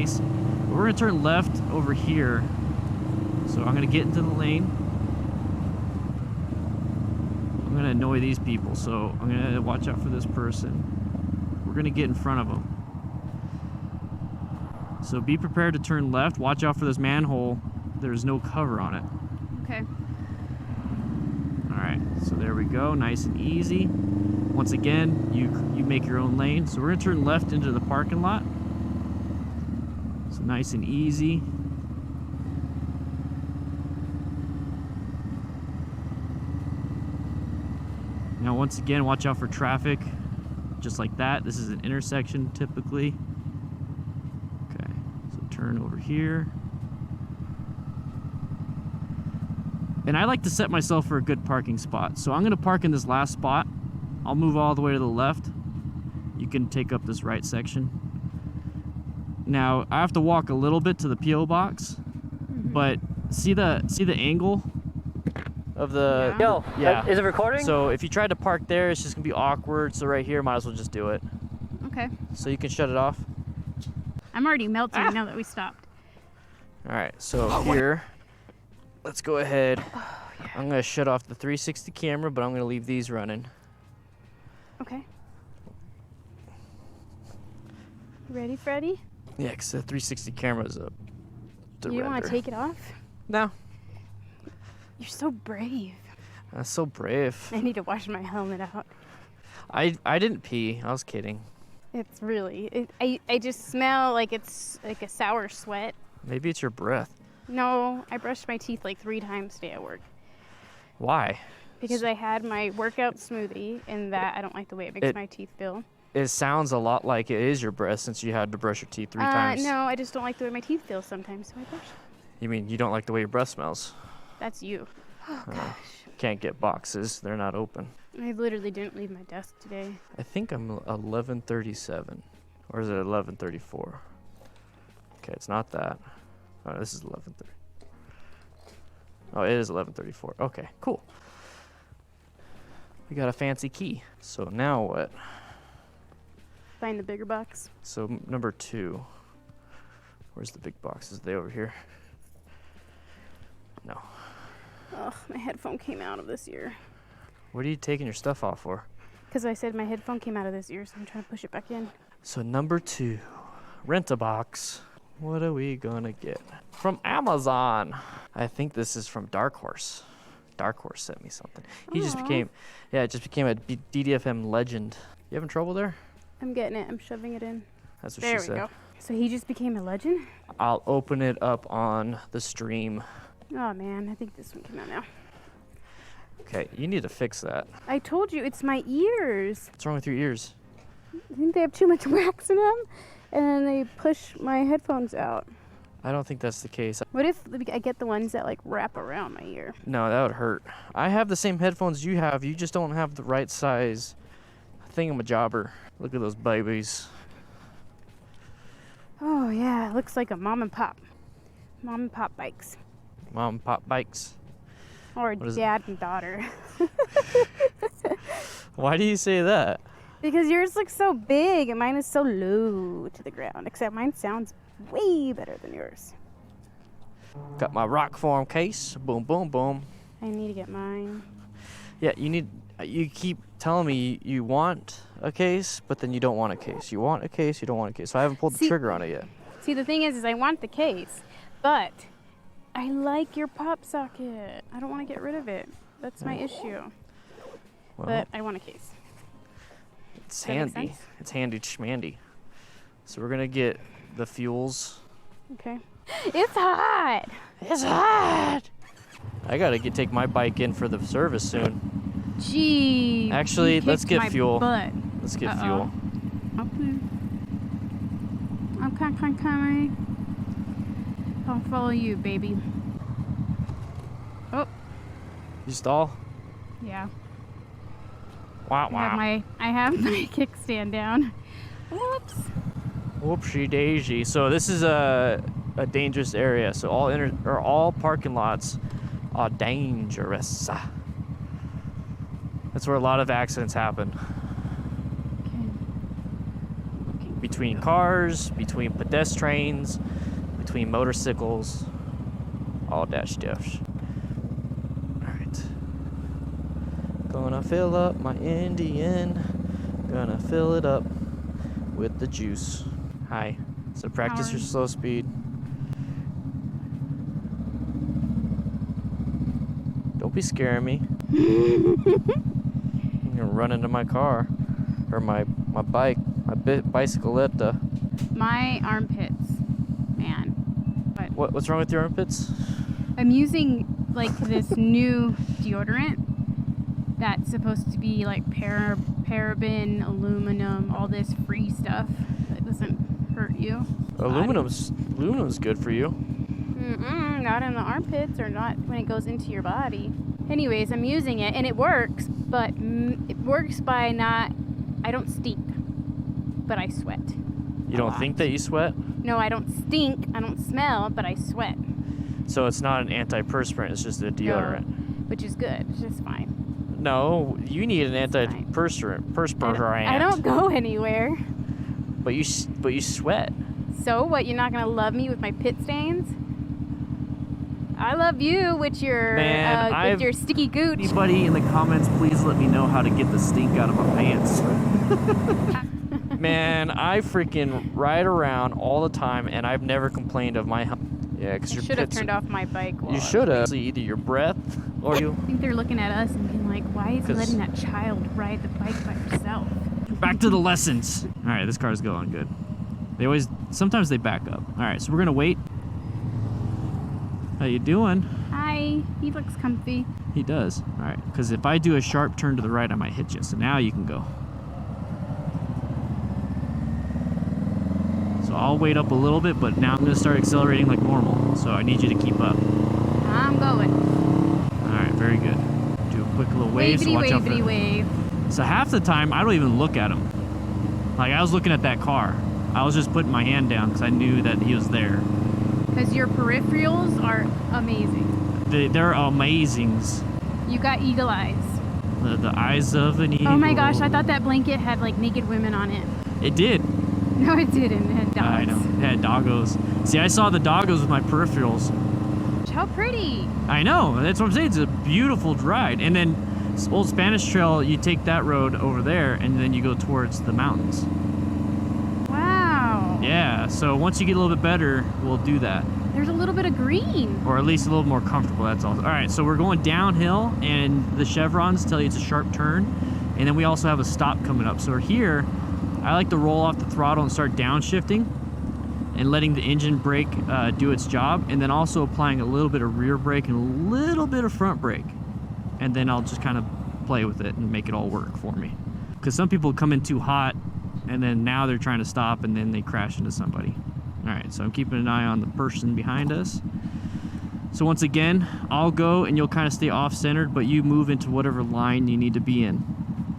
place. But we're gonna turn left over here. So I'm gonna get into the lane. I'm gonna annoy these people, so I'm gonna watch out for this person. We're gonna get in front of them. So be prepared to turn left. Watch out for this manhole. There's no cover on it. Okay. All right, so there we go, nice and easy. Once again, you make your own lane. So we're gonna turn left into the parking lot. So nice and easy. Now once again, watch out for traffic, just like that. This is an intersection typically. Okay, so turn over here. And I like to set myself for a good parking spot. So I'm gonna park in this last spot. I'll move all the way to the left. You can take up this right section. Now, I have to walk a little bit to the P.O. box, but see the angle of the... Yo, yeah. Is it recording? So if you tried to park there, it's just gonna be awkward. So right here, might as well just do it. Okay. So you can shut it off. I'm already melting now that we stopped. All right, so here, let's go ahead. I'm gonna shut off the 360 camera, but I'm gonna leave these running. Okay. Ready, Freddy? Yeah, because the 360 camera is a You don't want to take it off? No. You're so brave. That's so brave. I need to wash my helmet out. I didn't pee. I was kidding. It's really... I just smell like it's like a sour sweat. Maybe it's your breath. No, I brushed my teeth like 3 times today at work. Why? Because I had my workout smoothie, and that I don't like the way it makes my teeth feel. It sounds a lot like it is your breath since you had to brush your teeth 3 times. No, I just don't like the way my teeth feel sometimes, so I brush. You mean you don't like the way your breath smells? That's you. Oh, gosh. Can't get boxes. They're not open. I literally didn't leave my desk today. I think I'm 11:37. Or is it 11:34? Okay, it's not that. Oh, this is 11:30. Oh, it is 11:34. Okay, cool. We got a fancy key. So now what? Find the bigger box. So number 2. Where's the big box? Is they over here? No. Ugh, my headphone came out of this ear. What are you taking your stuff off for? Because I said my headphone came out of this ear, so I'm trying to push it back in. So number 2, rent a box. What are we gonna get? From Amazon. I think this is from Dark Horse. Dark Horse sent me something. He just became, yeah, it just became a DDFM legend. You having trouble there? I'm getting it. I'm shoving it in. That's what there she said. There we go. So he just became a legend? I'll open it up on the stream. Oh man, I think this one came out now. Okay, you need to fix that. I told you, it's my ears. What's wrong with your ears? I think they have too much wax in them, and then they push my headphones out. I don't think that's the case. What if I get the ones that like wrap around my ear? No, that would hurt. I have the same headphones you have. You just don't have the right size thingamajobber. Look at those babies. Oh yeah, it looks like a mom and pop. Mom and pop bikes. Mom and pop bikes. Or dad and daughter. Why do you say that? Because yours looks so big and mine is so low to the ground. Except mine sounds way better than yours. Got my rock form case. Boom, boom, boom. I need to get mine. Yeah, you keep telling me you want a case, but then you don't want a case. You want a case, you don't want a case. So I haven't pulled the trigger on it yet. See, the thing is I want the case, but I like your pop socket. I don't want to get rid of it. That's my issue. Well, but I want a case. It's handy. It's handy schmandy. So we're gonna get the fuels. Okay. It's hot. It's hot. I gotta take my bike in for the service soon. Gee. Actually, let's get fuel. Butt. Let's get fuel. Okay. Okay. I'll follow you, baby. Oh. You stall? Yeah. Wow, wow. I have my kickstand down. Whoops. Whoopsie daisy. So this is a dangerous area. So all parking lots are dangerous. That's where a lot of accidents happen. Okay. between cars, between pedestrians, between motorcycles, all that stuff. Alright. Gonna fill up my Indian. Gonna fill it up with the juice. Hi. So practice your slow speed. Don't be scaring me. You're gonna run into my car. Or my bike. My bicycletta. My armpits, man. What's wrong with your armpits? I'm using like this new deodorant that's supposed to be like paraben, aluminum, all this free stuff that doesn't hurt you. Aluminum's good for you. Not in the armpits or not when it goes into your body. Anyways, I'm using it and it works, but it works by I don't stink, but I sweat. You don't think that you sweat? No, I don't stink, I don't smell, but I sweat. So it's not an antiperspirant, it's just a deodorant. No, which is good, it's just fine. No, you need an antiperspirant. I don't go anywhere. But you sweat. So what, you're not going to love me with my pit stains? I love you with your your sticky gooch. Anybody in the comments, please let me know how to get the stink out of my pants. Man, I freaking ride around all the time, and I've never complained of my health. Yeah, because your should have turned off my bike. You should have. Either your breath or you. I think they're looking at us and being like, "Why is he letting that child ride the bike by herself?" Back to the lessons. All right, this car's going good. Sometimes they back up. All right, so we're gonna wait. How you doing? Hi. He looks comfy. He does. All right, because if I do a sharp turn to the right, I might hit you. So now you can go. So I'll wait up a little bit, but now I'm going to start accelerating like normal. So I need you to keep up. I'm going. All right, very good. Do a quick little wave. Wavity, so watch out for wave. So half the time, I don't even look at him. Like, I was looking at that car. I was just putting my hand down because I knew that he was there. Because your peripherals are amazing. They're amazings. You got eagle eyes. The eyes of an eagle. Oh my gosh, I thought that blanket had like naked women on it. It did. No, it didn't. It had dogs. I know. It had doggos. See, I saw the doggos with my peripherals. How pretty. I know. That's what I'm saying. It's a beautiful ride. And then Old Spanish Trail, you take that road over there, and then you go towards the mountains. Wow. Yeah. So once you get a little bit better, we'll do that. There's a little bit of green. Or at least a little more comfortable, that's all. All right, so we're going downhill, and the chevrons tell you it's a sharp turn. And then we also have a stop coming up. So we're here. I like to roll off the throttle and start downshifting and letting the engine brake do its job, and then also applying a little bit of rear brake and a little bit of front brake. And then I'll just kind of play with it and make it all work for me. Because some people come in too hot, and then now they're trying to stop, and then they crash into somebody. All right, so I'm keeping an eye on the person behind us. So once again, I'll go and you'll kind of stay off-centered, but you move into whatever line you need to be in.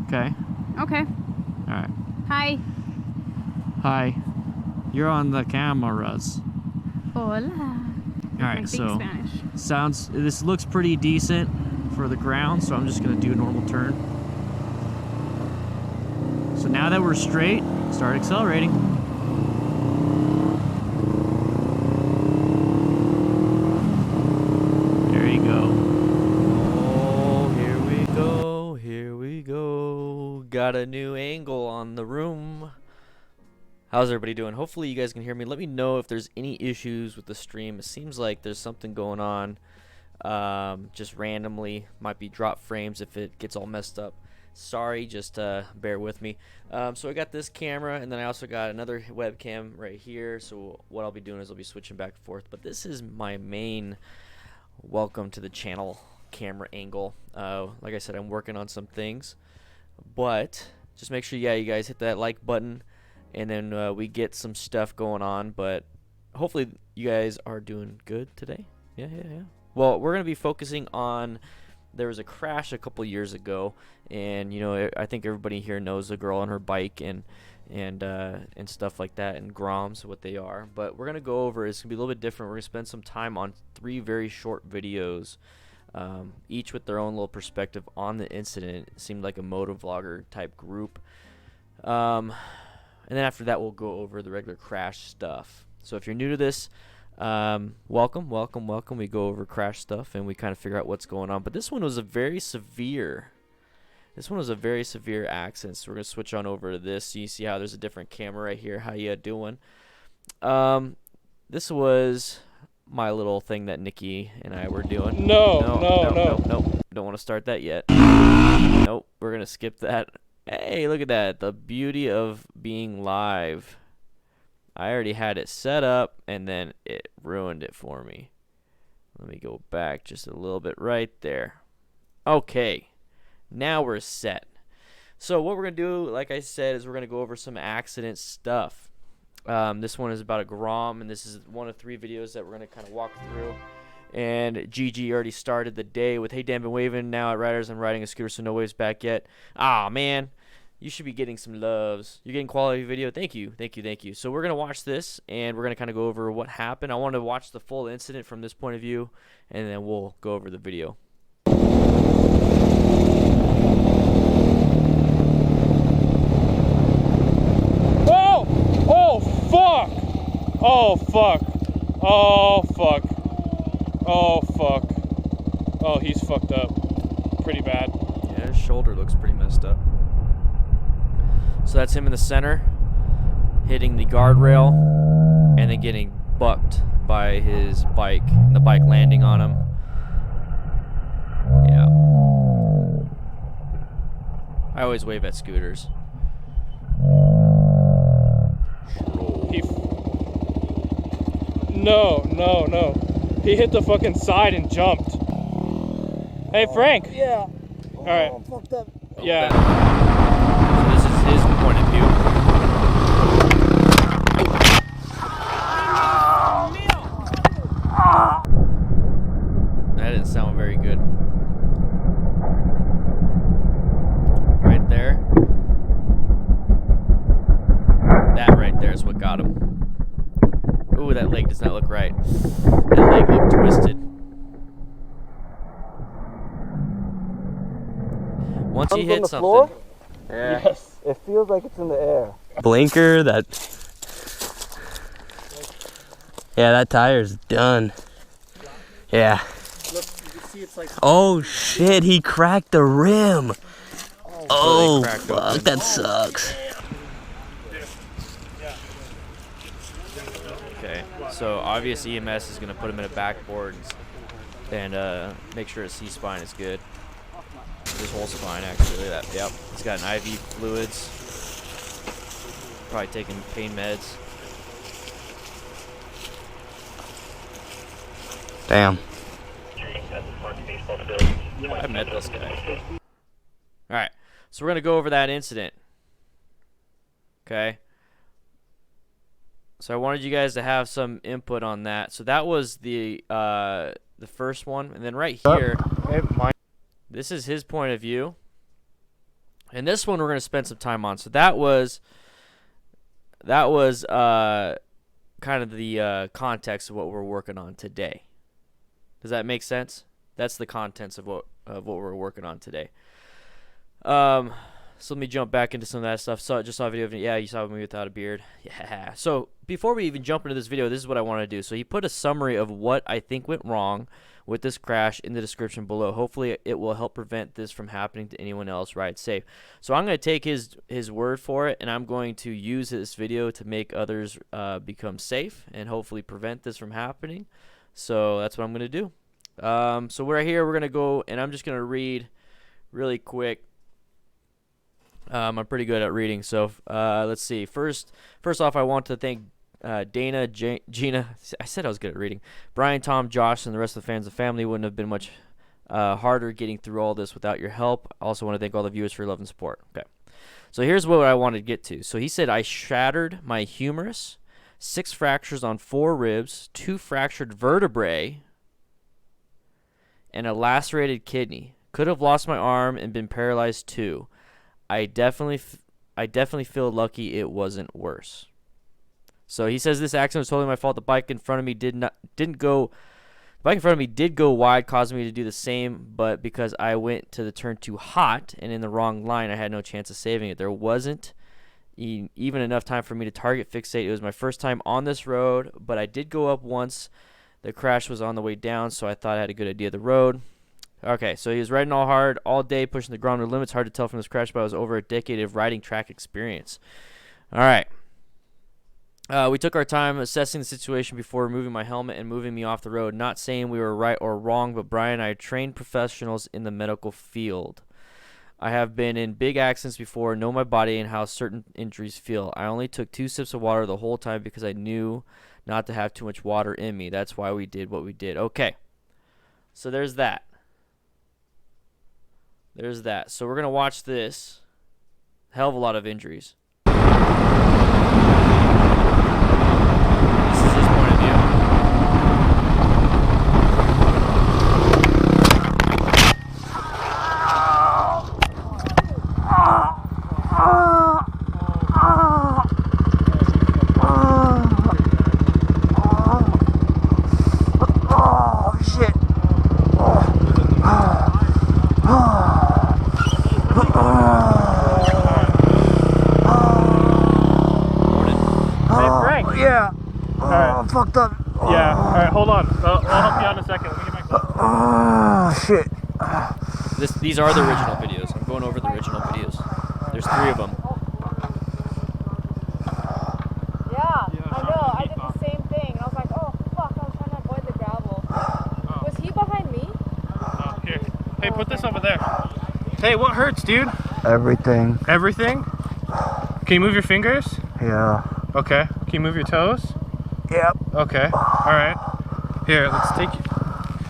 Okay? Okay. All right. Hi. Hi. You're on the cameras. Hola. All right, so Spanish. This looks pretty decent for the ground, so I'm just gonna do a normal turn. So now that we're straight, start accelerating. There you go. Oh, here we go. Got a new angle on the room. How's everybody doing? Hopefully you guys can hear me. Let me know if there's any issues with the stream. It seems like there's something going on. Just randomly. Might be drop frames if it gets all messed up. Sorry, just bear with me. So I got this camera, and then I also got another webcam right here. So what I'll be doing is I'll be switching back and forth. But this is my main welcome to the channel camera angle. Like I said, I'm working on some things. But just make sure, you guys hit that like button. And then we get some stuff going on, but hopefully you guys are doing good today. Yeah. Well, we're going to be focusing on, there was a crash a couple years ago, and I think everybody here knows the girl on her bike and stuff like that, and GROMs, what they are. But we're going to go over, it's going to be a little bit different. We're going to spend some time on 3 very short videos, each with their own little perspective on the incident. It seemed like a motovlogger type group. And then after that, we'll go over the regular crash stuff. So if you're new to this, welcome. We go over crash stuff, and we kind of figure out what's going on. But this one was a very severe accident. So we're going to switch on over to this. So you see how there's a different camera right here. How you doing? This was my little thing that Nikki and I were doing. No. Don't want to start that yet. Nope, we're going to skip that. Hey, look at that. The beauty of being live. I already had it set up, and then it ruined it for me. Let me go back just a little bit right there. Okay, now we're set. So what we're going to do, like I said, is we're going to go over some accident stuff. This one is about a GROM, and this is one of 3 videos that we're going to kind of walk through. And Gigi already started the day with, hey, Dan, been waving now at riders. I'm riding a scooter, so no waves back yet. Ah, man, you should be getting some loves. You're getting quality video. Thank you. So we're going to watch this, and we're going to kind of go over what happened. I want to watch the full incident from this point of view, and then we'll go over the video. Oh, he's fucked up pretty bad. Yeah, his shoulder looks pretty messed up. So that's him in the center, hitting the guardrail, and then getting bucked by his bike, and the bike landing on him. Yeah. I always wave at scooters. No. He hit the fucking side and jumped. Hey, Frank. Yeah. All right. I'm fucked up. Yeah. So this is his point of view. That didn't sound very good. Right there. That right there is what got him. Ooh, that leg does not look right. That leg looked twisted. Once he hits something. Floor? Yeah. Yes. It feels like it's in the air. Blinker, that. Yeah, that tire's done. Yeah. Look, you can see it's like. Oh shit, he cracked the rim. Oh, cracked fuck, open. that sucks. Okay, so obvious EMS is going to put him in a backboard and make sure his C-spine is good. His whole spine, actually. Look at that. Yep, he's got an IV fluids. Probably taking pain meds. Damn. I met this guy. Alright, so we're going to go over that incident. Okay. So I wanted you guys to have some input on that. So that was the first one. And then right here, this is his point of view. And this one we're going to spend some time on. So that was kind of the context of what we're working on today. Does that make sense? That's the contents of what we're working on today. So let me jump back into some of that stuff. Just saw a video of it. Yeah, you saw me without a beard. Yeah. So before we even jump into this video, this is what I want to do. So he put a summary of what I think went wrong with this crash in the description below. Hopefully it will help prevent this from happening to anyone else. Ride safe. So I'm going to take his word for it, and I'm going to use this video to make others become safe and hopefully prevent this from happening. So that's what I'm going to do. So right here, we're going to go, and I'm just going to read really quick. I'm pretty good at reading, so let's see. First off, I want to thank Dana, Gina. I said I was good at reading. Brian, Tom, Josh, and the rest of the fans and family. Wouldn't have been much harder getting through all this without your help. I also want to thank all the viewers for your love and support. Okay, so here's what I wanted to get to. So he said, I shattered my humerus, 6 fractures on 4 ribs, 2 fractured vertebrae, and a lacerated kidney. Could have lost my arm and been paralyzed too. I definitely feel lucky it wasn't worse. So he says this accident was totally my fault. The bike in front of me did go wide, causing me to do the same, but because I went to the turn too hot and in the wrong line, I had no chance of saving it. There wasn't even enough time for me to target fixate. It was my first time on this road, but I did go up once. The crash was on the way down, so I thought I had a good idea of the road. Okay, so he was riding all hard all day, pushing the GROM to limits. Hard to tell from this crash, but I was over a decade of riding track experience. All right. We took our time assessing the situation before removing my helmet and moving me off the road. Not saying we were right or wrong, but Brian and I are trained professionals in the medical field. I have been in big accidents before, know my body and how certain injuries feel. I only took 2 sips of water the whole time because I knew not to have too much water in me. That's why we did what we did. Okay, so there's that. There's that. So we're going to watch this. Hell of a lot of injuries. This is his point of view. Fucked up. Yeah. All right, hold on. I'll help you out in a second. Let me get my glove. Oh, shit. These are the original videos. I'm going over the original videos. There's 3 of them. Yeah, I know. I did the same thing. I was like, oh, fuck. I was trying to avoid the gravel. Was he behind me? Here. Hey, put this over there. Hey, what hurts, dude? Everything. Everything? Can you move your fingers? Yeah. Okay. Can you move your toes? Yep. Okay. All right. Here, let's take you.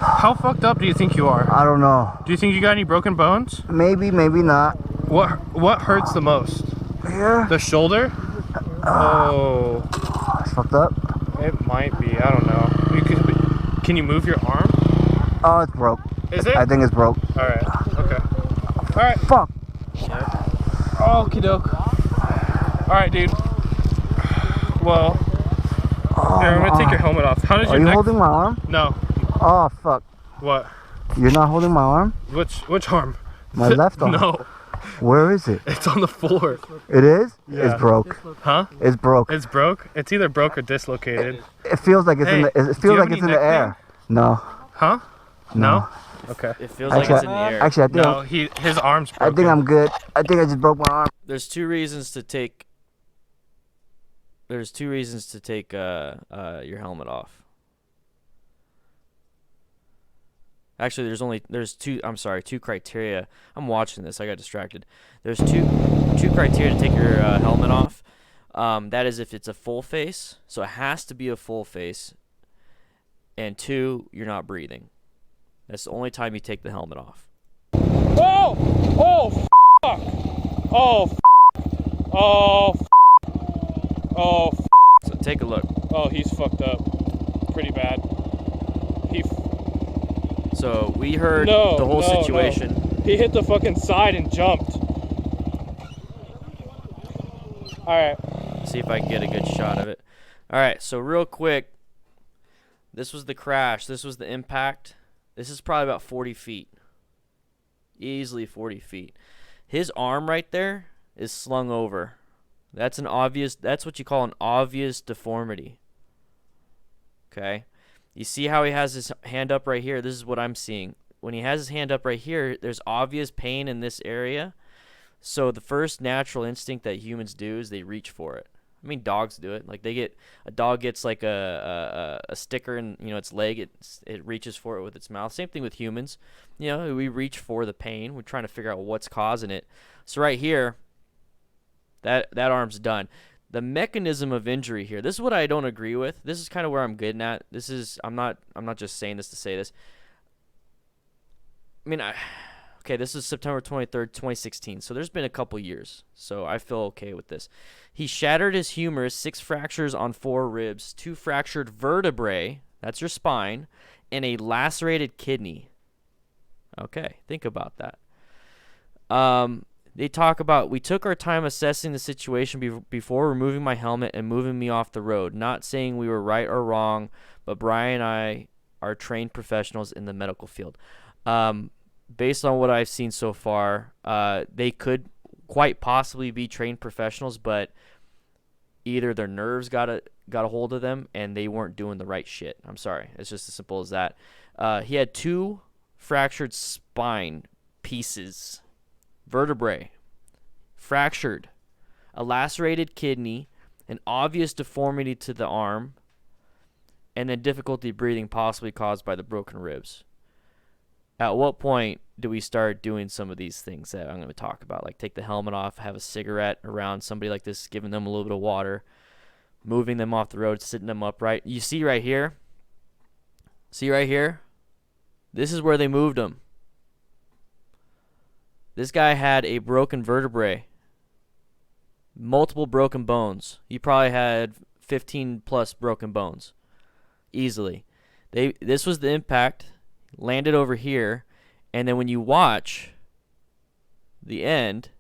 How fucked up do you think you are? I don't know. Do you think you got any broken bones? Maybe, maybe not. What hurts the most? Here? The shoulder? Oh. It's fucked up. It might be. I don't know. Can you move your arm? Oh, it's broke. Is it? I think it's broke. All right. Okay. All right. Fuck. Okie doke. All right, dude. Well. Here, I'm gonna take your helmet off. How did your Are you neck? holding my arm? No. Oh, fuck. What? You're not holding my arm? Which arm? My left arm. No. Where is it? It's on the floor. It is? Yeah. It's broke. Huh? It's broke. It's broke? It's either broke or dislocated. It feels like it's Hey, in the. It do you feels have like it's in any the neck air. No. Huh? No? Okay. It feels like Actually, it's in the air. Actually, I think. No, his arm's I broken. think I'm good. I think I just broke my arm. There's 2 reasons to take. There's 2 reasons to take your helmet off. Actually, there's 2. I'm sorry, 2 criteria. I'm watching this. I got distracted. There's two criteria to take your helmet off. That is if it's a full face. So it has to be a full face. And 2, you're not breathing. That's the only time you take the helmet off. Oh! Oh, fuck! Oh, fuck! Oh, fuck! Oh, fuck! So take a look. Oh, he's fucked up. Pretty bad. So we heard No, the whole no, no. situation. He hit the fucking side and jumped. Alright. See if I can get a good shot of it. Alright, so real quick. This was the crash. This was the impact. This is probably about 40 feet. Easily 40 feet. His arm right there is slung over. That's what you call an obvious deformity. Okay? You see how he has his hand up right here? This is what I'm seeing. When he has his hand up right here, there's obvious pain in this area. So the first natural instinct that humans do is they reach for it. I mean, dogs do it. Like a dog gets like a sticker in its leg. It reaches for it with its mouth. Same thing with humans. We reach for the pain. We're trying to figure out what's causing it. So right here, that arm's done. The mechanism of injury here. This is what I don't agree with. This is kind of where I'm getting at. I'm not just saying this to say this. I mean, okay, this is September 23rd, 2016. So there's been a couple years. So I feel okay with this. He shattered his humerus, 6 fractures on 4 ribs, 2 fractured vertebrae, that's your spine, and a lacerated kidney. Okay, think about that. They talk about, we took our time assessing the situation before removing my helmet and moving me off the road. Not saying we were right or wrong, but Brian and I are trained professionals in the medical field. Based on what I've seen so far, they could quite possibly be trained professionals, but either their nerves got a hold of them and they weren't doing the right shit. I'm sorry. It's just as simple as that. He had 2 fractured spine pieces, vertebrae, fractured, a lacerated kidney, an obvious deformity to the arm, and then difficulty breathing possibly caused by the broken ribs. At what point do we start doing some of these things that I'm going to talk about? Like take the helmet off, have a cigarette around somebody like this, giving them a little bit of water, moving them off the road, sitting them upright. You see right here? See right here? This is where they moved him. This guy had a broken vertebrae, multiple broken bones. He probably had 15 plus broken bones. Easily. This was the impact, landed over here, and then when you watch the end,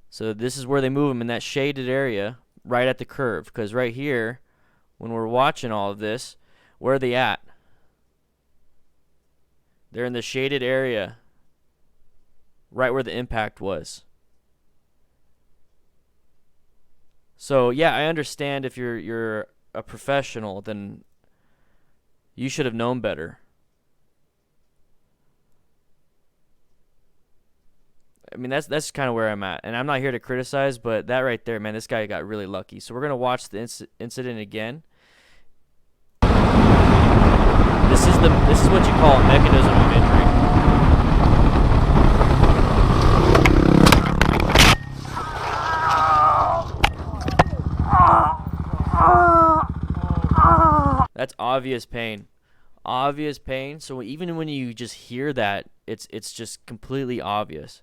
so this is where they move him in that shaded area right at the curve, because right here, when we're watching all of this, where are they at? They're in the shaded area right where the impact was. So yeah, I understand if you're a professional, then you should have known better. I mean, that's kind of where I'm at, and I'm not here to criticize, but that right there, man, this guy got really lucky. So we're gonna watch the incident again. This is what you call a mechanism of injury. That's obvious pain. Obvious pain. So even when you just hear that, it's just completely obvious.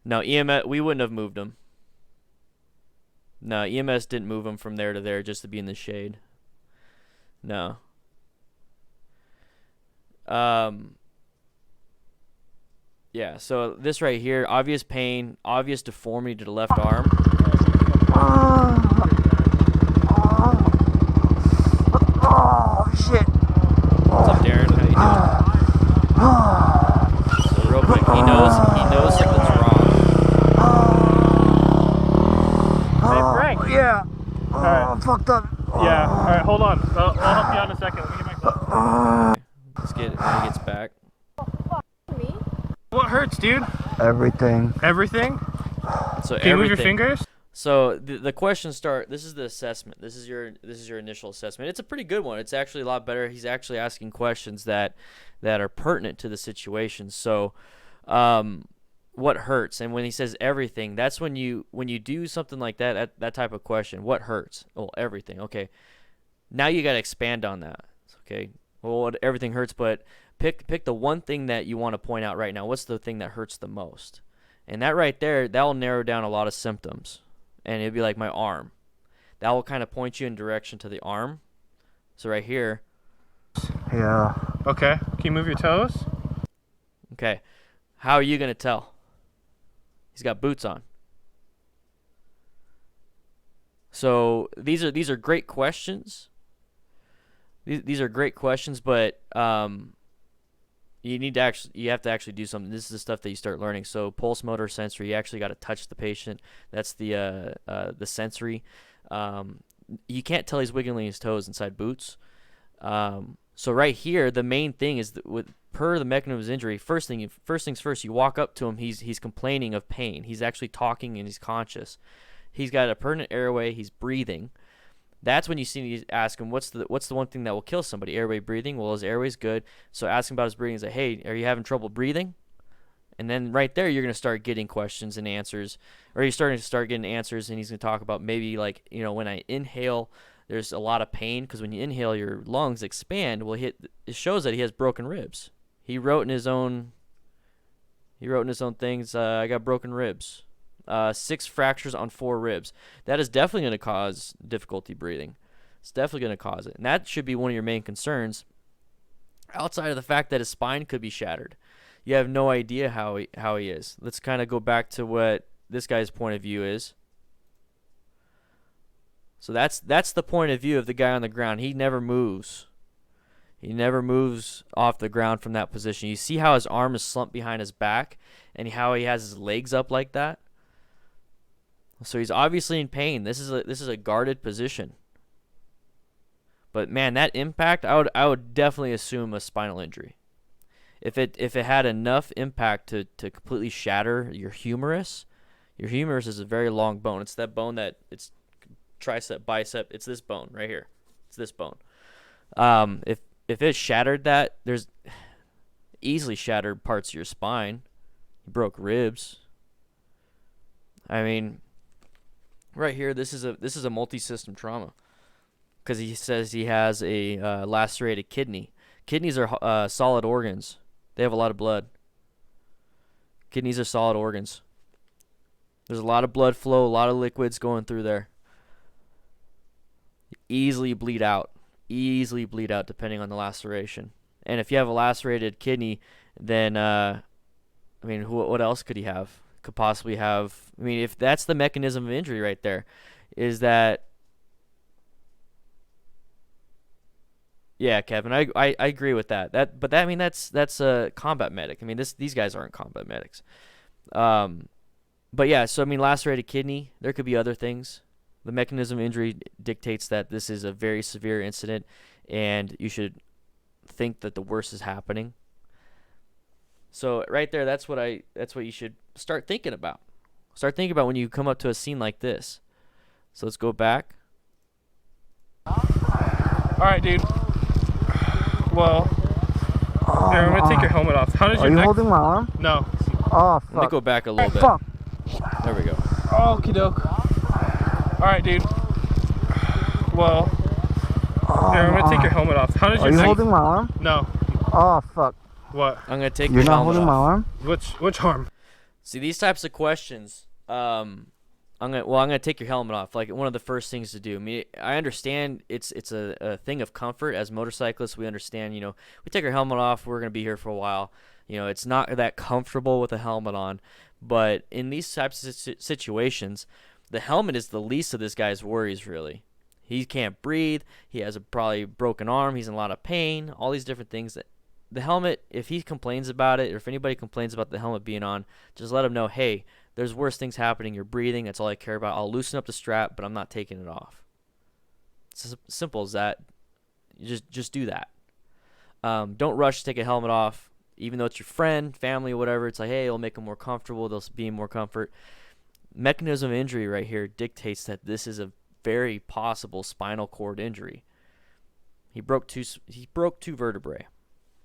No, EMS, we wouldn't have moved him. No, EMS didn't move him from there to there just to be in the shade. No. Yeah, so this right here, obvious pain, obvious deformity to the left arm. Shit. What's up, Darren? How you doing? So real quick, he knows something's wrong. Hey, Frank. Yeah. Alright. I'm fucked up. Yeah. All right, hold on. I'll help you out in a second. Let me get my glove. Let's get when he gets back. Me? What hurts, dude? Everything. Everything? So Can you move your everything. fingers? So the questions start. This is the assessment. This is your initial assessment. It's a pretty good one. It's actually a lot better. He's actually asking questions that are pertinent to the situation. So, what hurts? And when he says everything, that's when you do something like that type of question. What hurts? Oh, everything. Okay. Now you got to expand on that. Okay. Well, everything hurts, but pick the one thing that you want to point out right now. What's the thing that hurts the most? And that right there, that will narrow down a lot of symptoms. And it'd be like my arm. That will kind of point you in direction to the arm. So right here. Yeah. Okay. Can you move your toes? Okay. How are you going to tell? He's got boots on. So these are great questions. These are great questions, but you have to actually do something. This is the stuff that you start learning. So pulse motor sensory, you actually got to touch the patient. That's the sensory. You can't tell he's wiggling his toes inside boots. So right here, the main thing is that per the mechanism of his injury, first things first, you walk up to him, he's complaining of pain. He's actually talking and he's conscious. He's got a pertinent airway, he's breathing. That's when you ask him, what's the one thing that will kill somebody? Airway, breathing. Well, his airway's good. So ask him about his breathing. Say, hey, are you having trouble breathing? And then right there, you're going to start getting questions and answers. Or you're starting to start getting answers, and he's going to talk about maybe like, when I inhale, there's a lot of pain. Because when you inhale, your lungs expand. Well, it shows that he has broken ribs. He wrote in his own things, I got broken ribs. 6 fractures on 4 ribs. That is definitely going to cause difficulty breathing. It's definitely going to cause it. And that should be one of your main concerns. Outside of the fact that his spine could be shattered. You have no idea how he is. Let's kind of go back to what this guy's point of view is. So that's the point of view of the guy on the ground. He never moves. He never moves off the ground from that position. You see how his arm is slumped behind his back and how he has his legs up like that? So he's obviously in pain. This is a guarded position. But man, that impact, I would definitely assume a spinal injury. If it had enough impact to completely shatter your humerus is a very long bone. It's that bone that it's tricep, bicep. It's this bone right here. It's this bone. If it shattered that, there's easily shattered parts of your spine. You broke ribs. I mean, right here, this is a multi-system trauma, because he says he has a lacerated kidney. Kidneys are solid organs. They have a lot of blood. Kidneys are solid organs. There's a lot of blood flow, a lot of liquids going through there. Easily bleed out depending on the laceration. And if you have a lacerated kidney, then I mean, what else could he have? Could possibly have, I mean, if that's the mechanism of injury right there, is that, yeah, Kevin, I agree with that. But I mean, that's a combat medic. I mean, these guys aren't combat medics. But yeah, so I mean, lacerated kidney, there could be other things. The mechanism of injury dictates that this is a very severe incident, and you should think that the worst is happening. So right there, that's what you should start thinking about. Start thinking about when you come up to a scene like this. So let's go back. All right, dude. Well, here, I'm gonna take your helmet off. How does your Are you neck? holding my arm? No. Oh, Let me fuck. go back a little bit. Fuck. There we go. Okie doke. All right, dude. Well, here, I'm gonna take your helmet off. How does Are your you neck? holding my arm? No. Oh, fuck. What? I'm gonna take You're your not helmet holding my off. arm? Which arm? See, these types of questions, I'm gonna take your helmet off. Like, one of the first things to do. I mean, I understand it's a thing of comfort as motorcyclists. We understand, we take our helmet off, we're gonna be here for a while. It's not that comfortable with a helmet on. But in these types of situations, the helmet is the least of this guy's worries, really. He can't breathe. He has a probably broken arm. He's in a lot of pain. All these different things. The helmet, if he complains about it, or if anybody complains about the helmet being on, just let him know, hey, there's worse things happening. You're breathing. That's all I care about. I'll loosen up the strap, but I'm not taking it off. It's as simple as that. You just do that. Don't rush to take a helmet off. Even though it's your friend, family, whatever, it's like, hey, it'll make them more comfortable. They'll be in more comfort. Mechanism of injury right here dictates that this is a very possible spinal cord injury. He broke two vertebrae.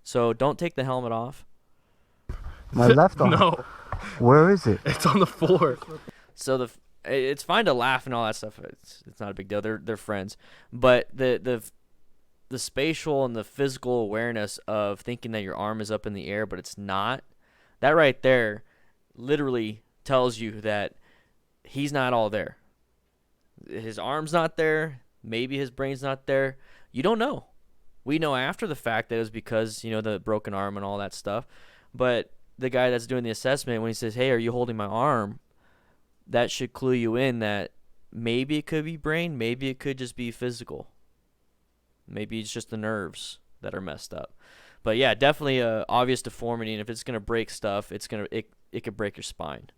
So don't take the helmet off. My left arm? No. Where is it? It's on the floor. So it's fine to laugh and all that stuff. It's not a big deal. They're friends. But the spatial and the physical awareness of thinking that your arm is up in the air, but it's not, that right there literally tells you that he's not all there. His arm's not there. Maybe his brain's not there. You don't know. We know after the fact that it was because, the broken arm and all that stuff. But the guy that's doing the assessment, when he says, hey, are you holding my arm? That should clue you in that maybe it could be brain. Maybe it could just be physical. Maybe it's just the nerves that are messed up. But yeah, definitely a obvious deformity, and if it's gonna break stuff, it could break your spine.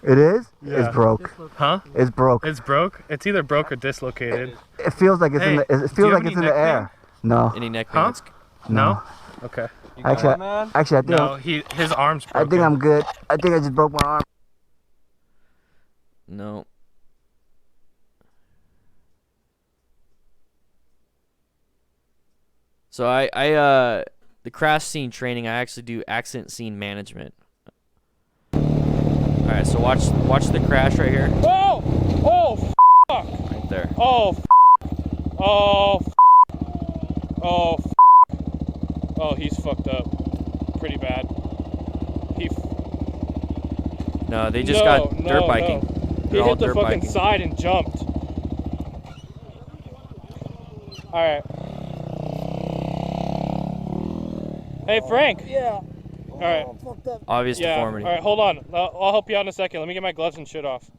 It is? Yeah. It's broke. Huh? It's broke. It's broke? It's either broke or dislocated. It feels like it's Hey, in the. It do you feels have like any it's in the neck air. No. Any neck Huh? pain? No? Okay. Actually, I think. No, his arm's broken. I think I'm good. I think I just broke my arm. No. So the crash scene training, I actually do accident scene management. All right, so watch the crash right here. Oh! Oh, fuck! Right there. Oh, oh, oh, oh, he's fucked up. Pretty bad. No, they just got dirt biking. No. He They're all hit the dirt fucking biking. side and jumped. Alright. Hey, Frank. Yeah. Alright. I'm fucked up. Obvious deformity. Alright, hold on. I'll help you out in a second. Let me get my gloves and shit off.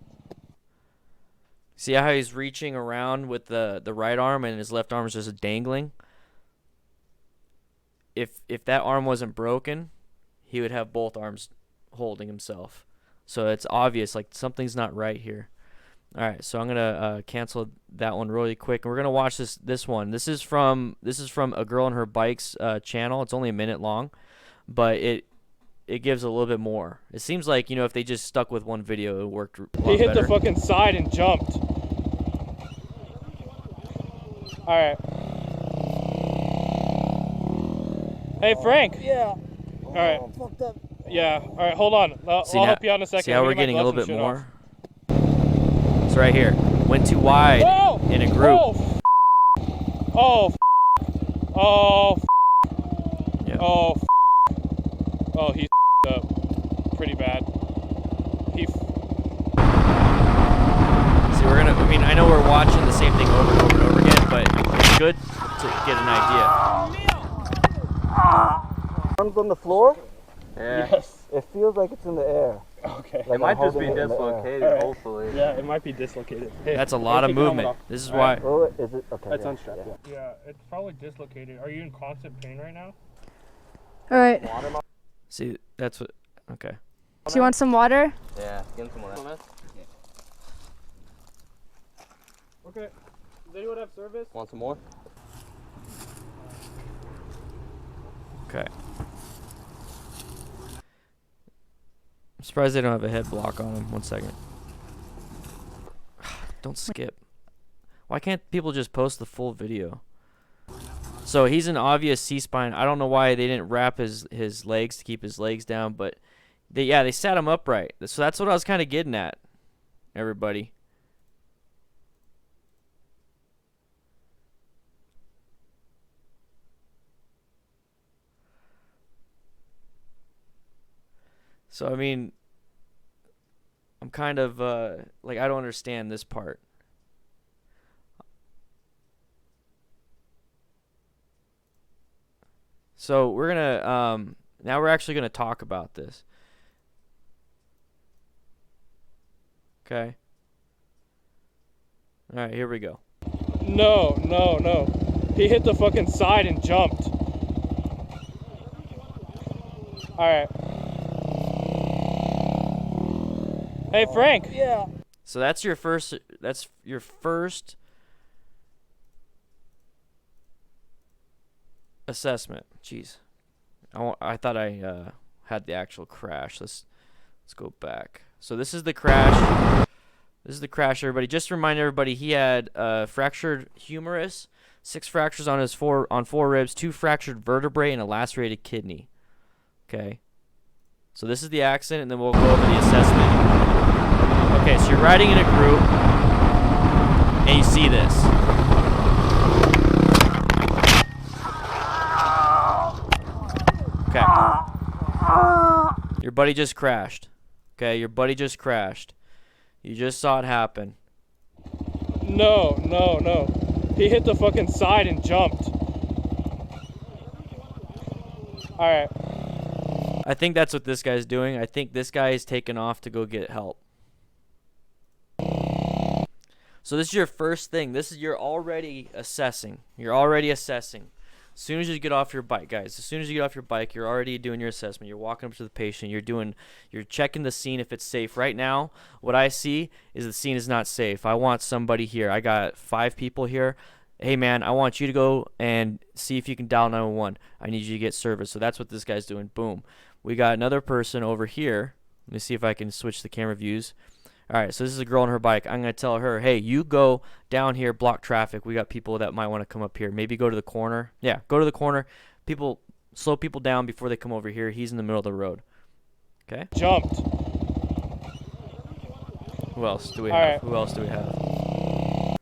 See how he's reaching around with the right arm and his left arm is just dangling? if that arm wasn't broken, he would have both arms holding himself. So it's obvious, like, something's not right here. All right, so I'm gonna cancel that one really quick, and we're gonna watch this one. This is from a girl on her bike's channel. It's only a minute long, but it gives a little bit more. It seems like, you know, if they just stuck with one video, it worked a lot He hit better. the fucking side and jumped. All right. Hey, Frank. Yeah. All right. I'm fucked up. Yeah. All right. Hold on. I'll help you out in a second. See how Let me we're get my getting a little gloves bit and shit more? off. It's right here. Went too wide Whoa! in a group. Oh, oh, Yep. oh, oh, he's up pretty bad. He. See, we're gonna. I mean, I know we're watching the same thing over and over and over again, but it's good to get an idea. Arms on the floor? Yeah. Yes. It feels like it's in the air. Okay. Like It might I'm just be holding it in the air. dislocated, Alright. hopefully. Yeah, it might be dislocated. Hey, That's a let lot me of take the helmet movement. off. This is All why. right. Oh, is it? Okay. It's yeah, unstrapped. yeah. Yeah, it's probably dislocated. Are you in constant pain right now? All right. See, that's what. Okay. Do you want some water? Yeah, give him some of that. Okay. Does anyone have service? Want some more? Okay. I'm surprised they don't have a head block on him. 1 second. Don't skip. Why can't people just post the full video? So he's an obvious C-spine. I don't know why they didn't wrap his legs to keep his legs down, but they sat him upright. So that's what I was kind of getting at, everybody. So, I mean, I'm kind of, like, I don't understand this part. So, we're going to, now we're actually going to talk about this. Okay. All right, here we go. No. He hit the fucking side and jumped. All right. Hey, Frank. Yeah. So that's your first assessment. Jeez. I thought I had the actual crash. Let's go back. So this is the crash. This is the crash, everybody. Just to remind everybody, he had fractured humerus, 6 fractures on his 4 ribs, 2 fractured vertebrae, and a lacerated kidney. Okay. So this is the accident, and then we'll go over the assessment. Okay, so you're riding in a group, and you see this. Okay. Your buddy just crashed. Okay, your buddy just crashed. You just saw it happen. No. He hit the fucking side and jumped. All right. I think that's what this guy's doing. I think this guy is taking off to go get help. So this is your first thing. You're already assessing. As soon as you get off your bike, guys, you're already doing your assessment. You're walking up to the patient. You're checking the scene if it's safe. Right now, what I see is the scene is not safe. I want somebody here. I got 5 people here. Hey, man, I want you to go and see if you can dial 911. I need you to get service. So that's what this guy's doing. Boom. We got another person over here. Let me see if I can switch the camera views. All right, so this is a girl on her bike. I'm going to tell her, hey, you go down here, block traffic. We got people that might want to come up here. Maybe go to the corner. Yeah, go to the corner. Slow people down before they come over here. He's in the middle of the road. Okay? Jumped. Who else do we All have? right. Who else do we have?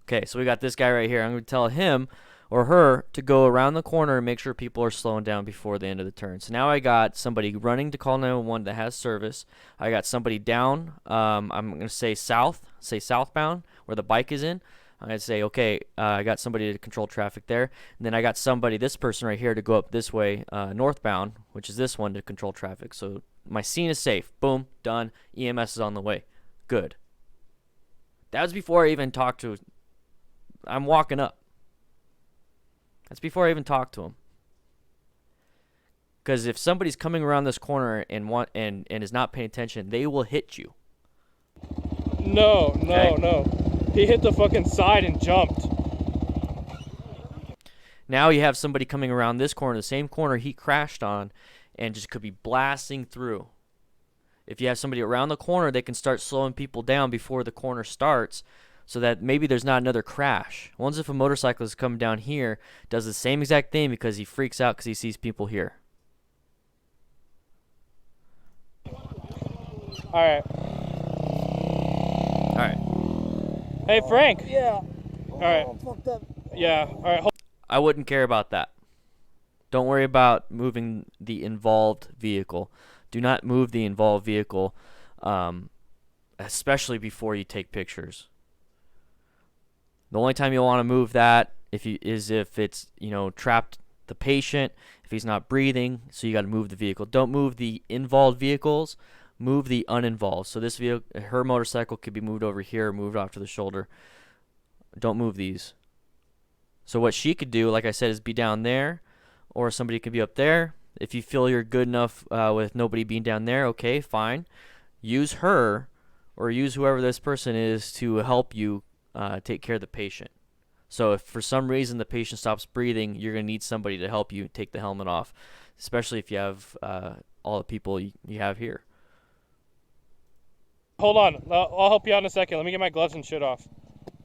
Okay, so we got this guy right here. I'm going to tell him or her to go around the corner and make sure people are slowing down before the end of the turn. So now I got somebody running to call 911 that has service. I got somebody down. I'm going to say southbound where the bike is in. I'm going to say, okay, I got somebody to control traffic there. And then I got this person right here to go up this way, northbound, which is this one to control traffic. So my scene is safe. Boom, done. EMS is on the way. Good. That was before I even talked to. I'm walking up. That's before I even talked to him. Because if somebody's coming around this corner and is not paying attention, they will hit you. No. Okay. He hit the fucking side and jumped. Now you have somebody coming around this corner, the same corner he crashed on, and just could be blasting through. If you have somebody around the corner, they can start slowing people down before the corner starts, so that maybe there's not another crash. Once if a motorcyclist comes down here, does the same exact thing because he freaks out because he sees people here. Alright. Alright. Hey, Frank. Yeah. Alright. Fucked up. Yeah. Alright. I wouldn't care about that. Don't worry about moving the involved vehicle. Do not move the involved vehicle, especially before you take pictures. The only time you'll want to move that is if it's, trapped the patient, if he's not breathing, so you got to move the vehicle. Don't move the involved vehicles, move the uninvolved. So this vehicle, her motorcycle could be moved over here, moved off to the shoulder. Don't move these. So what she could do, like I said, is be down there, or somebody could be up there. If you feel you're good enough with nobody being down there, okay, fine. Use her or use whoever this person is to help you take care of the patient. So if for some reason the patient stops breathing, you're going to need somebody to help you take the helmet off, especially if you have all the people you have here. Hold on. I'll help you out in a second. Let me get my gloves and shit off.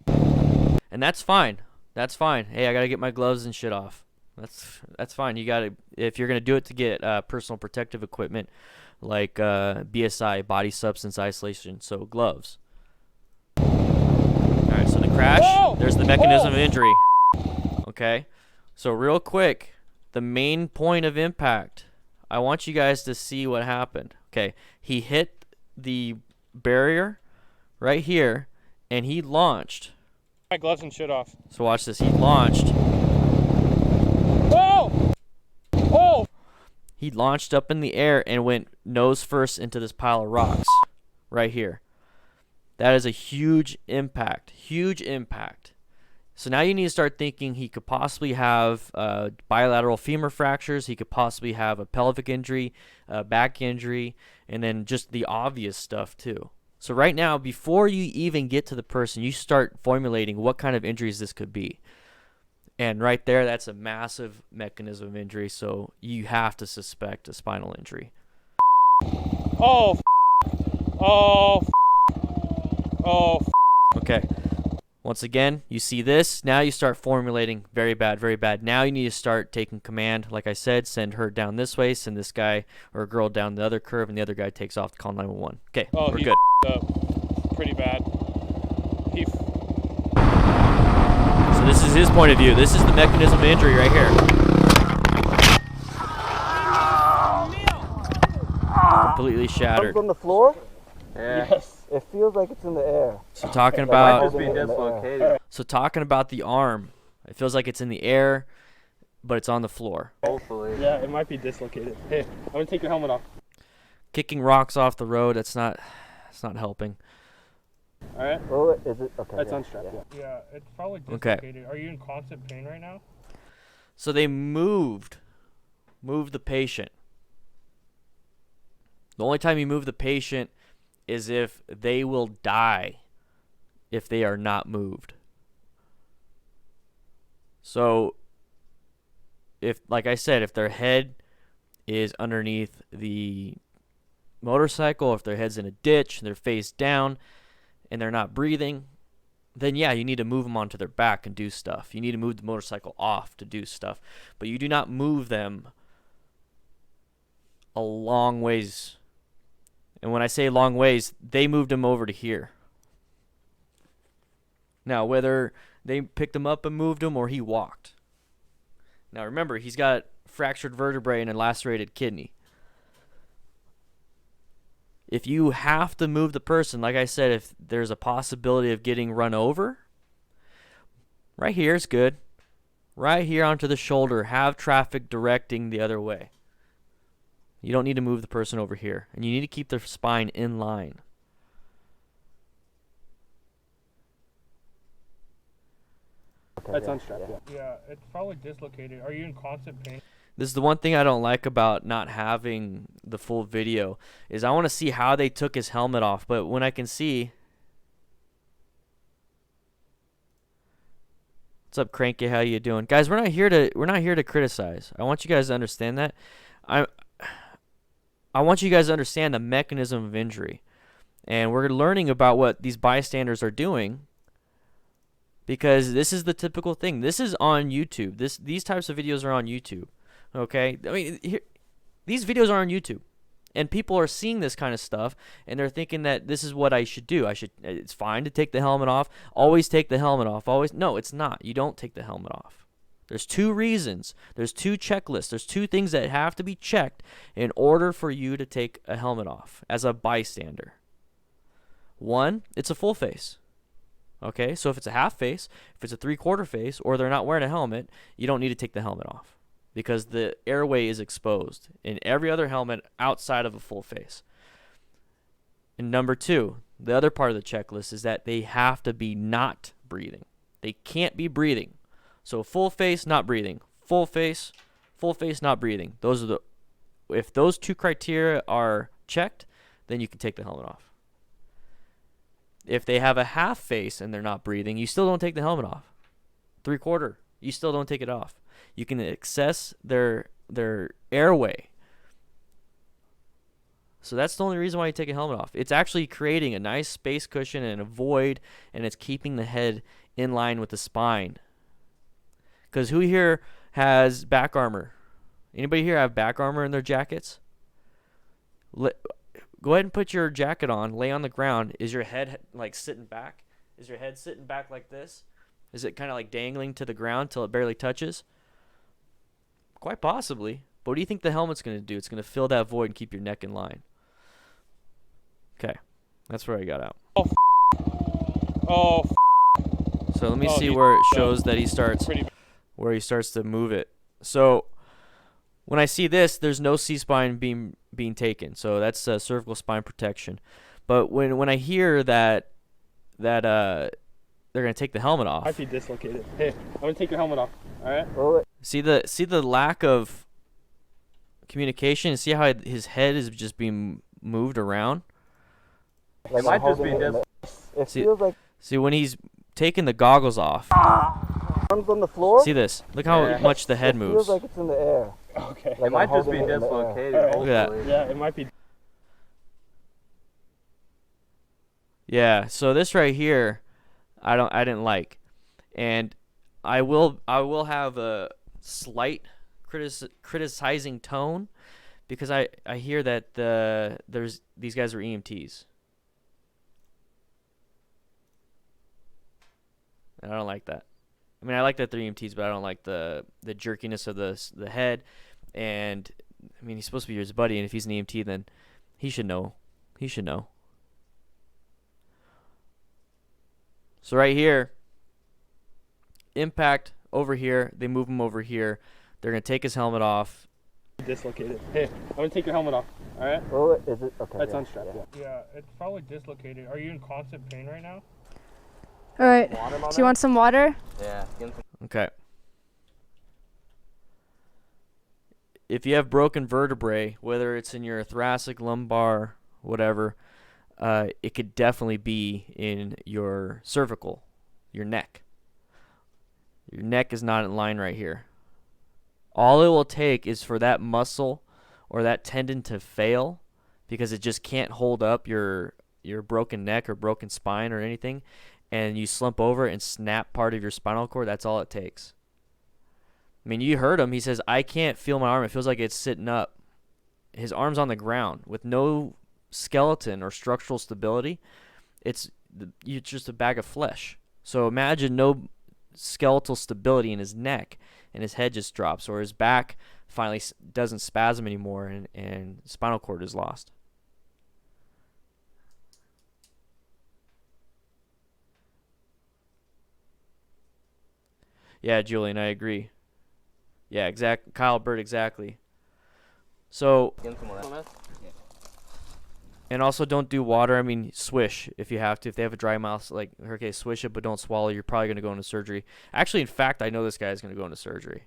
And that's fine. That's fine. Hey, I got to get my gloves and shit off. That's fine. You got to, if you're going to do it, to get personal protective equipment like BSI, body substance isolation, so gloves. All right, so the crash, there's the mechanism of injury. Okay, so real quick, the main point of impact, I want you guys to see what happened. Okay, he hit the barrier right here, and he launched. My gloves and shit off. So watch this. He launched. Oh! He launched up in the air and went nose first into this pile of rocks right here. That is a huge impact. Huge impact. So now you need to start thinking he could possibly have bilateral femur fractures. He could possibly have a pelvic injury, back injury, and then just the obvious stuff too. So right now, before you even get to the person, you start formulating what kind of injuries this could be. And right there, that's a massive mechanism of injury, so you have to suspect a spinal injury. Oh, Okay. Once again, you see this. Now you start formulating very bad, very bad. Now you need to start taking command. Like I said, send her down this way, send this guy or girl down the other curve, and the other guy takes off to call 911. Okay, we're good. Up. Pretty bad. So this is his point of view. This is the mechanism of injury right here. Completely shattered. From the floor? Yeah. Yes. It feels like it's in the air. So talking Might about just be dislocated. the arm, it feels like it's in the air, but it's on the floor. Hopefully. Yeah, it might be dislocated. Hey, I'm gonna take your helmet off. Kicking rocks off the road, it's not helping. All right. Oh, is it? Okay. That's yeah, unstrapped. yeah. Yeah, it's probably Okay. dislocated. Are you in constant pain right now? So they moved the patient. The only time you move the patient is if they will die if they are not moved. So if, like I said, if their head is underneath the motorcycle, if their head's in a ditch, they're face down, and they're not breathing, then yeah, you need to move them onto their back and do stuff. You need to move the motorcycle off to do stuff. But you do not move them a long ways. And when I say long ways, they moved him over to here. Now, whether they picked him up and moved him or he walked. Now, remember, he's got fractured vertebrae and a lacerated kidney. If you have to move the person, like I said, if there's a possibility of getting run over, right here is good. Right here onto the shoulder, have traffic directing the other way. You don't need to move the person over here. And you need to keep their spine in line. That's unstrapped. Yeah, it's probably dislocated. Are you in constant pain? This is the one thing I don't like about not having the full video, is I want to see how they took his helmet off. But when I can see, what's up, Cranky? How you doing, guys? We're not here to criticize. I want you guys to understand that. I want you guys to understand the mechanism of injury, and we're learning about what these bystanders are doing. Because this is the typical thing. This is on YouTube. These types of videos are on YouTube. Okay, I mean, these videos are on YouTube, and people are seeing this kind of stuff, and they're thinking that this is what I should do. It's fine to take the helmet off. Always take the helmet off. Always. No, it's not. You don't take the helmet off. There's two reasons. There's two checklists. There's two things that have to be checked in order for you to take a helmet off as a bystander. One, it's a full face. Okay, so if it's a half face, if it's a 3/4 face, or they're not wearing a helmet, you don't need to take the helmet off, because the airway is exposed in every other helmet outside of a full face. And number two, the other part of the checklist is that they have to be not breathing. They can't be breathing. So full face, not breathing. Full face, not breathing. If those two criteria are checked, then you can take the helmet off. If they have a half face and they're not breathing, you still don't take the helmet off. 3/4, you still don't take it off. You can access their airway. So that's the only reason why you take a helmet off. It's actually creating a nice space cushion and a void, and it's keeping the head in line with the spine. Because who here has back armor? Anybody here have back armor in their jackets? Go ahead and put your jacket on, lay on the ground. Is your head like sitting back? Is your head sitting back like this? Is it kind of like dangling to the ground till it barely touches? Quite possibly. But what do you think the helmet's going to do? It's going to fill that void and keep your neck in line. Okay. That's where I got out. So let me see where it shows that he starts to move it. So when I see this, there's no C-spine being taken. So that's cervical spine protection. But when I hear that they're going to take the helmet off. Might be dislocated. Hey, I'm going to take your helmet off. All right? Well, See the lack of communication? See how his head is just being moved around? like might I'm just be holding it in dis- the- It See- feels like See, when he's taking the goggles off, arms on the floor. see this? Look how Yeah. much the head It moves. feels like it's in the air. Okay. Like It I'm might just be holding it in the air. dislocated, Alright. Look at that. hopefully. Yeah, it might be. Yeah, so this right here, I didn't like, and I will have a slight criticizing tone, because I hear that these guys are EMTs, and I don't like that. I mean, I like that they're EMTs, but I don't like the jerkiness of the head, and I mean, he's supposed to be his buddy, and if he's an EMT, then he should know. He should know. So right here, impact over here. They move him over here. They're going to take his helmet off. Dislocated. Hey, I'm going to take your helmet off. All right? Oh, is it? Okay. That's yeah, unstrapped. yeah. Yeah, it's probably dislocated. Are you in constant pain right now? All right. Water, my Do you want some water? Yeah. Give him some- Okay. If you have broken vertebrae, whether it's in your thoracic, lumbar, whatever, it could definitely be in your cervical, your neck. Your neck is not in line right here. All it will take is for that muscle or that tendon to fail, because it just can't hold up your broken neck or broken spine or anything, and you slump over and snap part of your spinal cord. That's all it takes. I mean, you heard him. He says, I can't feel my arm. It feels like it's sitting up. His arm's on the ground with no skeleton or structural stability. It's just a bag of flesh. So imagine no skeletal stability in his neck, and his head just drops, or his back finally doesn't spasm anymore, and spinal cord is lost. Yeah, Julian, I agree. Yeah, Kyle Bird, exactly. So, give him some of that. and also don't do water. I mean, swish if you have to. If they have a dry mouth, like, okay, swish it, but don't swallow. You're probably going to go into surgery. Actually, in fact, I know this guy is going to go into surgery.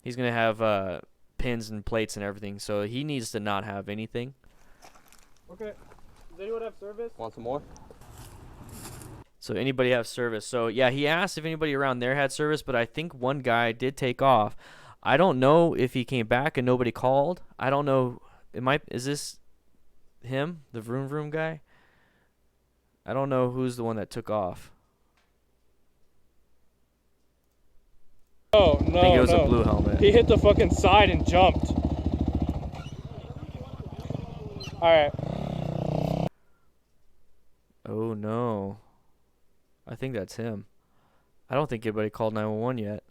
He's gonna have pins and plates and everything, so he needs to not have anything. Okay. Does anyone have service? Want some more? So anybody have service? So yeah, he asked if anybody around there had service, but I think one guy did take off. I don't know if he came back and nobody called. I don't know. Is this him, the vroom vroom guy? I don't know who's the one that took off. Oh, no, I think it was no. a blue helmet. He hit the fucking side and jumped. Alright. Oh no. I think that's him. I don't think anybody called 911 yet.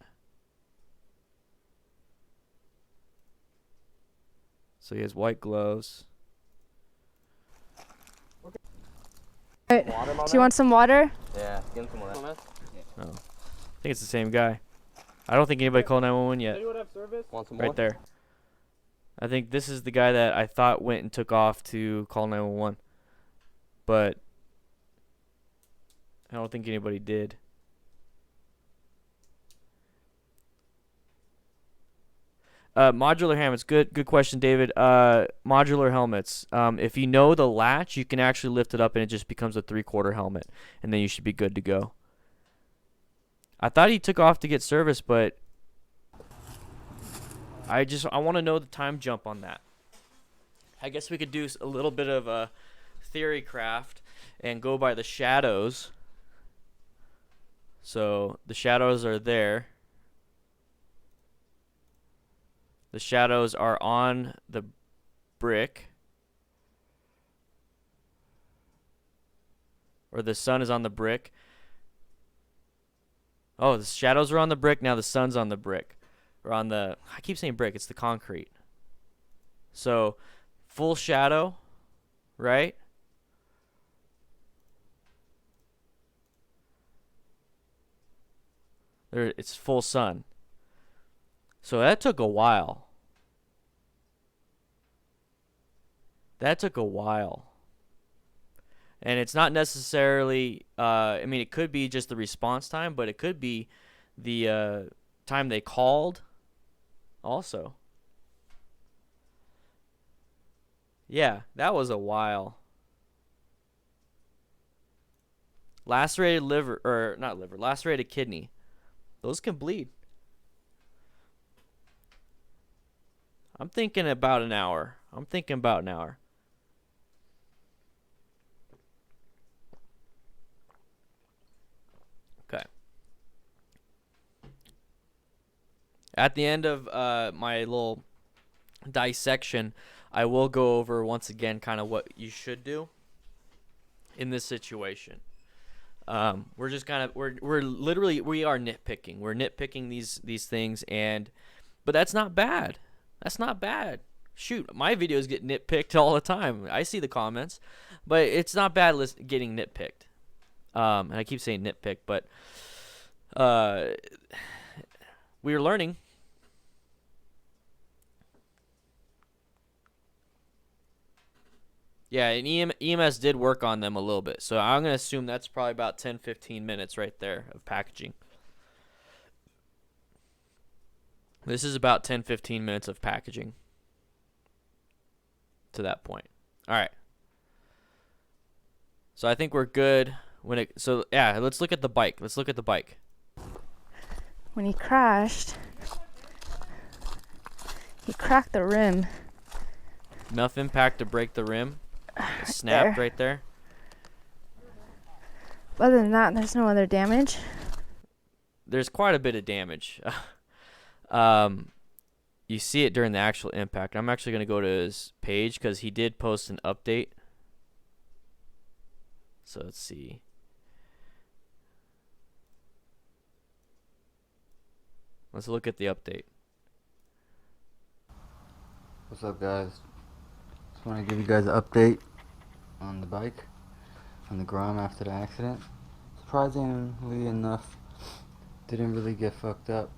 So he has white gloves. Do you want some water? Yeah, give him some more. Oh. I think it's the same guy. I don't think anybody called 911 yet. Anyone have service? Want some more? Right there. I think this is the guy that I thought went and took off to call 911. But I don't think anybody did. Modular helmets. Good question, David. Modular helmets. If you know the latch, you can actually lift it up and it just becomes a 3/4 helmet. And then you should be good to go. I thought he took off to get service, but I want to know the time jump on that. I guess we could do a little bit of a theory craft and go by the shadows. So the shadows are there. The shadows are on the brick. Or the sun is on the brick. Oh, the shadows are on the brick. Now the sun's on the brick. Or on the... I keep saying brick. It's the concrete. So, full shadow. Right? There, it's full sun. So that took a while. That took a while. And it's not necessarily, I mean, it could be just the response time, but it could be the time they called also. Yeah, that was a while. Lacerated liver, or not liver, lacerated kidney. Those can bleed. I'm thinking about an hour. Okay. At the end of my little dissection, I will go over once again kind of what you should do in this situation. We're just kind of we're literally we are nitpicking. We're nitpicking these things, but that's not bad. That's not bad. Shoot, my videos get nitpicked all the time. I see the comments, but it's not bad getting nitpicked. And I keep saying nitpick, but we're learning. Yeah, and EMS did work on them a little bit. So I'm going to assume that's probably about 10-15 minutes right there of packaging. This is about 10-15 minutes of packaging to that point. All right. So I think we're good so yeah, let's look at the bike. When he crashed, he cracked the rim. Enough impact to break the rim. It snapped right there. Other than that, there's no other damage. There's quite a bit of damage. You see it during the actual impact. I'm actually going to go to his page because he did post an update. So let's see. Let's look at the update. What's up, guys? Just want to give you guys an update on the bike, on the GROM after the accident. Surprisingly enough, didn't really get fucked up.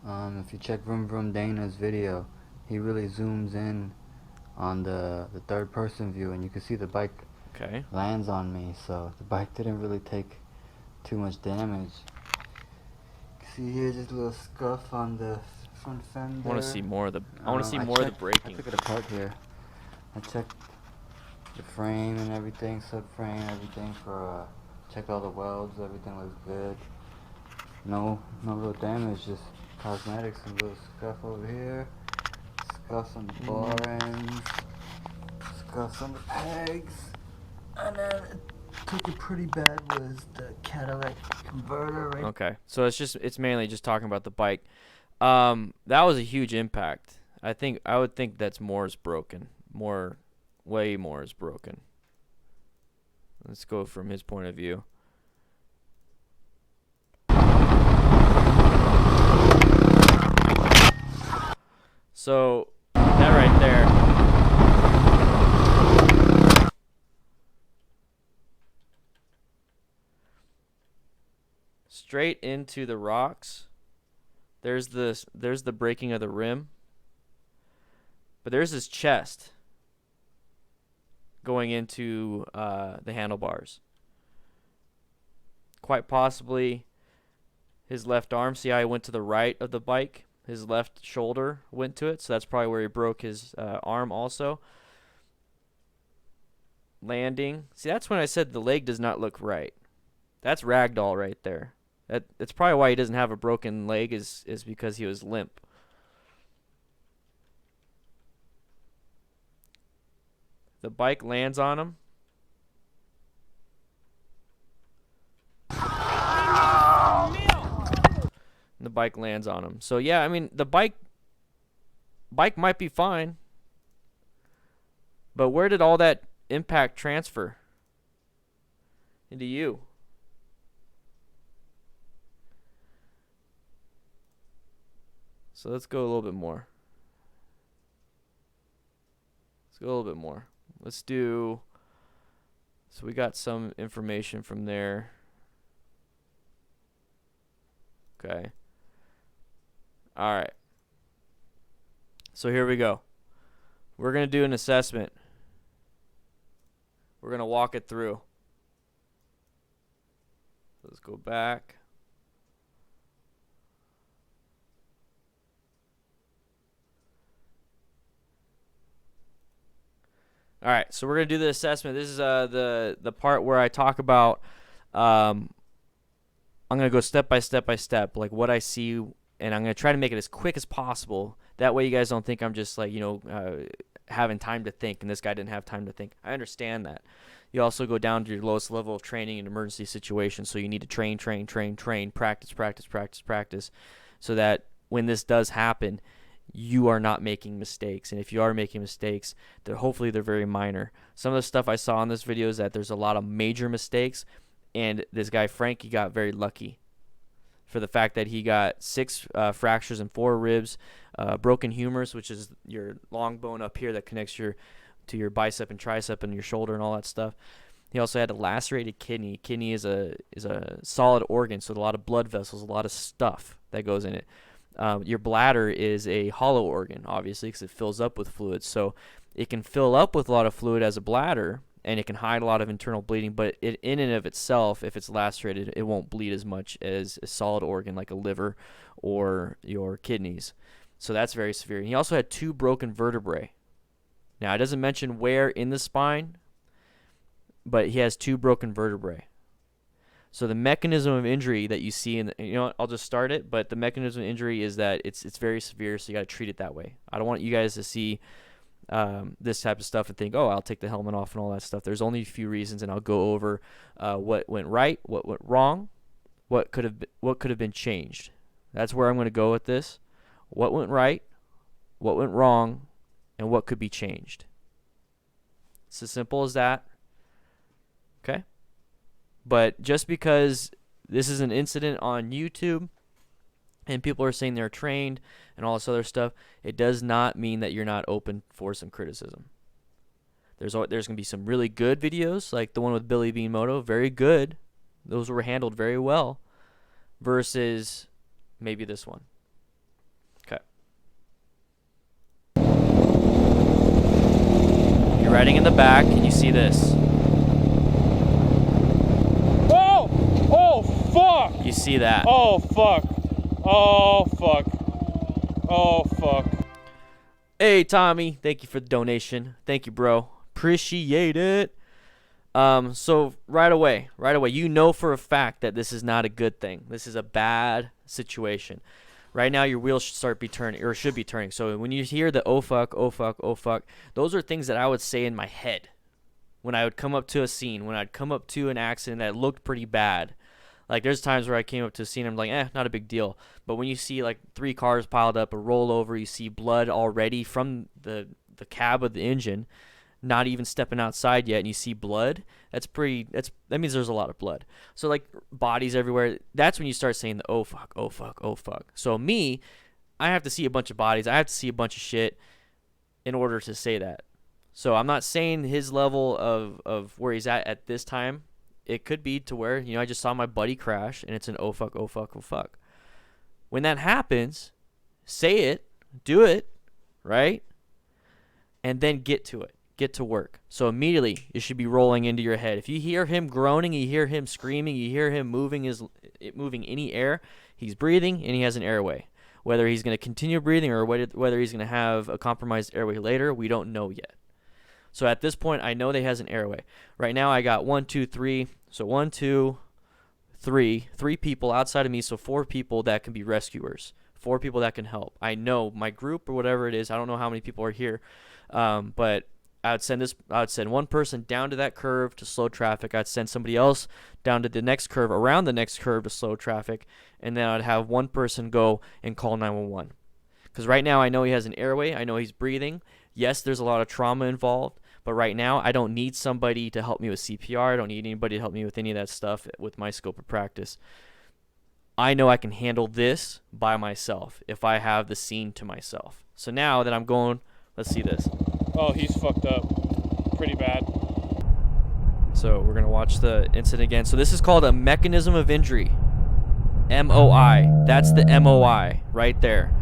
If you check Vroom Vroom Dana's video, he really zooms in on the third person view, and you can see the bike lands on me, so the bike didn't really take too much damage. You can see here just a little scuff on the front fender. I want to see more of the. I want to see more of the braking. I took it apart here. I checked the frame and everything, subframe, everything for. Checked all the welds. Everything looks good. No real damage. Just cosmetics. Some little scuff over here. Scuffs on the bar ends. Scuffs on the pegs. And then it took it pretty bad was the catalytic converter right. Okay, so it's mainly just talking about the bike. That was a huge impact. I would think that's more is broken. Way more is broken. Let's go from his point of view. So that right there. Straight into the rocks. There's the breaking of the rim. But there's his chest going into the handlebars. Quite possibly his left arm. See how he went to the right of the bike? His left shoulder went to it, so that's probably where he broke his arm also. Landing. See, that's when I said the leg does not look right. That's ragdoll right there. That's probably why he doesn't have a broken leg is because he was limp. The bike lands on him. And the bike lands on him. So yeah, I mean the bike might be fine. But where did all that impact transfer? Into you. So let's go a little bit more. Let's go a little bit more. Let's do, so we got some information from there. Okay. All right. So here we go. We're going to do an assessment. We're going to walk it through. Let's go back. All right, so we're going to do the assessment. This is the part where I talk about, I'm going to go step by step, like what I see, and I'm going to try to make it as quick as possible. That way you guys don't think I'm just like, having time to think, and this guy didn't have time to think. I understand that. You also go down to your lowest level of training in emergency situations, so you need to train, practice, so that when this does happen, you are not making mistakes. And if you are making mistakes, hopefully they're very minor. Some of the stuff I saw in this video is that there's a lot of major mistakes, and this guy Frankie got very lucky for the fact that he got 6 fractures and 4 ribs, broken humerus, which is your long bone up here that connects to your bicep and tricep and your shoulder and all that stuff. He also had a lacerated kidney. Kidney is a solid organ, so a lot of blood vessels, a lot of stuff that goes in it. Your bladder is a hollow organ, obviously, because it fills up with fluid. So it can fill up with a lot of fluid as a bladder, and it can hide a lot of internal bleeding. But in and of itself, if it's lacerated, it won't bleed as much as a solid organ like a liver or your kidneys. So that's very severe. And he also had 2 broken vertebrae. Now, it doesn't mention where in the spine, but he has 2 broken vertebrae. So the mechanism of injury that you see I'll just start it, but the mechanism of injury is that it's very severe, so you got to treat it that way. I don't want you guys to see this type of stuff and think, oh, I'll take the helmet off and all that stuff. There's only a few reasons, and I'll go over what went right, what went wrong, what could have been changed. That's where I'm going to go with this. What went right, what went wrong, and what could be changed. It's as simple as that. Okay? But just because this is an incident on YouTube and people are saying they're trained and all this other stuff, it does not mean that you're not open for some criticism. There's going to be some really good videos, like the one with Billy Bean Moto, very good. Those were handled very well, versus maybe this one. Okay. You're riding in the back and you see this. Oh, fuck! You see that. Oh, fuck. Oh, fuck. Oh, fuck. Hey, Tommy. Thank you for the donation. Thank you, bro. Appreciate it. So right away, you know for a fact that this is not a good thing. This is a bad situation. Right now, your wheels should be turning. So when you hear the oh fuck, oh fuck, oh fuck, those are things that I would say in my head when I would come up to a scene, when I'd come up to an accident that looked pretty bad. Like, there's times where I came up to a scene, I'm like, not a big deal. But when you see, like, 3 cars piled up, a rollover, you see blood already from the cab of the engine, not even stepping outside yet, and you see blood, that means there's a lot of blood. So, like, bodies everywhere, that's when you start saying the oh fuck, oh fuck, oh fuck. So me, I have to see a bunch of bodies, I have to see a bunch of shit in order to say that. So I'm not saying his level of where he's at this time. It could be to where, I just saw my buddy crash, and it's an oh fuck, oh fuck, oh fuck. When that happens, say it, do it, right? And then get to it. Get to work. So immediately, it should be rolling into your head. If you hear him groaning, you hear him screaming, you hear him moving any air, he's breathing and he has an airway. Whether he's going to continue breathing or whether he's going to have a compromised airway later, we don't know yet. So at this point, I know that he has an airway. Right now, I got 1, 2, 3. So 1, 2, 3. 3 people outside of me, so 4 people that can be rescuers. 4 people that can help. I know my group or whatever it is. I don't know how many people are here, but I would send one person down to that curve to slow traffic. I'd send somebody else down to the next curve, around the next curve to slow traffic, and then I'd have one person go and call 911. Because right now I know he has an airway. I know he's breathing. Yes, there's a lot of trauma involved, but right now I don't need somebody to help me with CPR. I don't need anybody to help me with any of that stuff with my scope of practice. I know I can handle this by myself if I have the scene to myself. So now that I'm going, let's see this. Oh, he's fucked up. Pretty bad. So we're going to watch the incident again. So this is called a mechanism of injury. MOI. That's the MOI right there.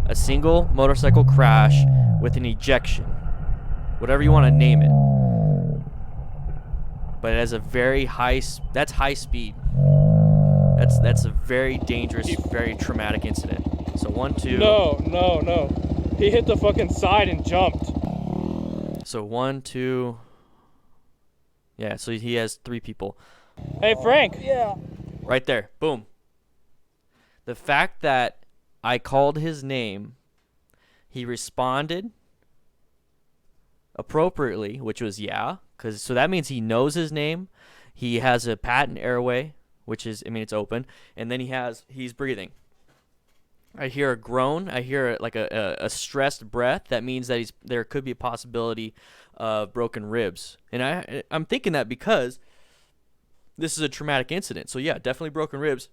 A single motorcycle crash with an ejection. Whatever you want to name it. But it has a very that's high speed. That's a very dangerous, very traumatic incident. So 1, 2. No. He hit the fucking side and jumped. So 1, 2. Yeah, so he has 3 people. Hey, Frank. Yeah. Right there. Boom. The fact that I called his name, he responded appropriately, which was so that means he knows his name. He has a patent airway, which is, it's open, and then he's breathing. I hear a groan. I hear like a stressed breath. That means that there could be a possibility of broken ribs. And I'm thinking that because this is a traumatic incident. So yeah, definitely broken ribs.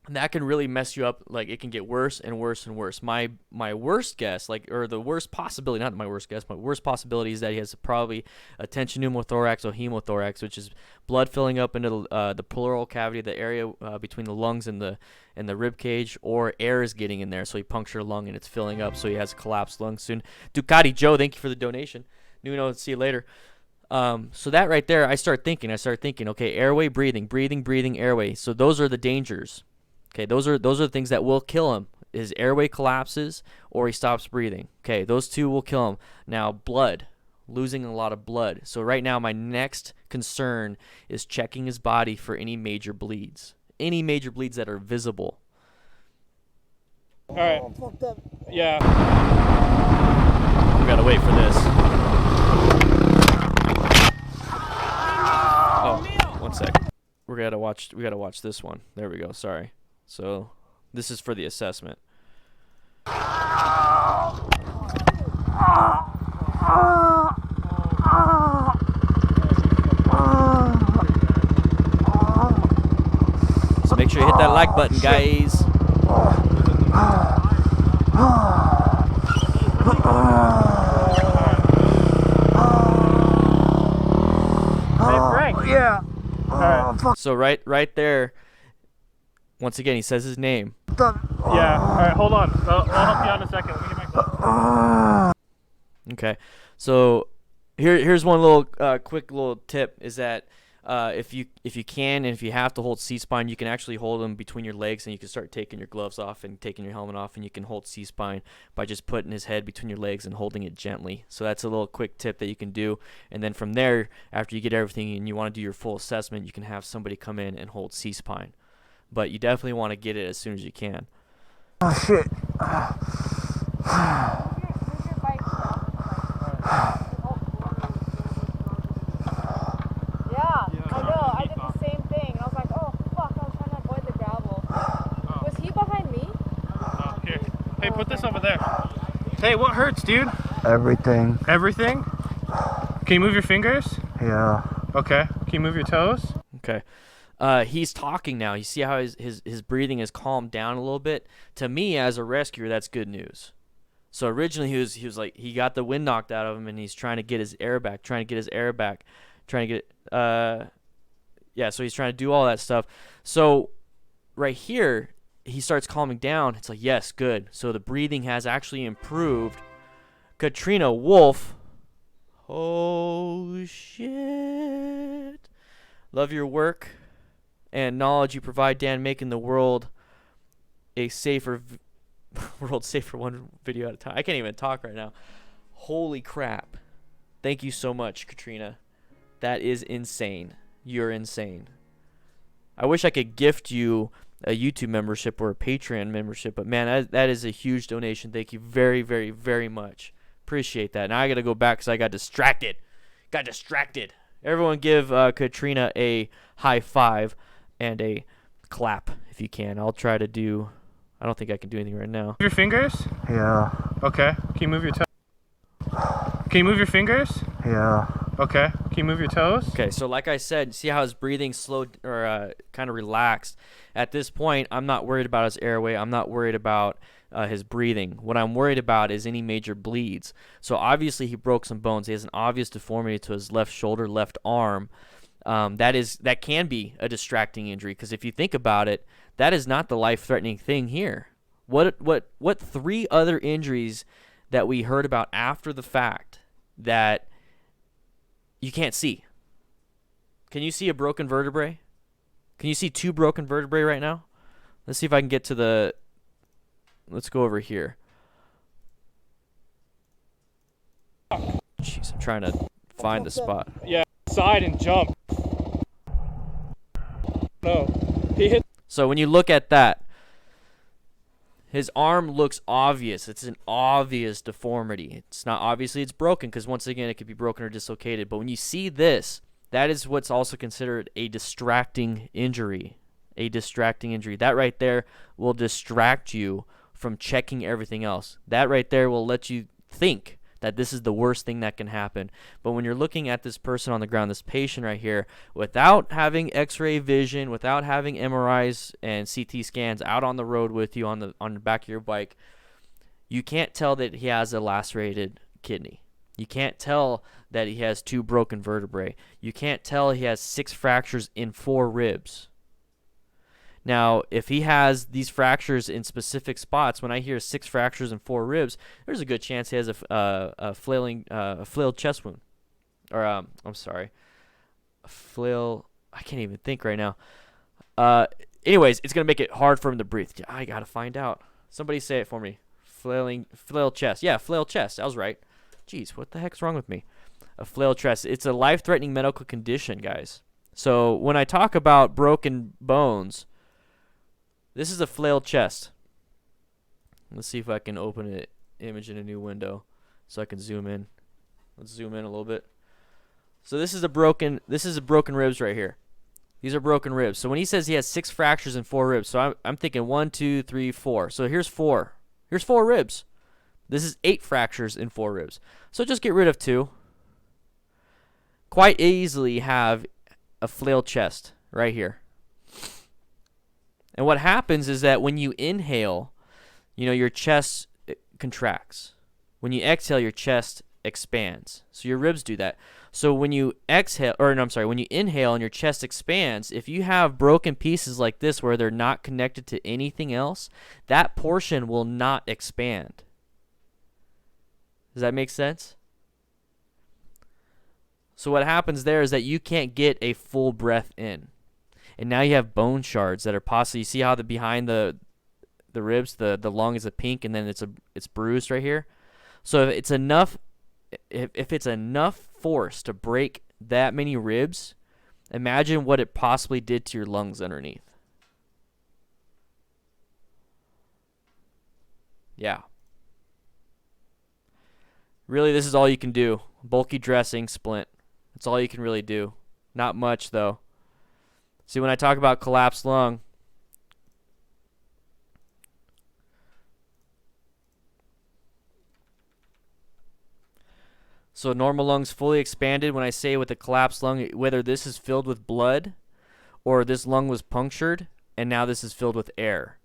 And that can really mess you up. Like, it can get worse and worse and worse. My worst guess, or the worst possibility, not my worst guess, my worst possibility is that he has probably a tension pneumothorax or hemothorax, which is blood filling up into the pleural cavity, the area between the lungs and the rib cage, or air is getting in there, so he punctured a lung and it's filling up, so he has a collapsed lung soon. Ducati Joe, thank you for the donation. Nuno, see you later. So that right there, I start thinking, okay, airway, breathing, airway. So those are the dangers. Okay, those are the things that will kill him. His airway collapses or he stops breathing. Okay, those 2 will kill him. Now, blood, losing a lot of blood. So right now, my next concern is checking his body for any major bleeds. Any major bleeds that are visible. All right. I'm fucked up. Yeah. We gotta wait for this. Oh, 1 sec. We gotta watch this one. There we go. Sorry. So this is for the assessment. So make sure you hit that like button, guys. Hey, Frank. Yeah. So right there, once again, he says his name. Yeah. All right, hold on. I'll help you out in a second. Let me get my glove. Okay. So here's one little quick little tip is that If you can and if you have to hold C-spine, you can actually hold them between your legs, and you can start taking your gloves off and taking your helmet off, and you can hold C-spine by just putting his head between your legs and holding it gently. So that's a little quick tip that you can do. And then from there, after you get everything and you want to do your full assessment, you can have somebody come in and hold C-spine. But you definitely want to get it as soon as you can. Oh shit. Move your bike off. Yeah, I know. I did the same thing. And I was like, oh, fuck, I was trying to avoid the gravel. Was he behind me? Here. Hey, put this over there. Hey, what hurts, dude? Everything. Everything? Can you move your fingers? Yeah. Okay. Can you move your toes? Okay. He's talking now. You see how his breathing has calmed down a little bit? To me, as a rescuer, that's good news. So originally he was like, he got the wind knocked out of him, and he's trying to get his air back, yeah, so he's trying to do all that stuff. So right here, he starts calming down. It's like, yes, good. So the breathing has actually improved. Katrina Wolf. Oh, shit. Love your work and knowledge you provide, Dan, making the world a safer one video at a time. I can't even talk right now. Holy crap. Thank you so much, Katrina. That is insane. You're insane. I wish I could gift you a YouTube membership or a Patreon membership, but man, that is a huge donation. Thank you very, very, very much. Appreciate that. Now I got to go back because I got distracted. Everyone give Katrina a high five and a clap if you can. I'll try to do... I don't think I can do anything right now. Move your fingers? Yeah. Okay. Can you move your toes? Can you move your fingers? Yeah. Okay. Can you move your toes? Okay, so like I said, see how his breathing slowed or kind of relaxed. At this point, I'm not worried about his airway. I'm not worried about his breathing. What I'm worried about is any major bleeds. So obviously he broke some bones. He has an obvious deformity to his left shoulder, left arm. That can be a distracting injury, because if you think about it, that is not the life-threatening thing here. What 3 other injuries that we heard about after the fact that you can't see? Can you see a broken vertebrae? Can you see 2 broken vertebrae right now? Let's see if I can get to the... Let's go over here. Jeez, I'm trying to find the spot. Yeah, side and jump. No, he hit. So when you look at that, his arm looks obvious. It's an obvious deformity. It's not obviously it's broken, because once again it could be broken or dislocated. But when you see this, that is what's also considered a distracting injury. A distracting injury. That right there will distract you from checking everything else. That right there will let you think that this is the worst thing that can happen. But when you're looking at this person on the ground, this patient right here, without having x-ray vision, without having MRIs and CT scans out on the road with you on the back of your bike, you can't tell that he has a lacerated kidney. You can't tell that he has 2 broken vertebrae. You can't tell he has 6 fractures in 4 ribs. Now, if he has these fractures in specific spots, when I hear 6 fractures and 4 ribs, there's a good chance he has a flailed chest wound. Or, I'm sorry. I can't even think right now. Anyways, it's going to make it hard for him to breathe. I got to find out. Somebody say it for me. Flailed chest. Yeah, flailed chest. I was right. Jeez, what the heck's wrong with me? A flailed chest. It's a life-threatening medical condition, guys. So when I talk about broken bones... This is a flailed chest. Let's see if I can open an image in a new window so I can zoom in. Let's zoom in a little bit. So this is a broken ribs right here. These are broken ribs. So when he says he has 6 fractures and 4 ribs, so I'm thinking 1, 2, 3, 4. So here's 4. Here's 4 ribs. This is 8 fractures and 4 ribs. So just get rid of 2. Quite easily have a flailed chest right here. And what happens is that when you inhale, your chest contracts. When you exhale, your chest expands. So your ribs do that. So when you when you inhale and your chest expands, if you have broken pieces like this where they're not connected to anything else, that portion will not expand. Does that make sense? So what happens there is that you can't get a full breath in. And now you have bone shards that are possibly, you see how behind the ribs, the lung is a pink and then it's bruised right here. So if it's enough force to break that many ribs, imagine what it possibly did to your lungs underneath. Yeah. Really, this is all you can do. Bulky dressing, splint. That's all you can really do. Not much, though. See, when I talk about collapsed lung, so normal lungs fully expanded. When I say with a collapsed lung, whether this is filled with blood or this lung was punctured and now this is filled with air.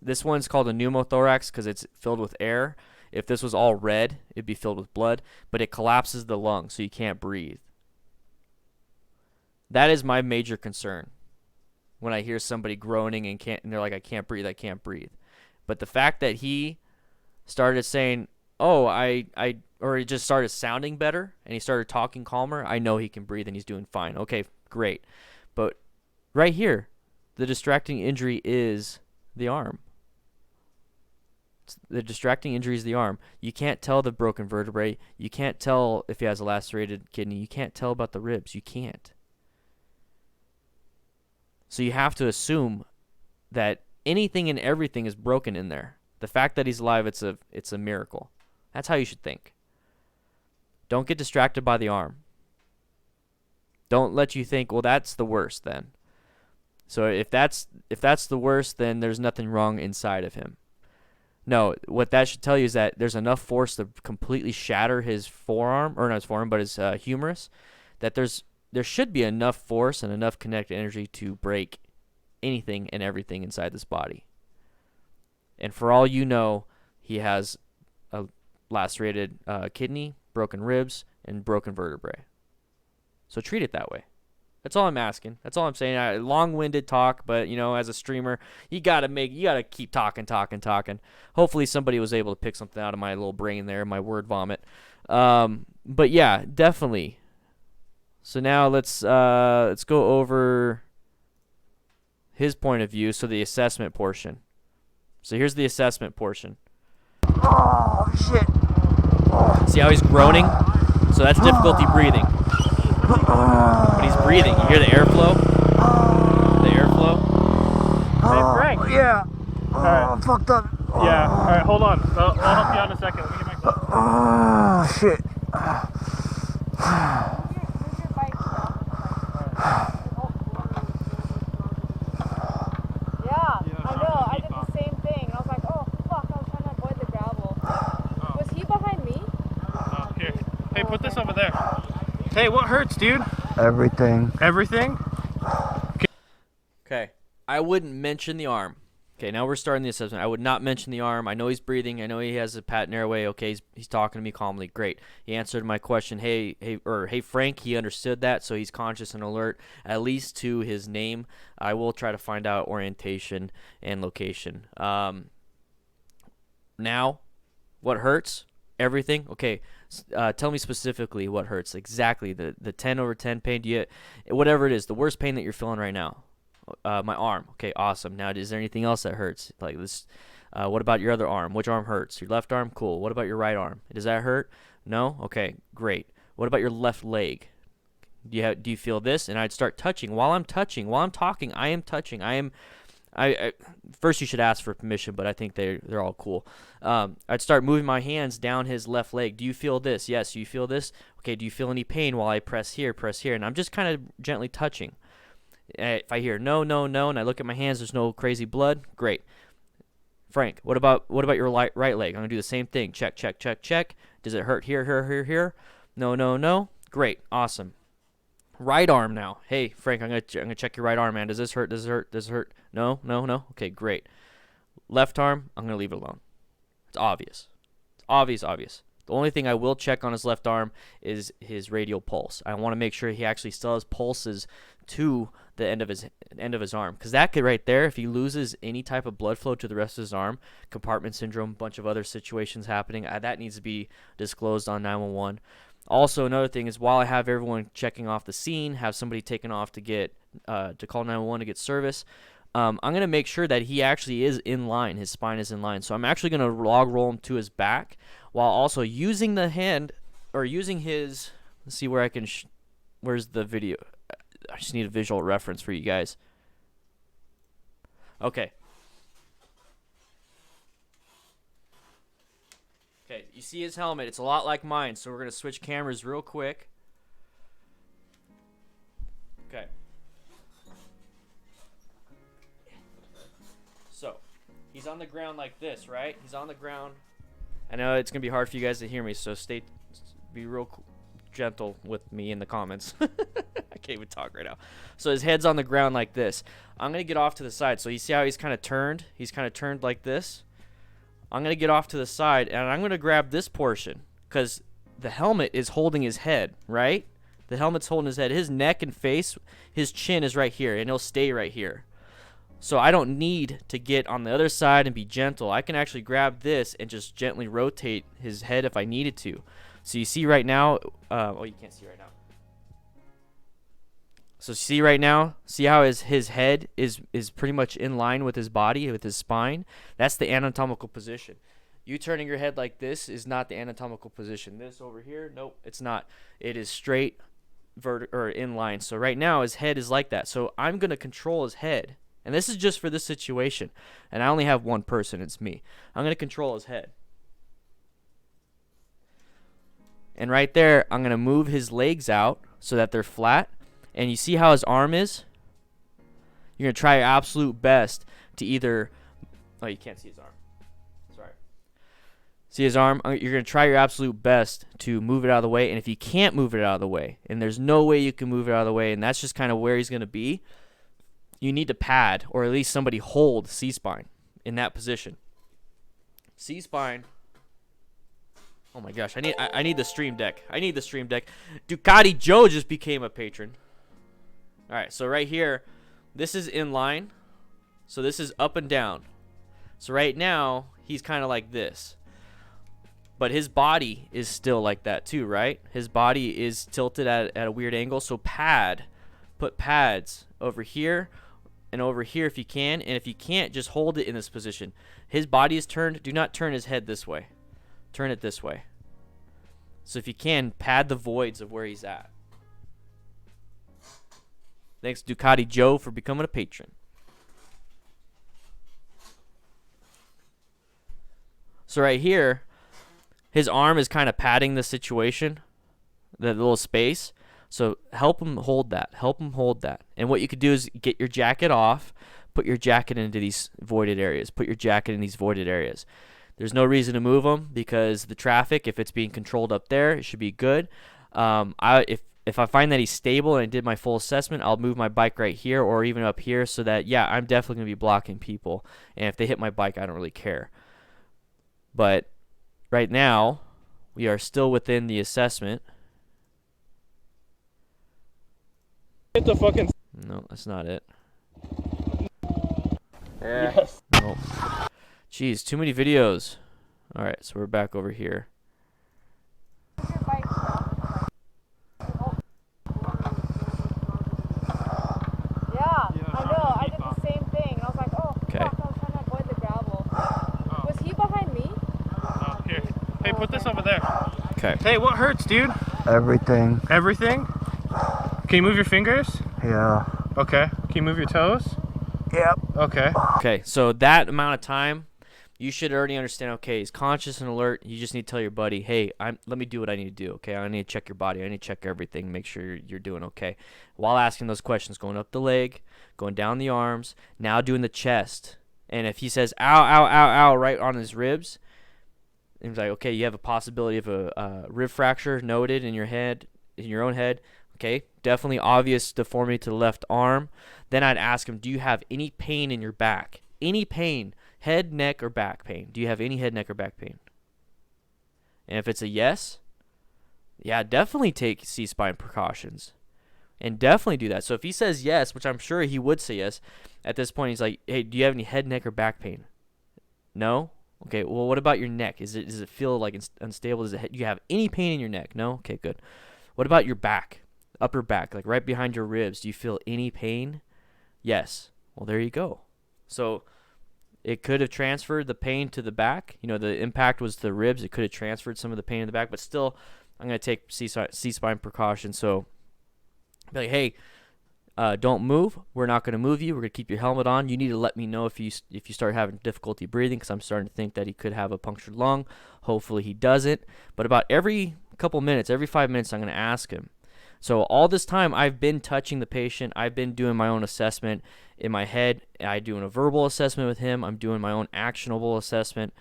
This one's called a pneumothorax because it's filled with air. If this was all red, it'd be filled with blood, but it collapses the lung so you can't breathe. That is my major concern when I hear somebody groaning and they're like, I can't breathe, I can't breathe. But the fact that he started saying, oh, or it just started sounding better and he started talking calmer, I know he can breathe and he's doing fine. Okay, great. But right here, the distracting injury is the arm. The distracting injury is the arm. You can't tell the broken vertebrae. You can't tell if he has a lacerated kidney. You can't tell about the ribs. You can't. So you have to assume that anything and everything is broken in there. The fact that he's alive, it's a miracle. That's how you should think. Don't get distracted by the arm. Don't let you think, well, that's the worst then. So if that's the worst, then there's nothing wrong inside of him. No, what that should tell you is that there's enough force to completely shatter his forearm, or not his forearm, but his humerus, that there should be enough force and enough kinetic energy to break anything and everything inside this body. And for all you know, he has a lacerated kidney, broken ribs, and broken vertebrae. So treat it that way. That's all I'm asking. That's all I'm saying. Long-winded talk, but as a streamer, you gotta keep talking. Hopefully somebody was able to pick something out of my little brain there, my word vomit. But yeah, definitely. So now let's go over his point of view. So the assessment portion. So here's the assessment portion. Oh, shit. See how he's groaning? So that's difficulty breathing. But he's breathing. You hear the airflow? The airflow? Hey, Frank. Yeah. Alright. I'm fucked up. Yeah. All right, hold on. I'll help you out in a second. Let me get my glove. Oh, shit. Move your bike off. Yeah, I know. I did the same thing. I was like, oh, fuck. I was trying to avoid the gravel. Was he behind me? Here. Hey, put this over there. Hey, what hurts, dude? Everything. Everything? Okay. I wouldn't mention the arm. Okay, now we're starting the assessment. I would not mention the arm. I know he's breathing. I know he has a patent airway. Okay, he's talking to me calmly. Great. He answered my question. Hey, Frank. He understood that, so he's conscious and alert, at least to his name. I will try to find out orientation and location. Now, what hurts? Everything? Okay, tell me specifically what hurts. Exactly, the 10/10 pain. Whatever it is, the worst pain that you're feeling right now. My arm. Okay, awesome. Now, is there anything else that hurts? Like this? What about your other arm? Which arm hurts? Your left arm? Cool. What about your right arm? Does that hurt? No? Okay, great. What about your left leg? Do you feel this? And I'd start touching. While I'm talking, I am touching. I first you should ask for permission, but I think they're all cool. I'd start moving my hands down his left leg. Do you feel this? Yes. Do you feel this? Okay. Do you feel any pain while I press here? And I'm just kind of gently touching. If I hear no, and I look at my hands, there's no crazy blood. Great. Frank, what about your right leg? I'm gonna do the same thing. Check. Does it hurt here? No. Great. Awesome. Right arm now. Hey, Frank, I'm gonna check your right arm, man. Does this hurt? Does it hurt? No. Okay, great. Left arm, I'm gonna leave it alone. It's obvious. The only thing I will check on his left arm is his radial pulse. I want to make sure he actually still has pulses to the end of his arm, because that could right there, if he loses any type of blood flow to the rest of his arm, compartment syndrome, bunch of other situations happening, that needs to be disclosed on 911. Also, another thing is while I have everyone checking off the scene, have somebody taken off to get to call 911 to get service, I'm going to make sure that he actually is in line. His spine is in line. So I'm actually going to log roll him to his back while also using the hand or using his, let's see where I can, where's the video? I just need a visual reference for you guys. Okay. Okay, you see his helmet. It's a lot like mine, so we're going to switch cameras real quick. Okay. So, he's on the ground like this, right? He's on the ground. I know it's going to be hard for you guys to hear me, so be real gentle with me in the comments. I can't even talk right now. So his head's on the ground like this. I'm going to get off to the side. So you see how he's kind of turned? He's kind of turned like this. I'm going to get off to the side, and I'm going to grab this portion because the helmet is holding his head, right? The helmet's holding his head. His neck and face, his chin is right here, and he'll stay right here. So I don't need to get on the other side and be gentle. I can actually grab this and just gently rotate his head if I needed to. So you see right now, oh, you can't see right now. So see right now, see how his head is pretty much in line with his body, with his spine? That's the anatomical position. You turning your head like this is not the anatomical position. This over here, nope, it's not. It is straight or in line. So right now his head is like that. So I'm going to control his head. And this is just for this situation. And I only have one person, it's me. I'm going to control his head. And right there, I'm going to move his legs out so that they're flat. And you see how his arm is? You're going to try your absolute best to either... Oh, you can't see his arm. Sorry. See his arm? You're going to try your absolute best to move it out of the way. And if you can't move it out of the way, and there's no way you can move it out of the way, and that's just kind of where he's going to be, you need to pad, or at least somebody hold C-spine in that position. C-spine... Oh my gosh, I need the stream deck. I need the stream deck. Dueydidit Joe just became a patron. Alright, so right here, this is in line. So this is up and down. So right now, he's kind of like this. But his body is still like that too, right? His body is tilted at a weird angle. So put pads over here and over here if you can. And if you can't, just hold it in this position. His body is turned. Do not turn his head this way. Turn it this way. So if you can, pad the voids of where he's at. Thanks, Dueydidit Joe, for becoming a patron. So right here, his arm is kind of padding the situation, the little space. So help him hold that. Help him hold that. And what you could do is get your jacket off, put your jacket into these voided areas. Put your jacket in these voided areas. There's no reason to move them because the traffic, if it's being controlled up there, it should be good. If I find that he's stable and I did my full assessment, I'll move my bike right here or even up here so that, yeah, I'm definitely going to be blocking people. And if they hit my bike, I don't really care. But right now, we are still within the assessment. Hit the fucking... No, that's not it. Yeah. Yes. Nope. Jeez, too many videos. Alright, so we're back over here. Yeah, I know. I did the same thing. And I was like, oh, Okay. fuck, I was trying to avoid the gravel. Was he behind me? Here. Hey, put this over there. Okay. Hey, what hurts, dude? Everything. Everything? Can you move your fingers? Yeah. Okay. Can you move your toes? Yep. Okay. Okay, so that amount of time, you should already understand, okay, he's conscious and alert. You just need to tell your buddy, hey, let me do what I need to do, okay? I need to check your body. I need to check everything, make sure you're doing okay. While asking those questions, going up the leg, going down the arms, now doing the chest. And if he says, ow, ow, ow, ow, right on his ribs, and he's like, okay, you have a possibility of a rib fracture noted in your head, in your own head. Okay, definitely obvious deformity to the left arm. Then I'd ask him, do you have any pain in your back? Any pain, head, neck, or back pain? Do you have any head, neck, or back pain? And if it's a yes, yeah, definitely take C-spine precautions. And definitely do that. So if he says yes, which I'm sure he would say yes, at this point he's like, hey, do you have any head, neck, or back pain? No? Okay, well, what about your neck? Does it feel like it's unstable? Do you have any pain in your neck? No? Okay, good. What about your back, upper back, like right behind your ribs? Do you feel any pain? Yes. Well, there you go. So it could have transferred the pain to the back. You know, the impact was the ribs. It could have transferred some of the pain in the back, but still, I'm going to take C-spine precautions. So be like, hey, don't move. We're not going to move you. We're going to keep your helmet on. You need to let me know if you start having difficulty breathing, because I'm starting to think that he could have a punctured lung. Hopefully he doesn't. But about every couple minutes, every 5 minutes, I'm going to ask him. So all this time, I've been touching the patient. I've been doing my own assessment in my head. I'm doing a verbal assessment with him. I'm doing my own actionable assessment.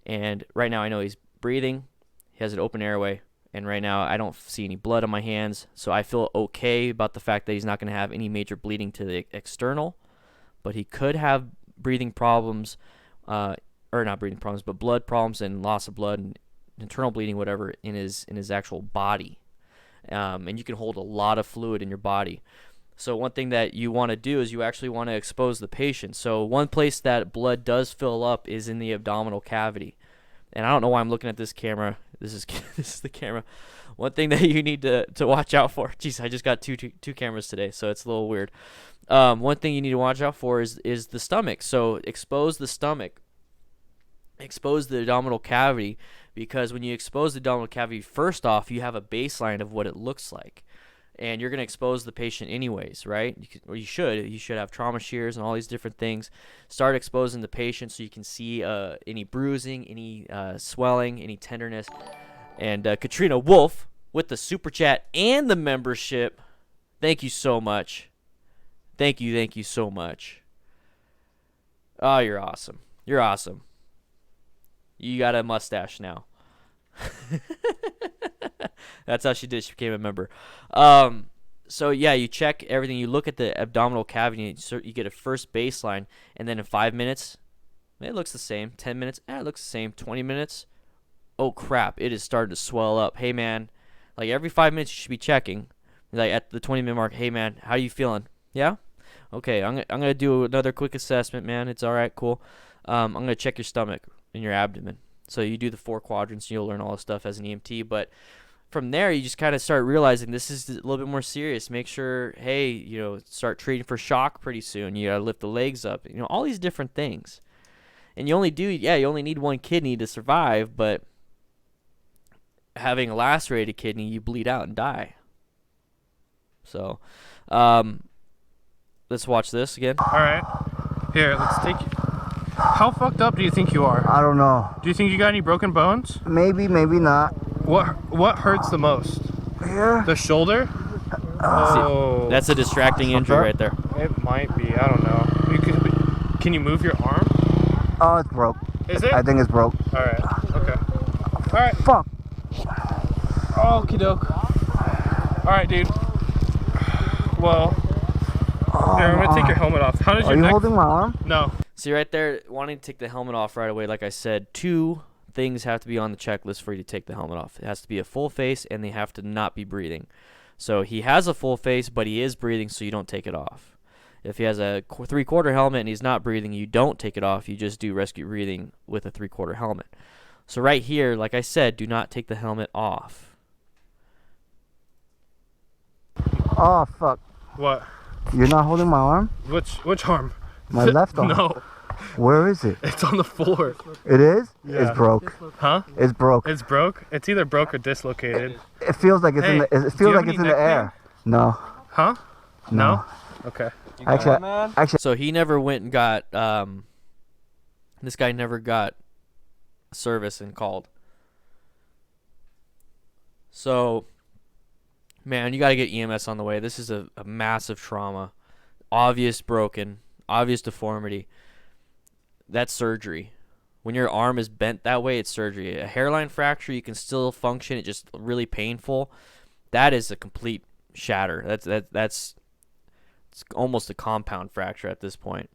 And right now I know he's breathing. He has an open airway. And right now, I don't see any blood on my hands, so I feel okay about the fact that he's not going to have any major bleeding to the external. But he could have breathing problems, or not breathing problems, but blood problems and loss of blood and internal bleeding, whatever, in his actual body. And you can hold a lot of fluid in your body. So one thing that you want to do is you actually want to expose the patient. So one place that blood does fill up is in the abdominal cavity. And I don't know why I'm looking at this camera. This is the camera. One thing that you need to watch out for. Jeez, I just got two cameras today, so it's a little weird. One thing you need to watch out for is the stomach. So expose the stomach. Expose the abdominal cavity, because when you expose the abdominal cavity, first off, you have a baseline of what it looks like. And you're going to expose the patient anyways, right? You should have trauma shears and all these different things. Start exposing the patient so you can see any bruising, any swelling, any tenderness. And Katrina Wolf with the super chat and the membership. Thank you so much. Thank you so much. Oh, you're awesome. You're awesome. You got a mustache now. That's how she did. She became a member. So yeah, you check everything. You look at the abdominal cavity. And you get a first baseline, and then in 5 minutes, it looks the same. 10 minutes, it looks the same. 20 minutes, oh crap, it is starting to swell up. Hey man, like every 5 minutes you should be checking. Like at the 20-minute mark, hey man, how you feeling? Yeah, okay. I'm gonna do another quick assessment, man. It's all right, cool. I'm gonna check your stomach and your abdomen. So you do the 4 quadrants, and you'll learn all this stuff as an EMT. But from there, you just kind of start realizing this is a little bit more serious. Make sure, hey, start treating for shock pretty soon. You gotta lift the legs up. All these different things. And you only need one kidney to survive. But having a lacerated kidney, you bleed out and die. So, let's watch this again. All right. Here, let's take you. How fucked up do you think you are? I don't know. Do you think you got any broken bones? Maybe, maybe not. What hurts the most? Here? The shoulder? Oh. That's a distracting injury right there. It might be. I don't know. Can you move your arm? Oh, it's broke. Is it? I think it's broke. All right. Okay. All right. Fuck. Okie doke. All right, dude. Well, here, I'm gonna take your helmet off. How does your Are you neck? holding my arm? No. See right there, wanting to take the helmet off right away. Like I said, 2 things have to be on the checklist for you to take the helmet off. It has to be a full face, and they have to not be breathing. So he has a full face, but he is breathing, so you don't take it off. If he has a 3/4 helmet and he's not breathing, you don't take it off. You just do rescue breathing with a 3/4 helmet. So right here, like I said, do not take the helmet off. Oh, fuck. What? You're not holding my arm? Which arm? My left arm? No. Where is it? It's on the floor. It is? Yeah. It's broke. Huh? It's broke. It's broke? It's either broke or dislocated. It feels like it's in the. It do you feels have like it's any in the neck air. No. Huh? No. Okay. Actually, So he never went and got, this guy never got service and called. So, man, you got to get EMS on the way. This is a massive trauma. Obvious broken, obvious deformity. That's surgery. When your arm is bent that way, it's surgery. A hairline fracture, you can still function. It's just really painful. That is a complete shatter. That's it's almost a compound fracture at this point.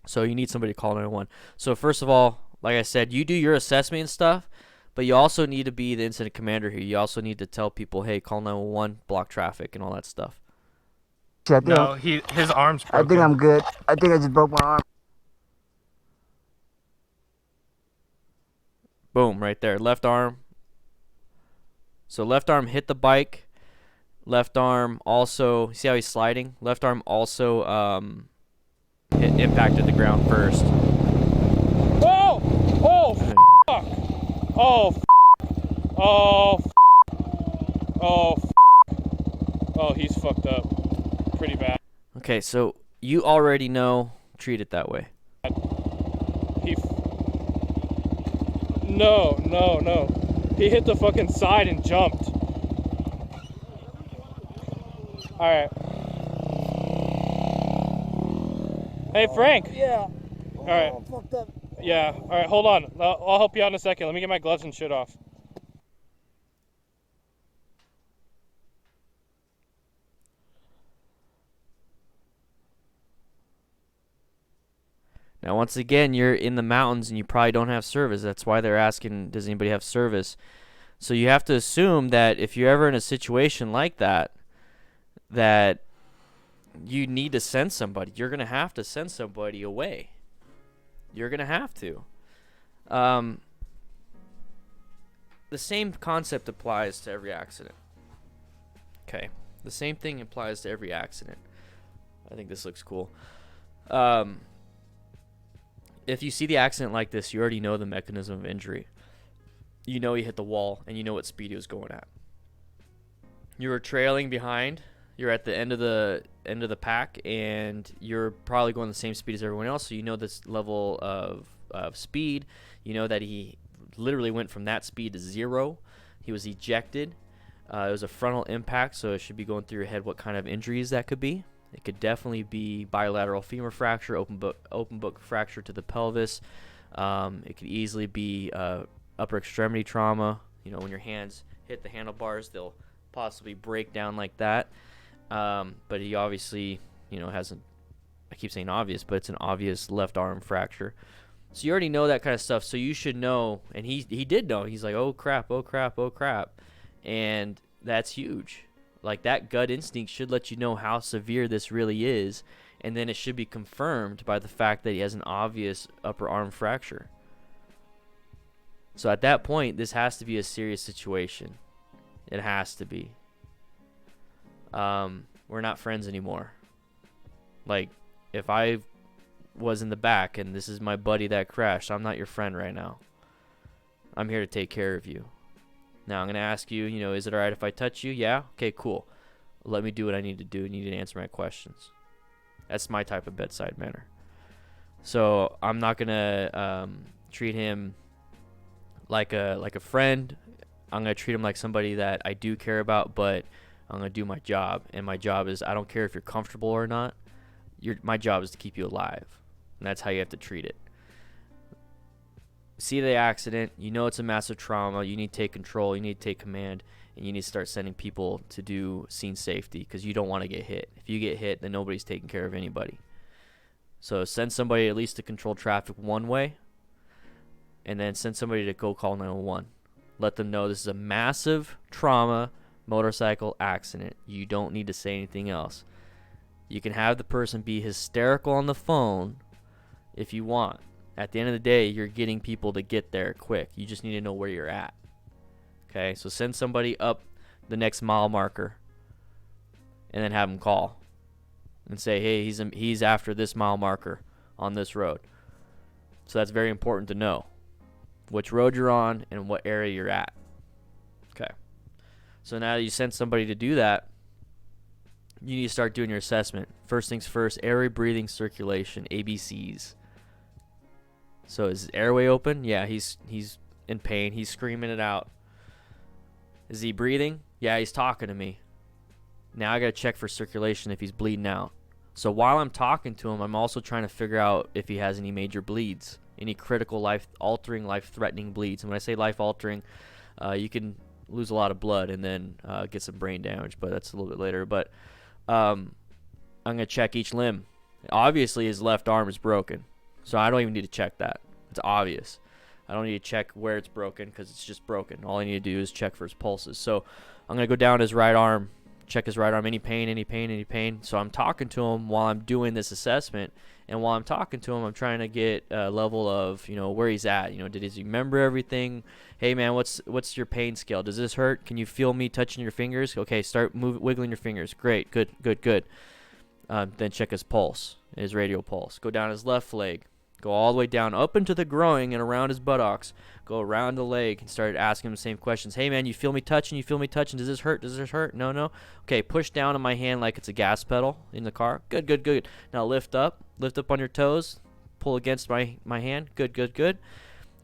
So you need somebody to call 911. So first of all, like I said, you do your assessment and stuff, but you also need to be the incident commander here. You also need to tell people, hey, call 911, block traffic, and all that stuff. No, his arm's broken. I think I'm good. I think I just broke my arm. Boom, right there. Left arm. So left arm hit the bike. Left arm also, see how he's sliding? Left arm also impacted the ground first. Oh! Oh, fuck! Oh, f***. Oh, f***. Oh, f***. Oh, he's fucked up. Pretty bad. Okay, so you already know, treat it that way. No. He hit the fucking side and jumped. Alright. Hey, Frank. Yeah. Alright. I'm fucked up. Yeah. Alright, hold on. I'll help you out in a second. Let me get my gloves and shit off. Now, once again, you're in the mountains and you probably don't have service. That's why they're asking, does anybody have service? So you have to assume that if you're ever in a situation like that, that you need to send somebody. You're going to have to send somebody away. You're going to have to. The same concept applies to every accident. Okay. The same thing applies to every accident. I think this looks cool. If you see the accident like this, you already know the mechanism of injury. You know he hit the wall, and you know what speed he was going at. You were trailing behind. You're at the end of the pack, and you're probably going the same speed as everyone else. So you know this level of speed. You know that he literally went from that speed to 0. He was ejected. It was a frontal impact, so it should be going through your head what kind of injuries that could be. It could definitely be bilateral femur fracture, open book fracture to the pelvis. It could easily be upper extremity trauma. You know, when your hands hit the handlebars, they'll possibly break down like that. But he obviously, you know, hasn't. I keep saying obvious, but it's an obvious left arm fracture. So you already know that kind of stuff. So you should know, and he did know. He's like, oh crap, oh crap, oh crap, and that's huge. Like, that gut instinct should let you know how severe this really is, and then it should be confirmed by the fact that he has an obvious upper arm fracture. So at that point, this has to be a serious situation. It has to be. We're not friends anymore. Like, if I was in the back and this is my buddy that crashed, I'm not your friend right now. I'm here to take care of you. Now, I'm going to ask you, you know, is it all right if I touch you? Yeah? Okay, cool. Let me do what I need to do. You need to answer my questions. That's my type of bedside manner. So I'm not going to treat him like a friend. I'm going to treat him like somebody that I do care about, but I'm going to do my job. And my job is, I don't care if you're comfortable or not. My job is to keep you alive. And that's how you have to treat it. See the accident, you know it's a massive trauma, you need to take control, you need to take command, and you need to start sending people to do scene safety because you don't want to get hit. If you get hit, then nobody's taking care of anybody. So send somebody at least to control traffic one way, and then send somebody to go call 911. Let them know this is a massive trauma motorcycle accident. You don't need to say anything else. You can have the person be hysterical on the phone if you want. At the end of the day, you're getting people to get there quick. You just need to know where you're at. Okay, so send somebody up the next mile marker and then have them call and say, hey, he's after this mile marker on this road. So that's very important to know which road you're on and what area you're at. Okay, so now that you sent somebody to do that, you need to start doing your assessment. First things first, airway, breathing, circulation, ABCs. So is his airway open? Yeah, he's in pain. He's screaming it out. Is he breathing? Yeah, he's talking to me. Now I got to check for circulation if he's bleeding out. So while I'm talking to him, I'm also trying to figure out if he has any major bleeds, any critical life-altering, life-threatening bleeds. And when I say life-altering, you can lose a lot of blood and then get some brain damage, but that's a little bit later. But I'm going to check each limb. Obviously, his left arm is broken. So I don't even need to check that. It's obvious. I don't need to check where it's broken because it's just broken. All I need to do is check for his pulses. So I'm going to go down his right arm check his right arm. Any pain, any pain, any pain. So I'm talking to him while I'm doing this assessment. And while I'm talking to him, I'm trying to get a level of, you know, where he's at. You know, did he remember everything? Hey, man, what's your pain scale? Does this hurt? Can you feel me touching your fingers? Okay, start wiggling your fingers. Great, good, good, good. Then check his pulse, his radial pulse. Go down his left leg. Go all the way down, up into the groin and around his buttocks. Go around the leg and start asking him the same questions. Hey, man, you feel me touching? You feel me touching? Does this hurt? Does this hurt? No, no. Okay, push down on my hand like it's a gas pedal in the car. Good, good, good. Now lift up. Lift up on your toes. Pull against my hand. Good, good, good.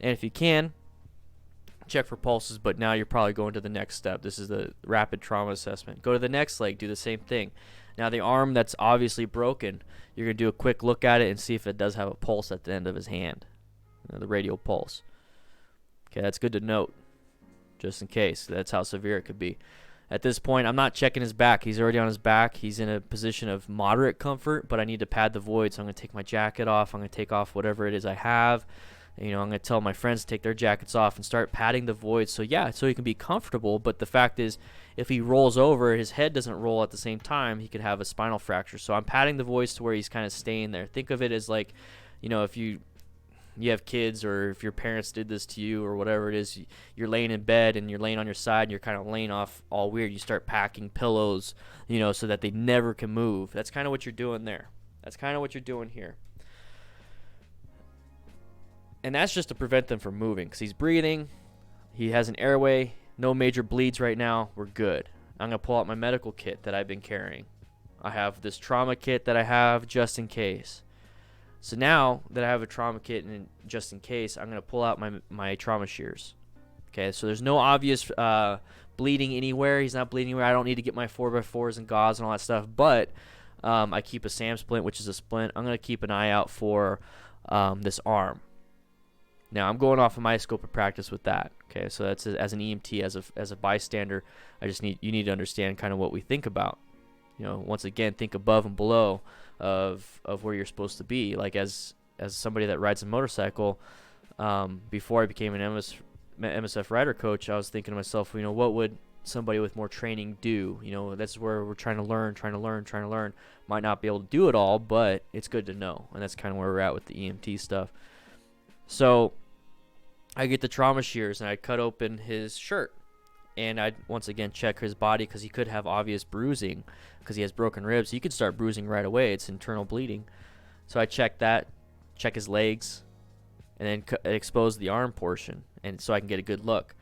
And if you can, check for pulses, but now you're probably going to the next step. This is the rapid trauma assessment. Go to the next leg. Do the same thing. Now the arm that's obviously broken, you're going to do a quick look at it and see if it does have a pulse at the end of his hand. You know, the radial pulse. Okay, that's good to note, just in case. That's how severe it could be. At this point, I'm not checking his back. He's already on his back. He's in a position of moderate comfort, but I need to pad the void, so I'm going to take my jacket off. I'm going to take off whatever it is I have. You know, I'm going to tell my friends to take their jackets off and start padding the void. So, yeah, so he can be comfortable, but the fact is, if he rolls over, his head doesn't roll at the same time, he could have a spinal fracture. So I'm padding the voids to where he's kind of staying there. Think of it as like, you know, if you have kids, or if your parents did this to you, or whatever it is, you're laying in bed and you're laying on your side and you're kind of laying off all weird. You start packing pillows, you know, so that they never can move. That's kind of what you're doing there. That's kind of what you're doing here. And that's just to prevent them from moving, because he's breathing. He has an airway. No major bleeds right now. We're good. I'm going to pull out my medical kit that I've been carrying. I have this trauma kit that I have just in case. So now that I have a trauma kit and just in case, I'm going to pull out my trauma shears. Okay, so there's no obvious bleeding anywhere. He's not bleeding anywhere. I don't need to get my 4x4s and gauze and all that stuff. But I keep a SAM splint, which is a splint. I'm going to keep an eye out for this arm. Now, I'm going off of my scope of practice with that. Okay, so that's as an EMT, as a bystander, you need to understand kind of what we think about. You know, once again, think above and below of where you're supposed to be. Like as somebody that rides a motorcycle, before I became an MSF rider coach, I was thinking to myself, you know, what would somebody with more training do? You know, that's where we're trying to learn. Might not be able to do it all, but it's good to know. And that's kind of where we're at with the EMT stuff. So I get the trauma shears and I cut open his shirt, and I'd once again check his body, because he could have obvious bruising because he has broken ribs. He could start bruising right away. It's internal bleeding. So I check that, check his legs, and then expose the arm portion, and so I can get a good look.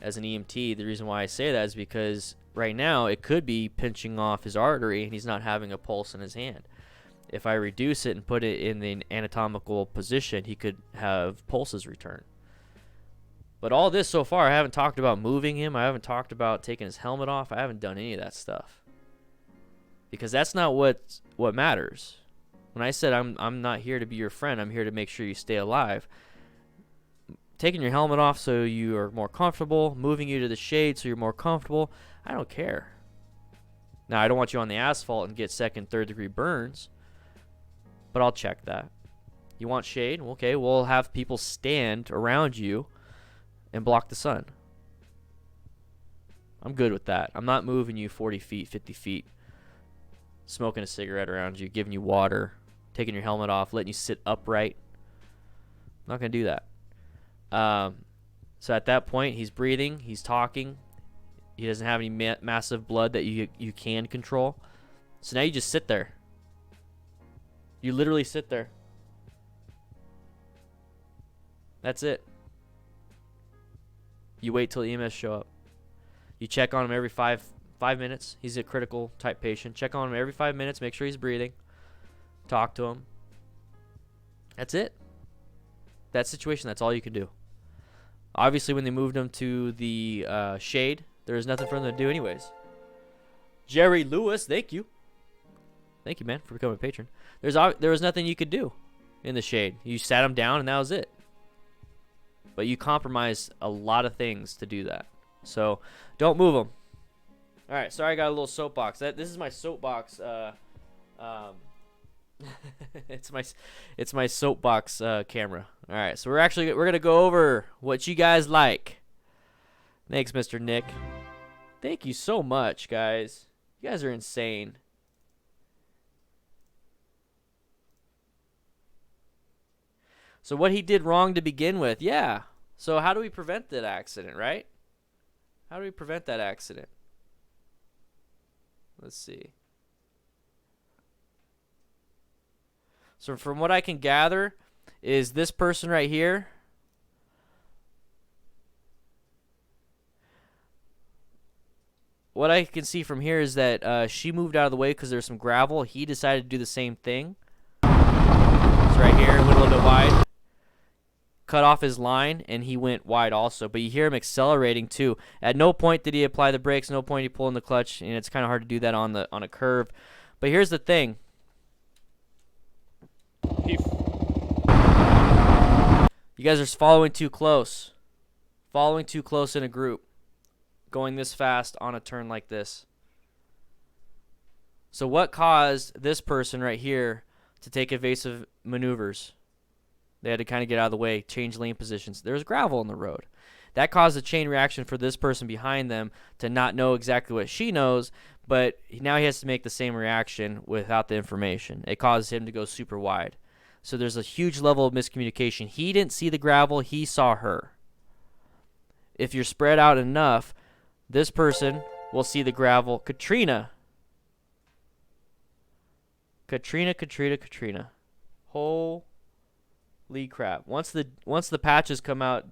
As an EMT, the reason why I say that is because right now it could be pinching off his artery and he's not having a pulse in his hand. If I reduce it and put it in the anatomical position, he could have pulses return. But all this so far, I haven't talked about moving him. I haven't talked about taking his helmet off. I haven't done any of that stuff, because that's not what matters. When I said I'm not here to be your friend, I'm here to make sure you stay alive. Taking your helmet off so you are more comfortable, moving you to the shade so you're more comfortable, I don't care. Now, I don't want you on the asphalt and get second, third degree burns, but I'll check that. You want shade? Okay, we'll have people stand around you and block the sun. I'm good with that. I'm not moving you 40 feet, 50 feet, smoking a cigarette around you, giving you water, taking your helmet off, letting you sit upright. I'm not going to do that. So at that point, he's breathing, he's talking. He doesn't have any massive blood that you can control. So now you just sit there. You literally sit there. That's it. You wait till EMS show up. You check on him every five minutes. He's a critical type patient. Check on him every 5 minutes. Make sure he's breathing. Talk to him. That's it. That situation, that's all you can do. Obviously, when they moved him to the shade, there was nothing for him to do anyways. Jerry Lewis, thank you. Thank you, man, for becoming a patron. There was nothing you could do in the shade. You sat him down, and that was it. But you compromised a lot of things to do that. So don't move them. All right, sorry I got a little soapbox. This is my soapbox. It's my soapbox camera. All right, so we're gonna go over what you guys like. Thanks, Mr. Nick. Thank you so much, guys. You guys are insane. So what he did wrong to begin with, yeah. So how do we prevent that accident, right? How do we prevent that accident? Let's see. So from what I can gather is this person right here. What I can see from here is that she moved out of the way because there's some gravel. He decided to do the same thing. So right here, went a little bit wide. Cut off his line, and he went wide also. But you hear him accelerating too. At no point did he apply the brakes. No point he pulled in the clutch, and it's kind of hard to do that on a curve. But here's the thing. You guys are following too close. Following too close in a group. Going this fast on a turn like this. So what caused this person right here to take evasive maneuvers? They had to kind of get out of the way, change lane positions. There's gravel in the road. That caused a chain reaction for this person behind them to not know exactly what she knows, but now he has to make the same reaction without the information. It causes him to go super wide. So there's a huge level of miscommunication. He didn't see the gravel, he saw her. If you're spread out enough, this person will see the gravel. Katrina. Holy crap. Once the patches come out,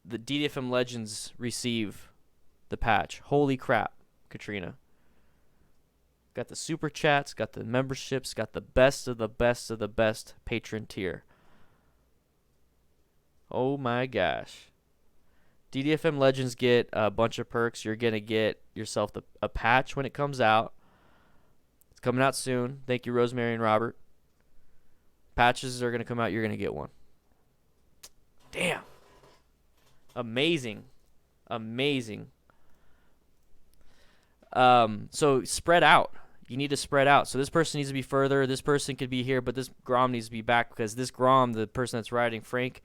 the DDFM legends receive the patch. Holy crap, Katrina. Got the super chats, got the memberships, got the best of the best of the best patron tier. Oh my gosh. DDFM legends get a bunch of perks. You're going to get yourself a patch when it comes out. It's coming out soon. Thank you, Rosemary and Robert. Patches are going to come out. You're going to get one. Damn. Amazing. Amazing. So spread out. You need to spread out. So this person needs to be further. This person could be here, but this GROM needs to be back because this GROM, the person that's riding, Frank,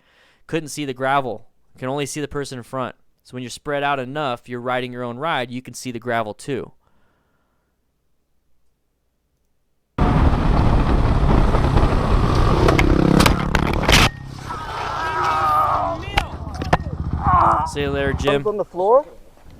couldn't see the gravel. Can only see the person in front. So when you're spread out enough, you're riding your own ride, you can see the gravel too. See you later, Jim. Arms on the floor?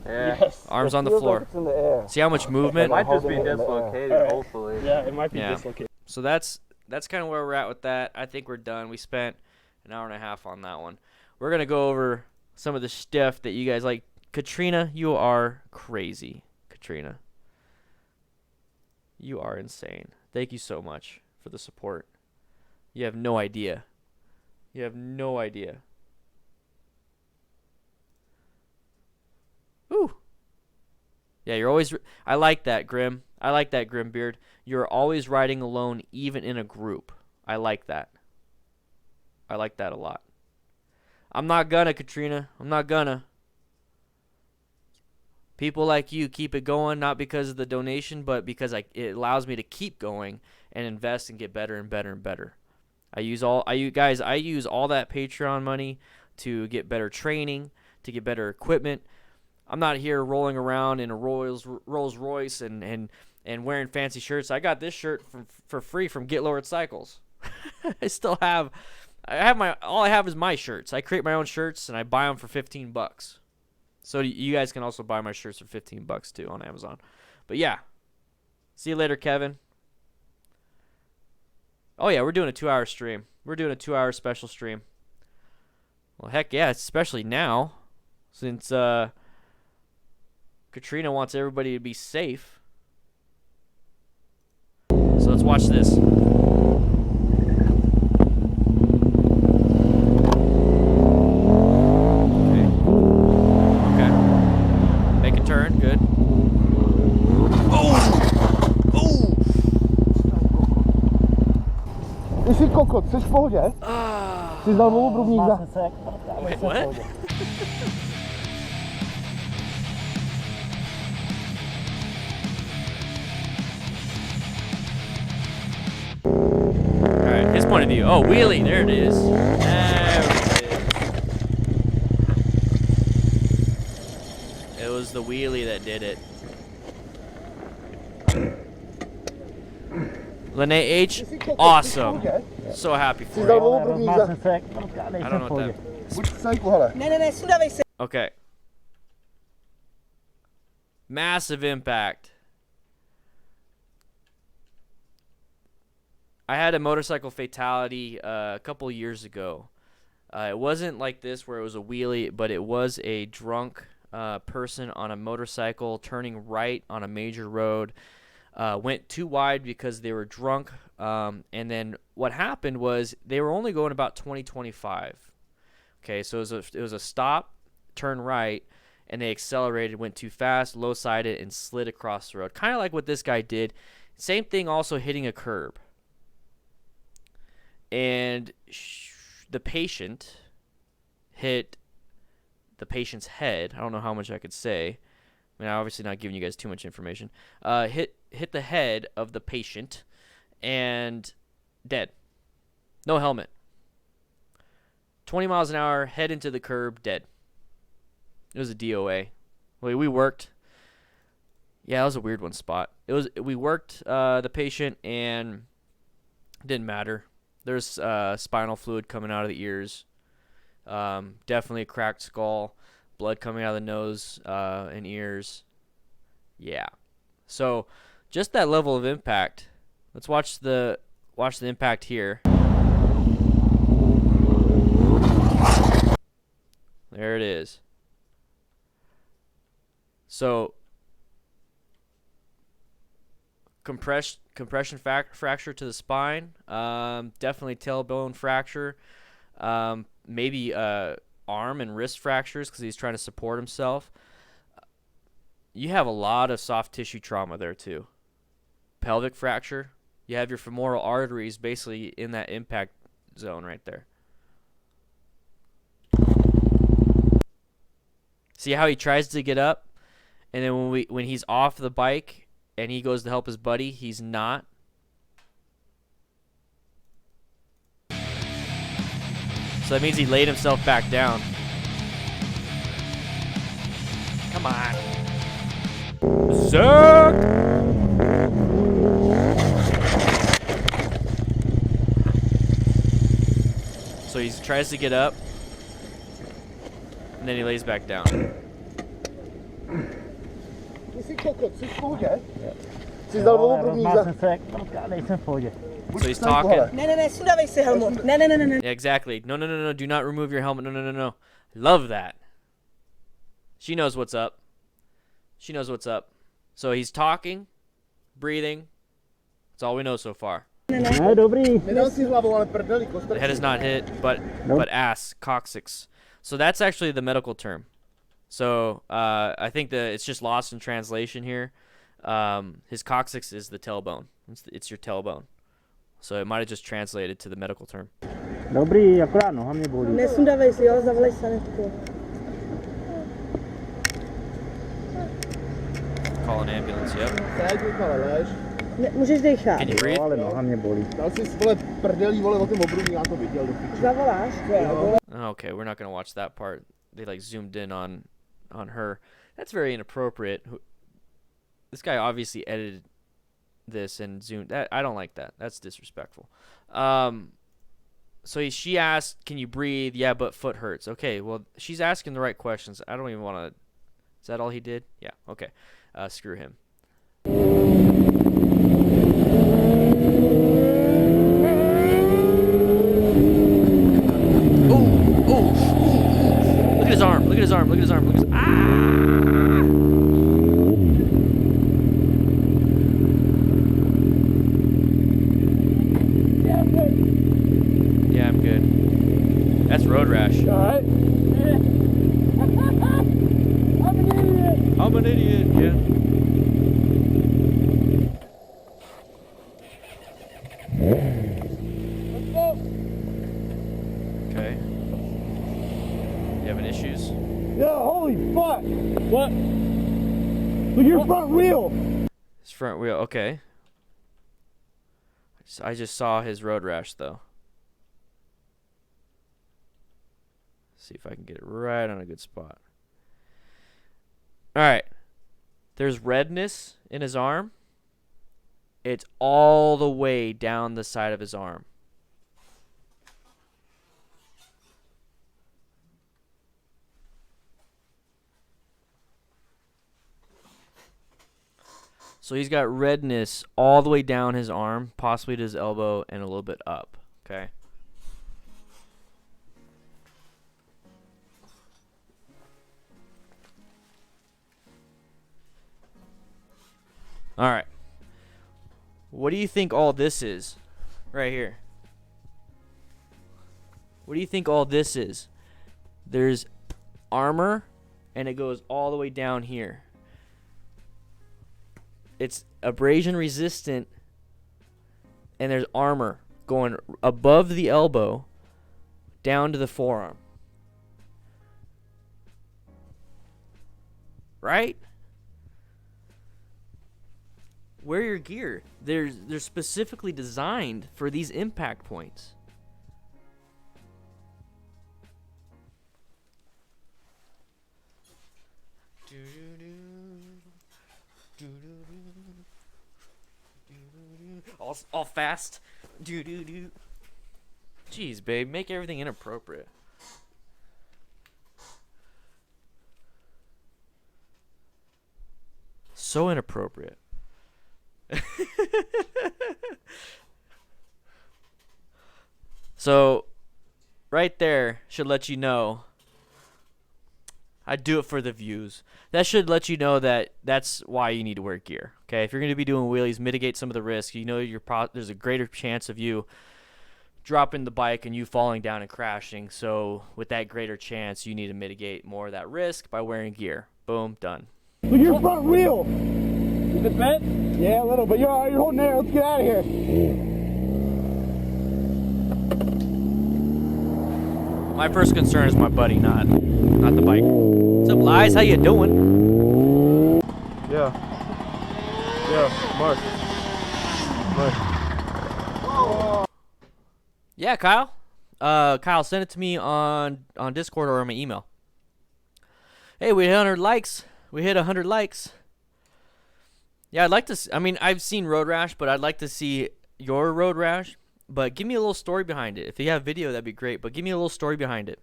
Yeah. Yes. Arms on the Feels floor. like it's in the air. See how much It movement? might just be dislocated, hopefully. Yeah, it might be Yeah. dislocated. So that's kind of where we're at with that. I think we're done. We spent an hour and a half on that one. We're going to go over some of the stuff that you guys like. Katrina, you are crazy. Katrina. You are insane. Thank you so much for the support. You have no idea. You have no idea. Ooh. Yeah, you're always... I like that, Grim. I like that, Grimbeard. You're always riding alone, even in a group. I like that. I like that a lot. I'm not gonna, Katrina. I'm not gonna. People like you keep it going, not because of the donation, but because it allows me to keep going and invest and get better and better and better. I use all that Patreon money to get better training, to get better equipment. I'm not here rolling around in a Rolls Royce and wearing fancy shirts. I got this shirt for free from Get Lowered Cycles. All I have is my shirts. I create my own shirts and I buy them for $15. So you guys can also buy my shirts for $15 too on Amazon. But yeah. See you later, Kevin. Oh yeah, we're doing a 2-hour stream. We're doing a 2-hour special stream. Well, heck yeah, especially now since Katrina wants everybody to be safe. So let's watch this. Turn, good. Ty jsi kokot, jsi v pohodě? Jsi dal obrubník za... Wait, what? Alright, his point of view. Oh, wheelie, there it is. It was the wheelie that did it. Lene H, awesome. So happy for you. I don't know what that. Okay. Massive impact. I had a motorcycle fatality a couple years ago. It wasn't like this where it was a wheelie, but it was a drunk person on a motorcycle turning right on a major road. Went too wide because they were drunk. And then what happened was they were only going about 20-25. Okay, so it was a stop, turn right, and they accelerated, went too fast, low-sided, and slid across the road. Kind of like what this guy did. Same thing, also hitting a curb. And the patient hit the patient's head. I don't know how much I could say. I mean, I'm obviously not giving you guys too much information. Hit the head of the patient and dead. No helmet. 20 miles an hour, head into the curb, dead. It was a DOA. We worked. Yeah, that was a weird one spot. We worked the patient and it didn't matter. There's spinal fluid coming out of the ears. Definitely a cracked skull. Blood coming out of the nose and ears. Yeah. So just that level of impact. Let's watch the impact here. There it is. So compression fracture to the spine. Definitely tailbone fracture. Maybe arm and wrist fractures because he's trying to support himself. You have a lot of soft tissue trauma there too. Pelvic fracture. You have your femoral arteries basically in that impact zone right there. See how he tries to get up, and then when he's off the bike and he goes to help his buddy, he's not. So that means he laid himself back down. Come on. Zach! So he tries to get up, and then he lays back down. So he's talking. Yeah, exactly. No. Do not remove your helmet. No. Love that. She knows what's up. So he's talking, breathing. That's all we know so far. The head is not hit, but ass, coccyx. So that's actually the medical term. So I think it's just lost in translation here. His coccyx is the tailbone. It's your tailbone. So it might have just translated to the medical term. Call an ambulance, yep. Can you breathe? Okay, we're not going to watch that part. They like zoomed in on her. That's very inappropriate. This guy obviously edited this and zoomed. I don't like that. That's disrespectful. So she asked, "Can you breathe?" Yeah, but foot hurts. Okay, well she's asking the right questions. I don't even want to. Is that all he did? Yeah. Okay. Screw him. Oh! Look at his arm. Look at his arm. Yeah, I'm good. That's road rash. Alright. I'm an idiot, yeah. Okay. You having issues? Yeah, holy fuck! What? Look at your front wheel! His front wheel, okay. I just saw his road rash, though. See if I can get it right on a good spot. All right. There's redness in his arm. It's all the way down the side of his arm. So he's got redness all the way down his arm, possibly to his elbow, and a little bit up. Okay. All right. What do you think all this is right here? What do you think all this is? There's armor, and it goes all the way down here. It's abrasion resistant, and there's armor going above the elbow down to the forearm. Right? Wear your gear. They're specifically designed for these impact points. All fast. Jeez, babe, make everything inappropriate. So inappropriate. So, right there should let you know I do it for the views. That should let you know that that's why you need to wear gear. Okay, if you're going to be doing wheelies, mitigate some of the risk. You know there's a greater chance of you dropping the bike and you falling down and crashing. So with that greater chance, you need to mitigate more of that risk by wearing gear. Boom, done. Look, your front wheel. Is it bent? Yeah, a little, but you're all right. You're holding there. Let's get out of here. My first concern is my buddy, not the bike. What's up, Lies? How you doing? Yeah. Mark. Yeah, Kyle. Kyle, send it to me on Discord or on my email. Hey, we hit 100 likes. We hit 100 likes. Yeah, I'd like to. I mean, I've seen road rash, but I'd like to see your road rash. But give me a little story behind it. If you have video, that'd be great. But give me a little story behind it.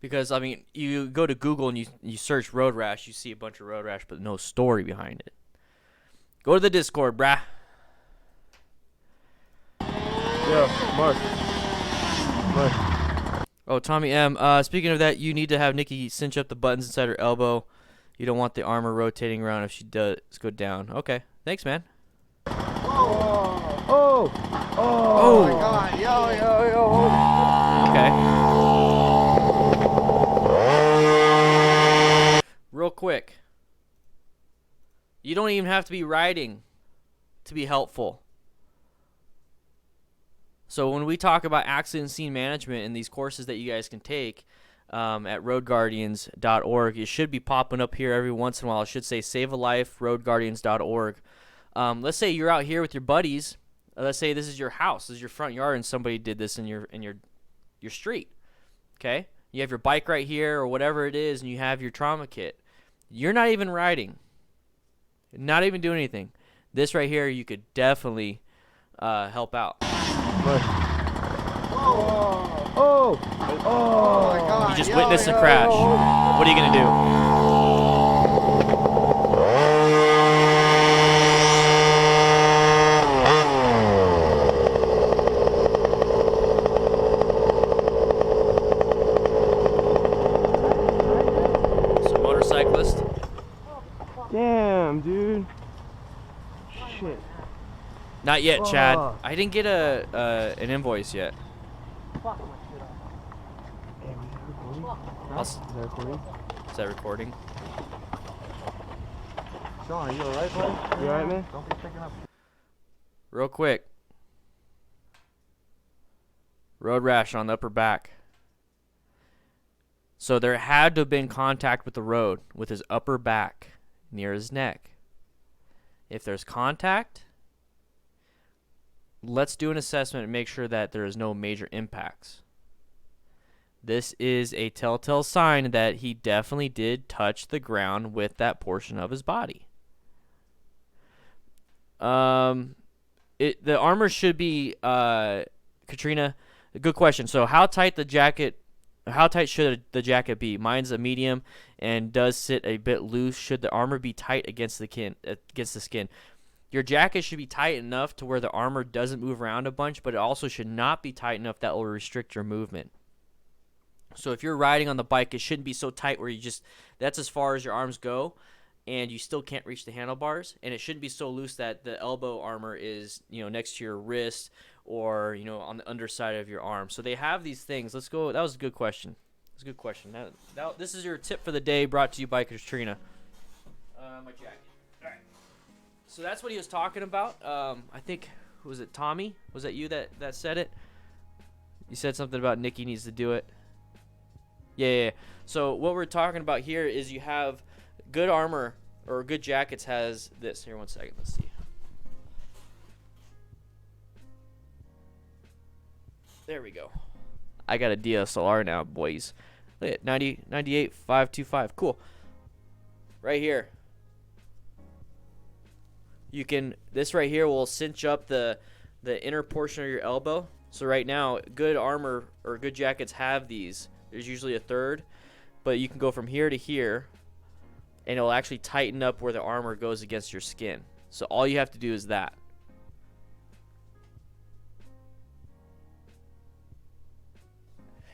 Because, I mean, you go to Google and you search road rash, you see a bunch of road rash, but no story behind it. Go to the Discord, brah. Yeah, Mark. Oh, Tommy M. Speaking of that, you need to have Nikki cinch up the buttons inside her elbow. You don't want the armor rotating around if she does go down. Okay. Thanks, man. Oh my God. Yo. Okay. Real quick. You don't even have to be riding to be helpful. So when we talk about accident scene management and these courses that you guys can take at roadguardians.org, it should be popping up here every once in a while. It should say Save a Life, roadguardians.org. Let's say you're out here with your buddies. Let's say this is your house, this is your front yard, and somebody did this in your street. Okay, you have your bike right here or whatever it is, and you have your trauma kit. You're not even riding, not even doing anything. This right here, you could definitely help out. Oh my God. You just witnessed a crash. What are you gonna do? Damn, dude. Shit. Not yet, Chad. I didn't get an invoice yet. Is that recording? Sean, are you alright, buddy? You alright, man? Don't be picking up. Real quick. Road rash on the upper back. So there had to have been contact with the road with his upper back near his neck. If there's contact, let's do an assessment and make sure that there is no major impacts. This is a telltale sign that he definitely did touch the ground with that portion of his body. The armor should be Katrina. Good question. So how tight should the jacket be? Mine's a medium and does sit a bit loose. Should the armor be tight against the skin? Your jacket should be tight enough to where the armor doesn't move around a bunch, but it also should not be tight enough that will restrict your movement. So if you're riding on the bike, it shouldn't be so tight where that's as far as your arms go, and you still can't reach the handlebars. And it shouldn't be so loose that the elbow armor is, next to your wrist or, on the underside of your arm. So they have these things. Let's go. That was a good question. That's a good question. Now, this is your tip for the day, brought to you by Katrina. My jacket. All right. So that's what he was talking about. I think, was it Tommy? Was that you that said it? You said something about Nikki needs to do it. Yeah. So what we're talking about here is you have good armor or good jackets has this. Here, one second. Let's see. There we go. I got a DSLR now, boys. Look at 98 525. Cool. Right here. This right here will cinch up the inner portion of your elbow. So right now, good armor or good jackets have these. There's usually a third, but you can go from here to here, and it'll actually tighten up where the armor goes against your skin. So all you have to do is that.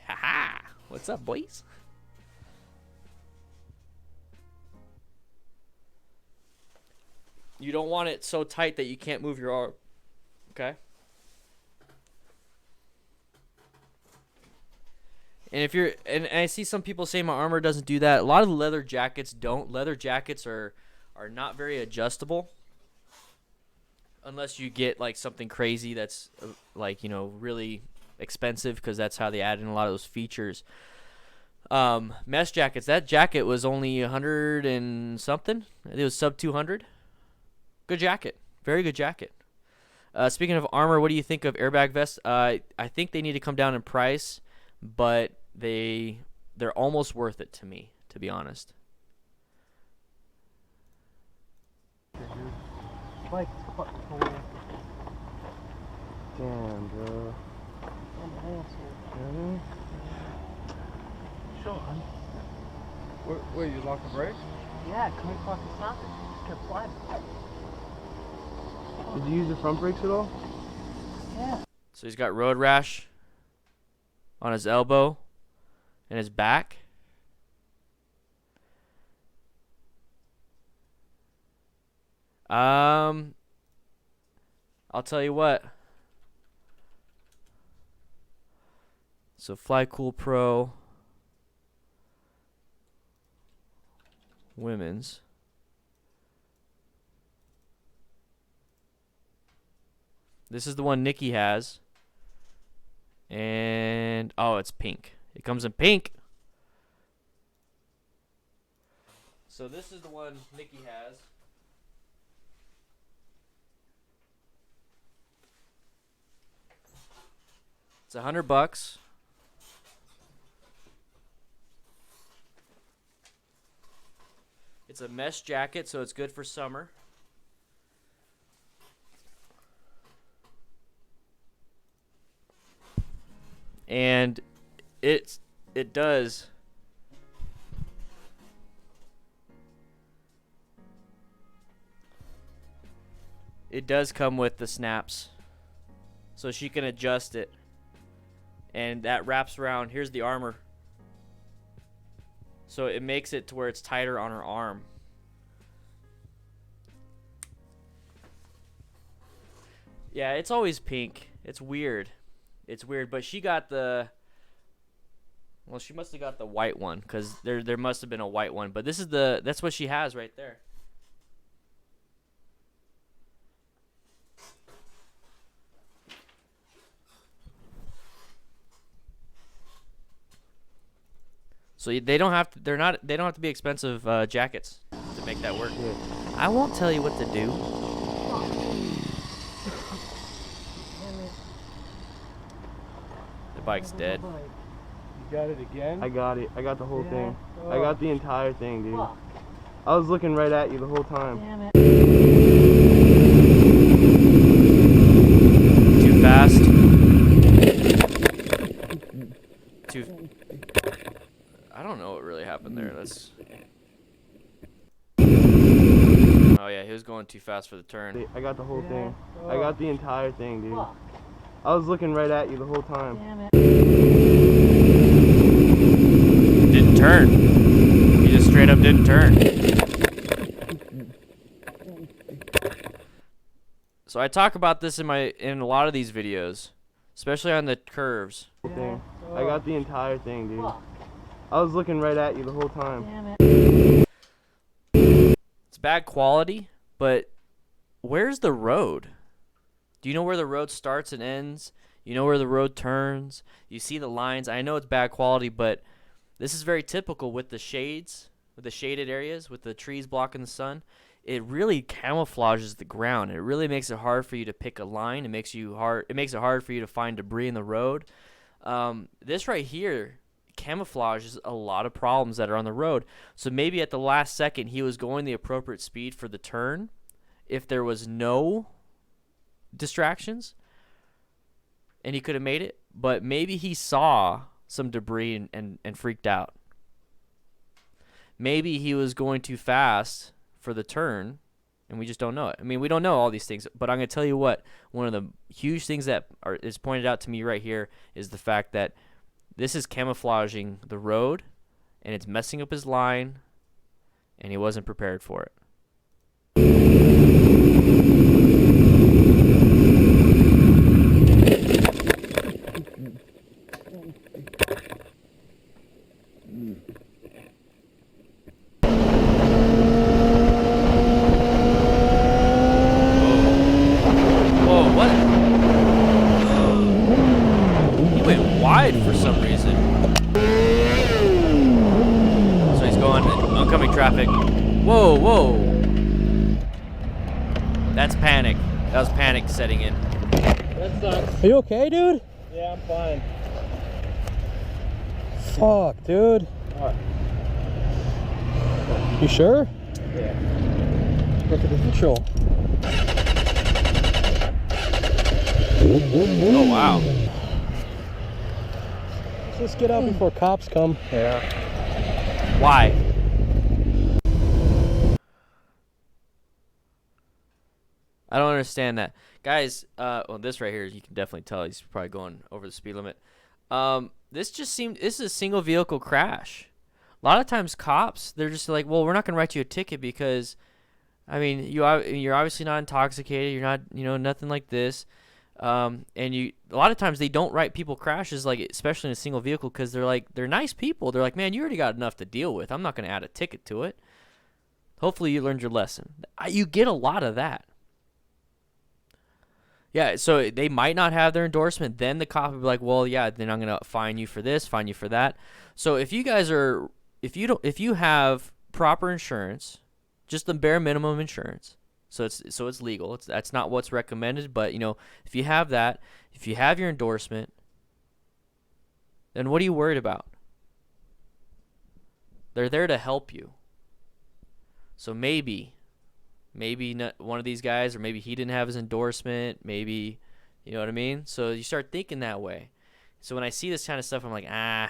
Haha! What's up, boys? You don't want it so tight that you can't move your arm. Okay? And I see some people say my armor doesn't do that. A lot of the leather jackets don't. Leather jackets are not very adjustable. Unless you get like something crazy that's really expensive, because that's how they add in a lot of those features. Mesh jackets. That jacket was only 100 and something. It was sub 200. Good jacket. Very good jacket. Speaking of armor, what do you think of airbag vests? I think they need to come down in price, but they're almost worth it to me, to be honest. Like, damn, bro. I'm an asshole. Sean. Wait, you locked the brakes? Yeah, couldn't fucking stop it. Just kept sliding. Did you use the front brakes at all? Yeah. So he's got road rash on his elbow and his back. I'll tell you what. So Fly Cool Pro women's. This is the one Nikki has. And oh, it's pink. It comes in pink. So this is the one Nikki has. It's $100. It's a mesh jacket, so it's good for summer. And it does come with the snaps, so she can adjust it, and that wraps around. Here's the armor, so it makes it to where it's tighter on her arm. Yeah, it's always pink. It's weird. It's weird, but she got she must have got the white one, because there must have been a white one, but that's what she has right there. So they don't have to be expensive jackets to make that work. Yeah. I won't tell you what to do. The bike's dead. You got it again? I got it. I got the whole thing. Oh. I got the entire thing, dude. I was looking right at you the whole time. Damn it. fast. I don't know what really happened there. That's. Oh yeah, he was going too fast for the turn. I got the whole thing. I got the entire thing, dude. I was looking right at you the whole time. Didn't turn. He just straight up didn't turn. So I talk about this in a lot of these videos, especially on the curves. I got the entire thing, dude. I was looking right at you the whole time. It's bad quality, but where's the road? Do you know where the road starts and ends? You know where the road turns? You see the lines. I know it's bad quality, but this is very typical with the shades, with the shaded areas, with the trees blocking the sun. It really camouflages the ground. It really makes it hard for you to pick a line. It makes it hard for you to find debris in the road. This right here camouflages a lot of problems that are on the road. So maybe at the last second he was going the appropriate speed for the turn if there was no distractions and he could have made it, but maybe he saw some debris and freaked out. Maybe he was going too fast for the turn and we just don't know it. I mean, we don't know all these things, but I'm going to tell you what, one of the huge things that is pointed out to me right here is the fact that this is camouflaging the road and it's messing up his line and he wasn't prepared for it. Whoa, what? He went wide for some reason. So he's going oncoming traffic. Whoa, whoa. That's panic. That was panic setting in. That sucks. Are you okay, dude? Yeah, I'm fine. Fuck, dude. What? You sure? Yeah. Look at the control. Oh, wow. Let's just get out before cops come. Yeah. Why? I don't understand that. Guys, well, this right here, you can definitely tell he's probably going over the speed limit. This is a single vehicle crash. A lot of times cops, they're just like, well, we're not going to write you a ticket because, I mean, you're obviously not intoxicated. You're not, nothing like this. And a lot of times they don't write people crashes, like, especially in a single vehicle, because they're nice people. They're like, man, you already got enough to deal with. I'm not going to add a ticket to it. Hopefully you learned your lesson. You get a lot of that. Yeah, so they might not have their endorsement. Then the cop will be like, well, yeah, then I'm going to fine you for this, fine you for that. So if you guys are, if you have proper insurance, just the bare minimum insurance, so it's legal. That's not what's recommended, but if you have that, if you have your endorsement, then what are you worried about? They're there to help you. So maybe not one of these guys, or maybe he didn't have his endorsement, maybe, you know what I mean? So you start thinking that way. So when I see this kind of stuff, I'm like, yeah,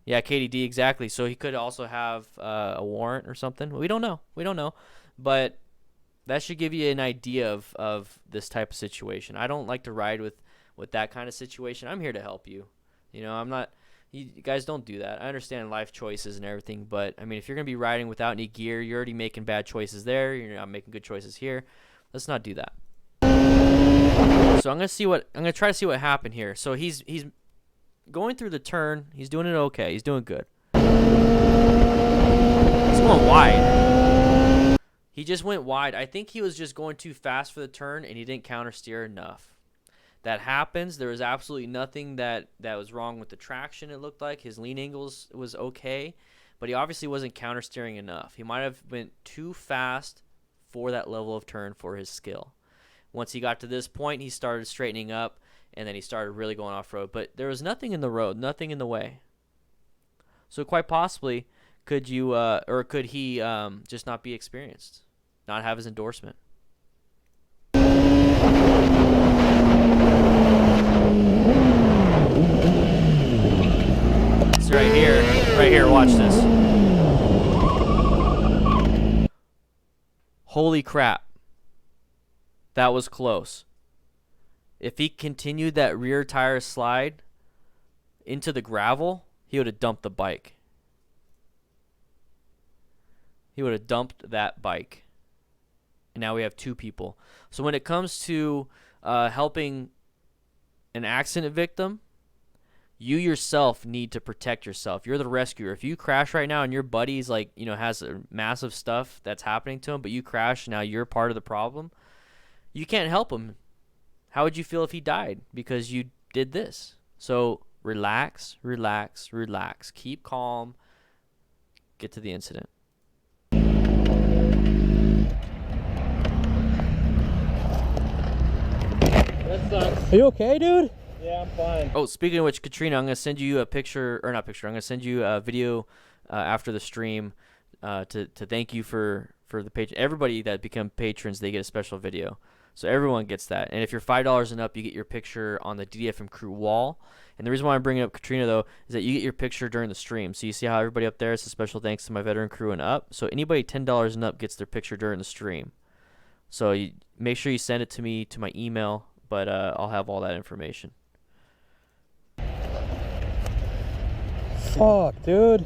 KDD, exactly. So he could also have a warrant or something. We don't know. But that should give you an idea of this type of situation. I don't like to ride with that kind of situation. I'm here to help you. I'm not... You guys don't do that. I understand life choices and everything, but I mean, if you're going to be riding without any gear, you're already making bad choices there. You're not making good choices here. Let's not do that. So I'm going to try to see what happened here. So he's going through the turn. He's doing it okay. He's doing good. He's going wide. He just went wide. I think he was just going too fast for the turn and he didn't counter steer enough. That happens. There was absolutely nothing that was wrong with the traction, it looked like. His lean angles was okay, but he obviously wasn't counter steering enough. He might have went too fast for that level of turn for his skill. Once he got to this point, he started straightening up, and then he started really going off-road. But there was nothing in the road, nothing in the way. So quite possibly, could he just not be experienced, not have his endorsement? watch this. Holy crap. That was close. If he continued that rear tire slide into the gravel, he would have dumped the bike. He would have dumped that bike. And now we have 2 people. So when it comes to helping an accident victim, you yourself need to protect yourself. You're the rescuer. If you crash right now and your buddy's like, you know, has massive stuff that's happening to him, but you crash, now you're part of the problem, you can't help him. How would you feel if he died because you did this? So relax, relax, relax. Keep calm. Get to the incident. That sucks. Are you okay, dude? Yeah, I'm fine. Oh, speaking of which, Katrina, I'm going to send you a picture, or not picture, I'm going to send you a video after the stream to thank you for the page. Everybody that become patrons, they get a special video. So everyone gets that. And if you're $5 and up, you get your picture on the DDFM crew wall. And the reason why I'm bringing up Katrina, though, is that you get your picture during the stream. So you see how everybody up there is a special thanks to my veteran crew and up. So anybody $10 and up gets their picture during the stream. So you make sure you send it to me to my email, but I'll have all that information. Fuck, dude.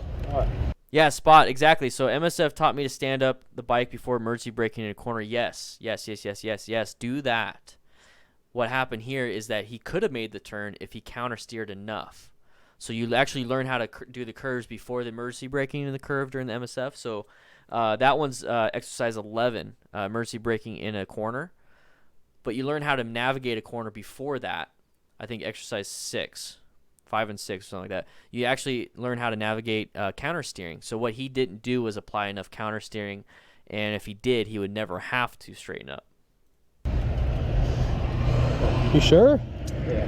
Yeah, spot, exactly. So MSF taught me to stand up the bike before emergency braking in a corner. Yes, yes, yes, yes, yes, yes. Do that. What happened here is that he could have made the turn if he counter-steered enough. So you actually learn how to do the curves before the emergency braking in the curve during the MSF. So that one's exercise 11, emergency braking in a corner. But you learn how to navigate a corner before that. I think exercise 6. 5 and 6, something like that. You actually learn how to navigate counter steering. So what he didn't do was apply enough counter steering, and if he did, he would never have to straighten up. You sure? Yeah.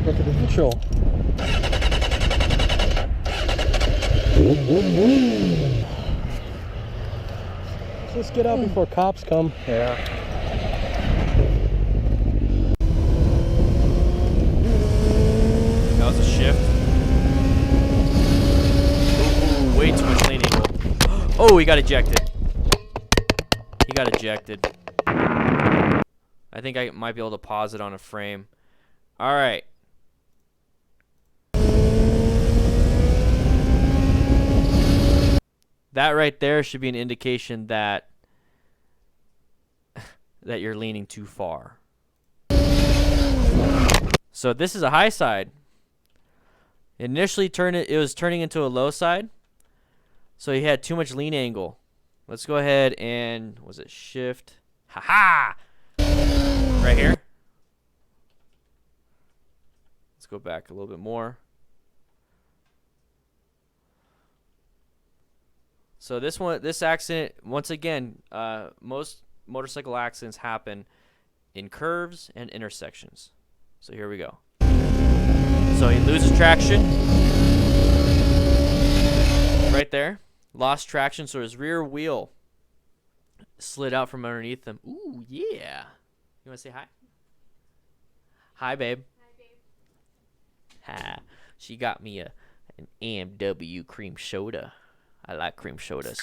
Go to the neutral. Let's get out before cops come. Yeah. That was a shift. Ooh, way too much lane angle. Oh, he got ejected. He got ejected. I think I might be able to pause it on a frame. All right. That right there should be an indication that you're leaning too far. So this is a high side. Initially it was turning into a low side. So he had too much lean angle. Let's go ahead and, was it shift? Ha-ha! Right here. Let's go back a little bit more. So this accident, once again, most motorcycle accidents happen in curves and intersections. So here we go. So he loses traction. Right there. Lost traction, so his rear wheel slid out from underneath him. Ooh, yeah. You want to say hi? Hi, babe. Hi, babe. Ha. She got me an AMW cream soda. I like cream sodas.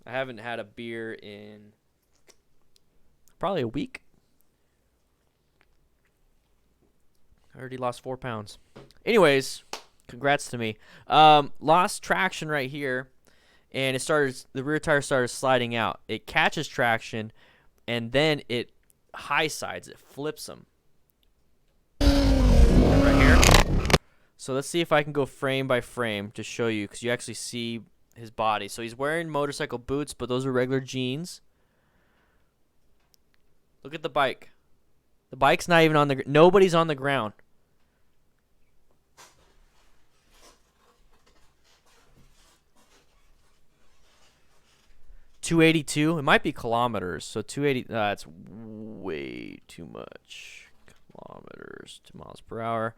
I haven't had a beer in probably a week. I already lost 4 pounds. Anyways, congrats to me. Lost traction right here, and the rear tire started sliding out. It catches traction, and then it high sides. It flips them. Right here. So let's see if I can go frame by frame to show you, because you actually see his body. So he's wearing motorcycle boots, but those are regular jeans. Look at the bike. The bike's not even on the ground. Nobody's on the ground. .282. It might be kilometers. So 280. That's way too much. Kilometers to miles per hour.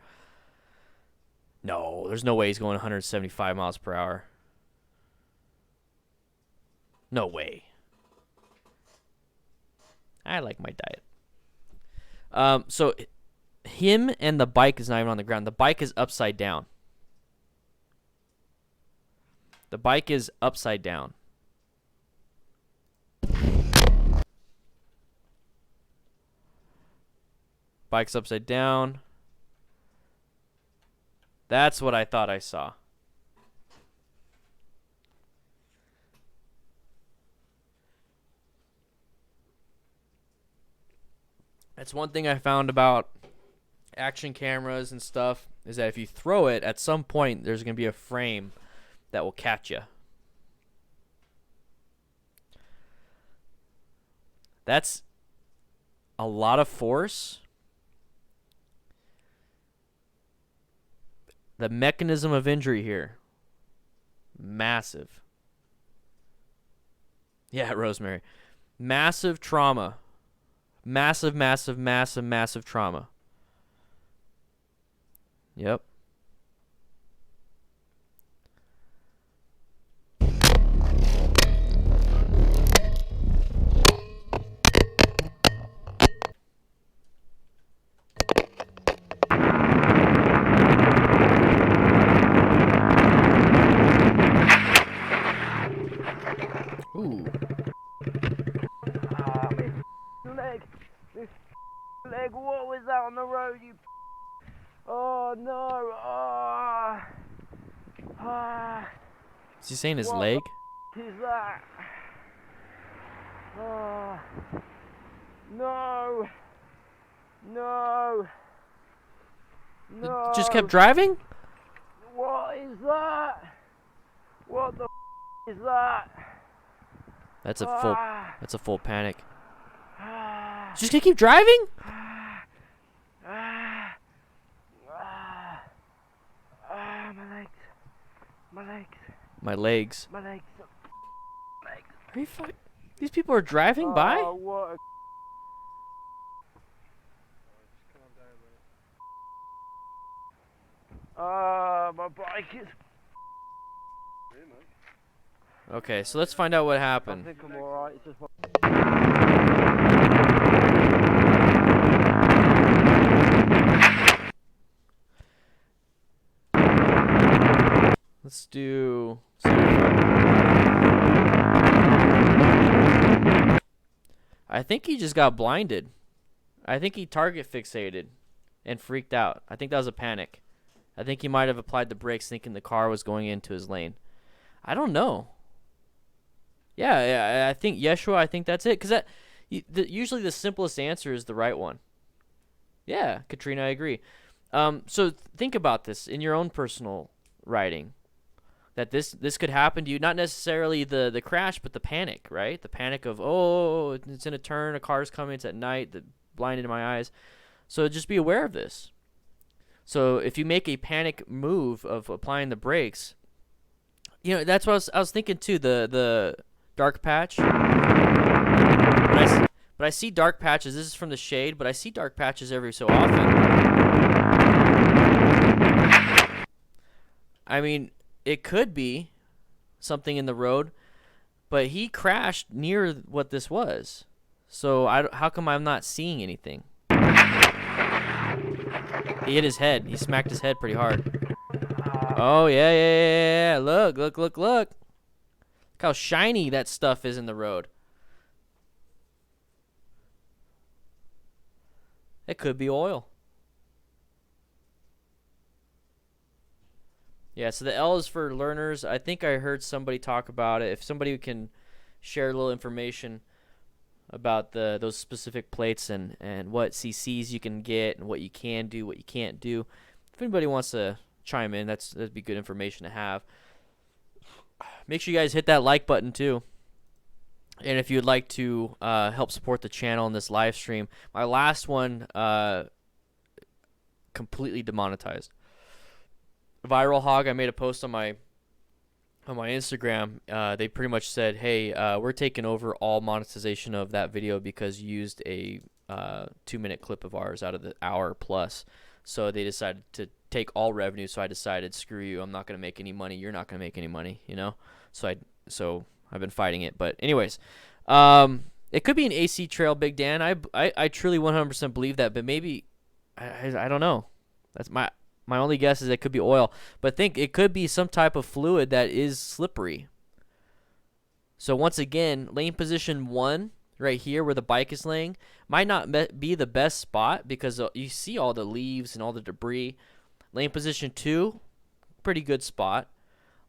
No, there's no way he's going 175 miles per hour. No way. I like my diet. So him and the bike is not even on the ground. The bike is upside down. The bike is upside down. Bike's upside down. That's what I thought I saw. That's one thing I found about action cameras and stuff, is that if you throw it, at some point there's going to be a frame that will catch you. That's a lot of force. The mechanism of injury here, massive. Yeah, Rosemary. Massive trauma. Massive, massive, massive, massive trauma. Yep. Ooh. This leg, what was that on the road, you? Oh no! Is he saying his leg? What is that? Oh no! No! No! Just kept driving? What is that? What the is that? That's a full panic. Just gonna keep driving? My legs. My legs. My legs. My legs. Are you fucking? These people are driving by? Oh, what my bike is. Okay, so let's find out what I happened. think I'm alright. It's just. Let's do. I think he just got blinded. I think he target fixated and freaked out. I think that was a panic. I think he might have applied the brakes thinking the car was going into his lane. I don't know. Yeah, I think Yeshua, I think that's it. Because usually the simplest answer is the right one. Yeah, Katrina, I agree. So think about this in your own personal riding. That this could happen to you, not necessarily the crash, but the panic, right? The panic of, oh, it's in a turn, a car's coming, it's at night, that blinded my eyes. So just be aware of this. So if you make a panic move of applying the brakes, you know, that's what I was thinking too, the dark patch. But I see dark patches. This is from the shade, but I see dark patches every so often. I mean, it could be something in the road, but he crashed near what this was. So how come I'm not seeing anything? He hit his head. He smacked his head pretty hard. Oh, yeah. Look. Look how shiny that stuff is in the road. It could be oil. Yeah, so the L is for learners. I think I heard somebody talk about it. If somebody can share a little information about those specific plates and what CCs you can get and what you can do, what you can't do. If anybody wants to chime in, that'd be good information to have. Make sure you guys hit that like button too. And if you'd like to help support the channel in this live stream, my last one completely demonetized. Viral Hog, I made a post on my Instagram. They pretty much said, hey, we're taking over all monetization of that video because you used a 2-minute clip of ours out of the hour plus. So they decided to take all revenue. So I decided, screw you, I'm not going to make any money. You're not going to make any money, you know? So I've been fighting it. But anyways, it could be an AC trail, Big Dan. I truly 100% believe that, but maybe, I don't know. My only guess is it could be oil, but think it could be some type of fluid that is slippery. So once again, lane position 1 right here where the bike is laying might not be the best spot because you see all the leaves and all the debris. Lane position 2, pretty good spot.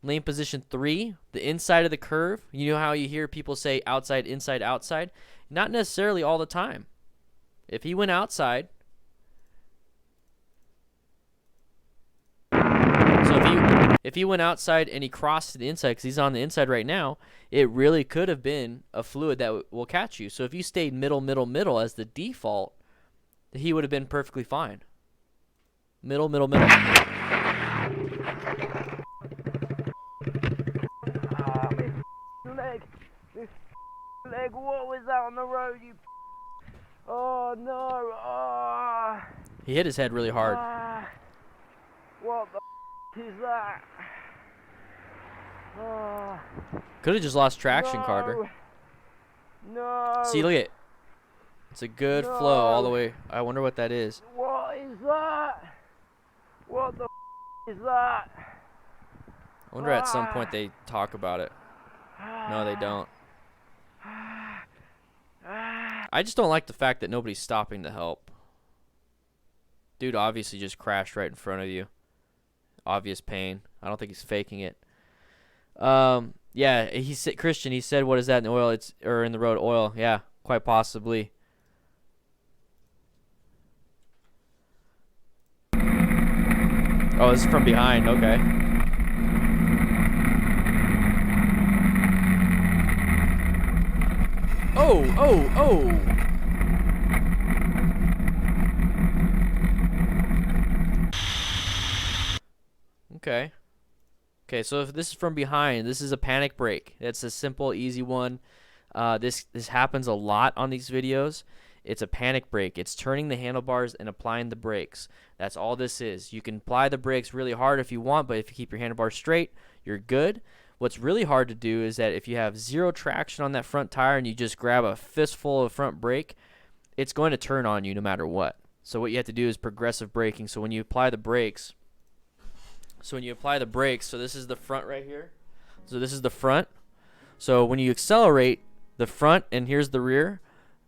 Lane position 3, the inside of the curve. You know how you hear people say outside, inside, outside? Not necessarily all the time. If he went outside, so if he went outside and he crossed to the inside, because he's on the inside right now, it really could have been a fluid that will catch you. So if you stayed middle, middle, middle as the default, he would have been perfectly fine. Middle, middle, middle. This leg, what was that on the road, you? Oh no! Oh. He hit his head really hard. What the is that? Oh. Could have just lost traction, No. Carter. No. See, look at it. It's a good flow all the way. I wonder what that is. What is that? What the is that? I wonder at some point they talk about it. No, they don't. I just don't like the fact that nobody's stopping to help. Dude obviously just crashed right in front of you. Obvious pain. I don't think he's faking it. Yeah, he said, Christian, he said, what is that in the oil? It's, or in the road, oil. Yeah, quite possibly. Oh, this is from behind. Okay. Oh. Okay. Okay, so if this is from behind, this is a panic brake. It's a simple, easy one. This happens a lot on these videos. It's a panic brake. It's turning the handlebars and applying the brakes. That's all this is. You can apply the brakes really hard if you want, but if you keep your handlebars straight, you're good. What's really hard to do is that if you have zero traction on that front tire and you just grab a fistful of front brake, it's going to turn on you no matter what. So what you have to do is progressive braking. So when you apply the brakes, so this is the front right here. So this is the front. So when you accelerate, the front and here's the rear,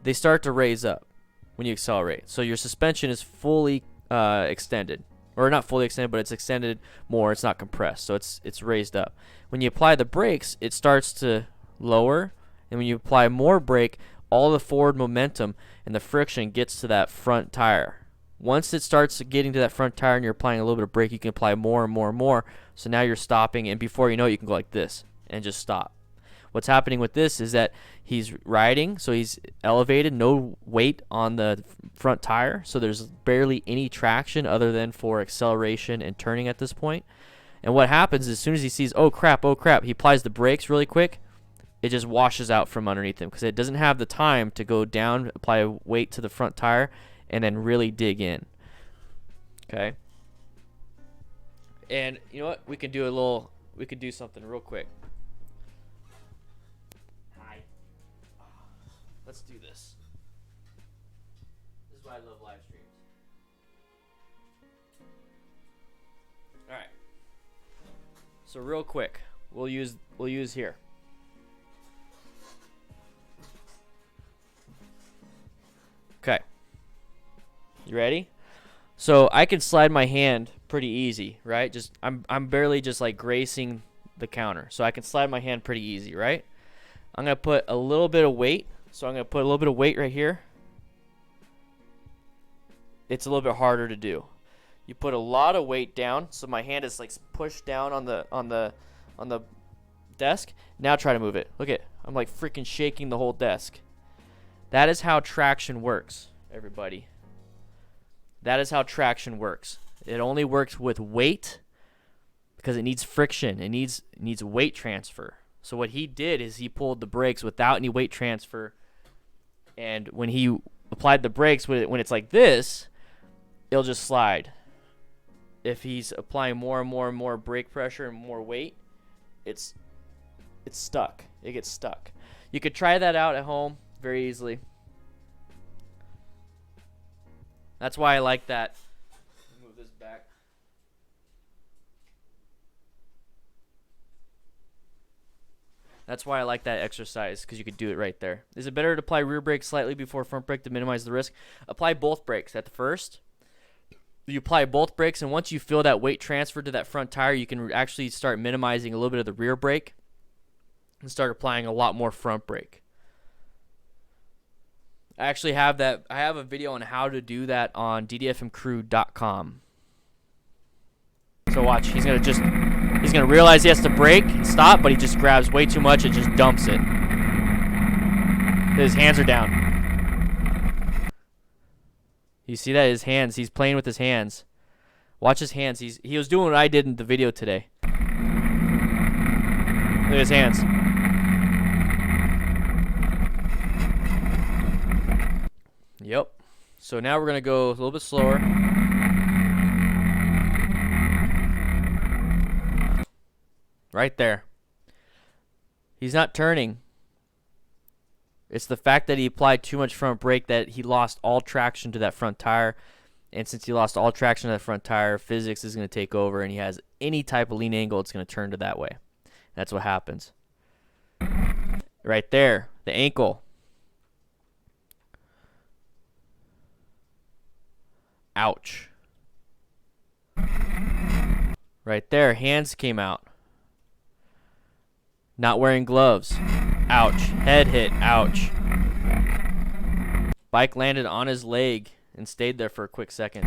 they start to raise up when you accelerate. So your suspension is fully extended. Or not fully extended, but it's extended more. It's not compressed, so it's raised up. When you apply the brakes, it starts to lower, and when you apply more brake, all the forward momentum and the friction gets to that front tire. Once it starts getting to that front tire and you're applying a little bit of brake, you can apply more and more and more. So now you're stopping, and before you know it, you can go like this and just stop. What's happening with this is that he's riding, so he's elevated, no weight on the front tire, so there's barely any traction other than for acceleration and turning at this point. And what happens is as soon as he sees, oh crap, he applies the brakes really quick, it just washes out from underneath him because it doesn't have the time to go down, apply weight to the front tire, and then really dig in. Okay? And you know what? We can do something real quick. Let's do this. This is why I love live streams. Alright. So real quick, we'll use here. Okay. You ready? So I can slide my hand pretty easy, right? I'm barely just like gracing the counter. So I can slide my hand pretty easy, right? I'm gonna put a little bit of weight. So I'm going to put a little bit of weight right here. It's a little bit harder to do. You put a lot of weight down, so my hand is like pushed down on the desk. Now try to move it. Look at, I'm like freaking shaking the whole desk. That is how traction works, everybody. That is how traction works. It only works with weight because it needs friction. It needs weight transfer. So what he did is he pulled the brakes without any weight transfer. And when he applied the brakes, when it's like this, it'll just slide. If he's applying more and more and more brake pressure and more weight, it's stuck. It gets stuck. You could try that out at home very easily. That's why I like that. Move this back. That's why I like that exercise, because you could do it right there. Is it better to apply rear brake slightly before front brake to minimize the risk? Apply both brakes at the first. You apply both brakes, and once you feel that weight transfer to that front tire, you can actually start minimizing a little bit of the rear brake and start applying a lot more front brake. I actually have that. I have a video on how to do that on ddfmcrew.com. So watch. He's gonna realize he has to brake and stop, but he just grabs way too much and just dumps it. His hands are down. You see that? His hands. He's playing with his hands. Watch his hands. He was doing what I did in the video today. Look at his hands. Yep. So now we're gonna go a little bit slower. Right there. He's not turning. It's the fact that he applied too much front brake that he lost all traction to that front tire. And since he lost all traction to that front tire, physics is going to take over, and he has any type of lean angle, it's going to turn to that way. That's what happens. Right there. The ankle. Ouch. Right there. Hands came out. Not wearing gloves. Ouch. Head hit. Ouch. Bike landed on his leg and stayed there for a quick second.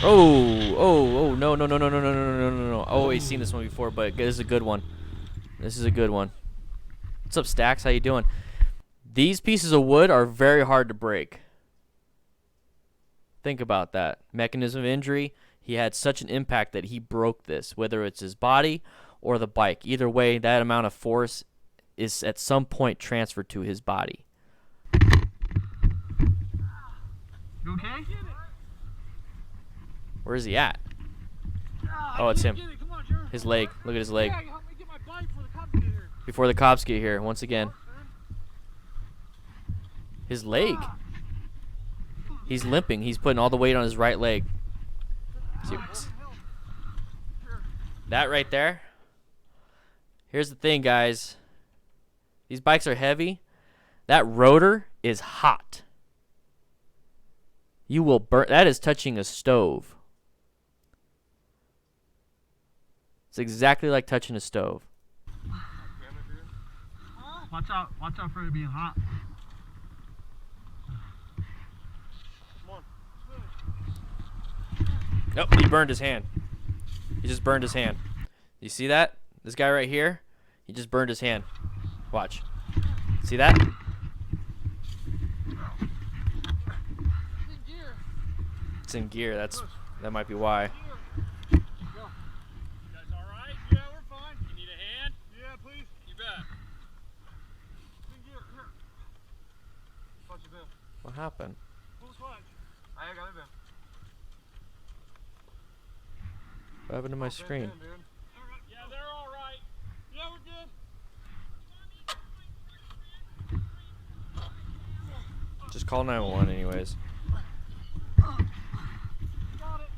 Oh, no. Oh, he's seen this one before, but this is a good one. This is a good one. What's up, Stacks? How you doing? These pieces of wood are very hard to break. Think about that. Mechanism of injury. He had such an impact that he broke this, whether it's his body or the bike. Either way, that amount of force is at some point transferred to his body. You okay? Where is he at? Oh, it's him. His leg. Look at his leg. Before the cops get here, once again. His leg. He's limping. He's putting all the weight on his right leg. See, that right there. Here's the thing, guys. These bikes are heavy. That rotor is hot. You will burn. That is touching a stove. It's exactly like touching a stove. Watch out for it being hot. Nope, he burned his hand. He just burned his hand. You see that? This guy right here, he just burned his hand. Watch. See that? It's in gear. That might be why. You guys all right? Yeah, we're fine. You need a hand? Yeah, please. You bet. It's in gear. Here. Punch it in. What happened? Pull the clutch. I got it in. What happened to my screen? Yeah, they're all right. Yeah, we're good. Just call 911 anyways. Got it.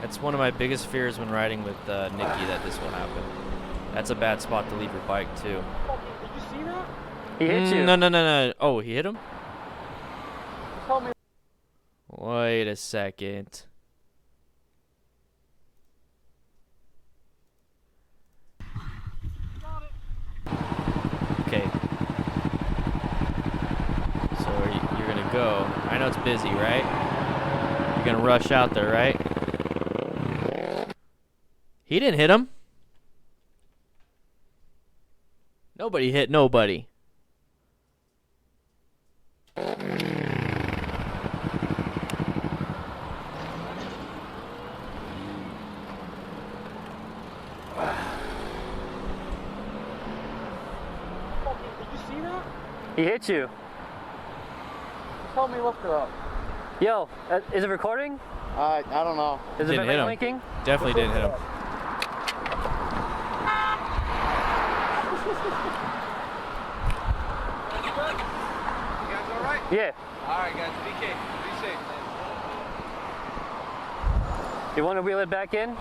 That's one of my biggest fears when riding with Nikki, that this will happen. That's a bad spot to leave your bike too. Did you see that? He hit you. No. Oh, he hit him? Tell me. Wait a second. Got it. Okay. So you're gonna go. I know it's busy, right? You're gonna rush out there, right? He didn't hit him. Nobody hit nobody. Did you see that? He hit you. help me lift it up. Yo, is it recording? I don't know. Is it Didn't hit him. blinking? Definitely didn't hit him. You guys all right? Yeah. All right, guys. Be safe. You want to wheel it back in?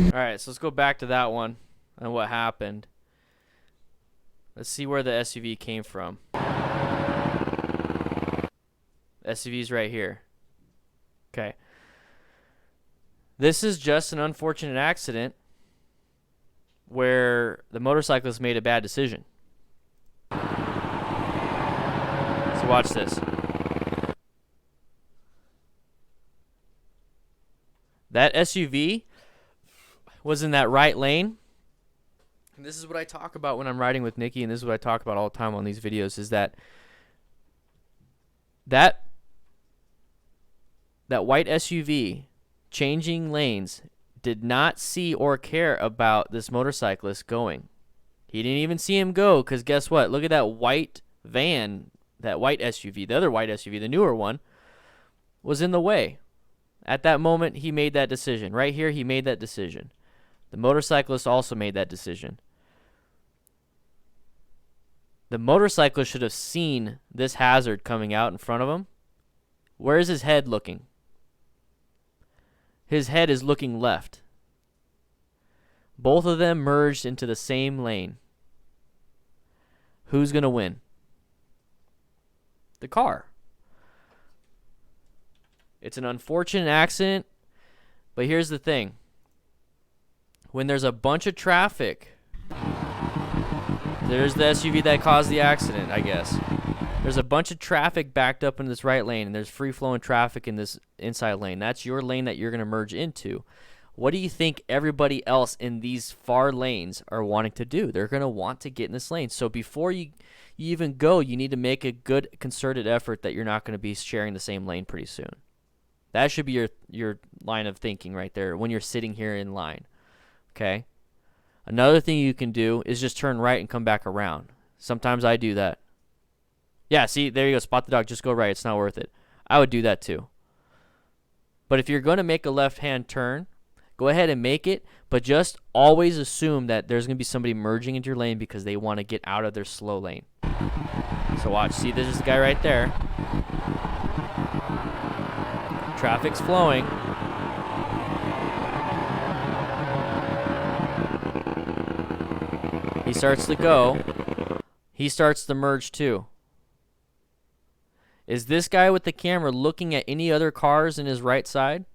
All right, so let's go back to that one and what happened. Let's see where the SUV came from. SUV's right here. Okay. This is just an unfortunate accident where the motorcyclist made a bad decision. So watch this. That SUV was in that right lane. And this is what I talk about when I'm riding with Nikki, and this is what I talk about all the time on these videos, is that white SUV changing lanes did not see or care about this motorcyclist going. He didn't even see him go, because guess what? Look at that white van, that white SUV, the other white SUV, the newer one, was in the way. At that moment, he made that decision. Right here, he made that decision. The motorcyclist also made that decision. The motorcyclist should have seen this hazard coming out in front of him. Where is his head looking? His head is looking left. Both of them merged into the same lane. Who's going to win? The car. It's an unfortunate accident, but here's the thing. When there's a bunch of traffic, there's the SUV that caused the accident, I guess. There's a bunch of traffic backed up in this right lane, and there's free-flowing traffic in this inside lane. That's your lane that you're going to merge into. What do you think everybody else in these far lanes are wanting to do? They're going to want to get in this lane. So before you even go, you need to make a good concerted effort that you're not going to be sharing the same lane pretty soon. That should be your line of thinking right there when you're sitting here in line. Okay? Another thing you can do is just turn right and come back around. Sometimes I do that. Yeah, see, there you go. Spot the dog. Just go right. It's not worth it. I would do that too. But if you're going to make a left-hand turn, go ahead and make it, but just always assume that there's going to be somebody merging into your lane because they want to get out of their slow lane. So watch. See, there's this guy right there. Traffic's flowing. He starts to go. He starts to merge too. Is this guy with the camera looking at any other cars in his right side?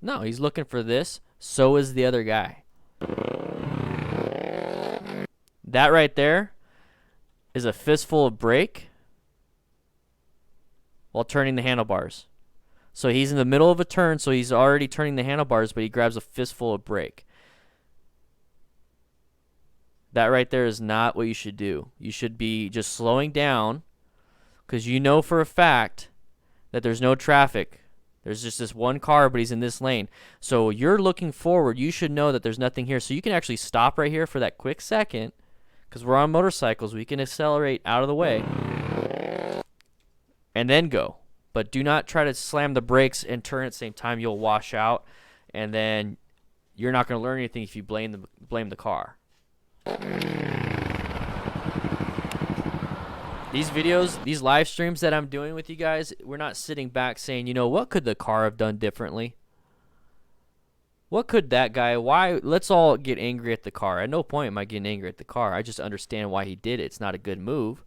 No, he's looking for this. So is the other guy. That right there is a fistful of brake while turning the handlebars. So he's in the middle of a turn, so he's already turning the handlebars, but he grabs a fistful of brake. That right there is not what you should do. You should be just slowing down, because you know for a fact that there's no traffic. There's just this one car, but he's in this lane. So you're looking forward. You should know that there's nothing here. So you can actually stop right here for that quick second, because we're on motorcycles. We can accelerate out of the way and then go. But do not try to slam the brakes and turn at the same time. You'll wash out, and then you're not going to learn anything if you blame the car. These videos, these live streams that I'm doing with you guys, we're not sitting back saying, you know, what could the car have done differently? What could that guy, why, let's all get angry at the car. At no point am I getting angry at the car. I just understand why he did it. It's not a good move.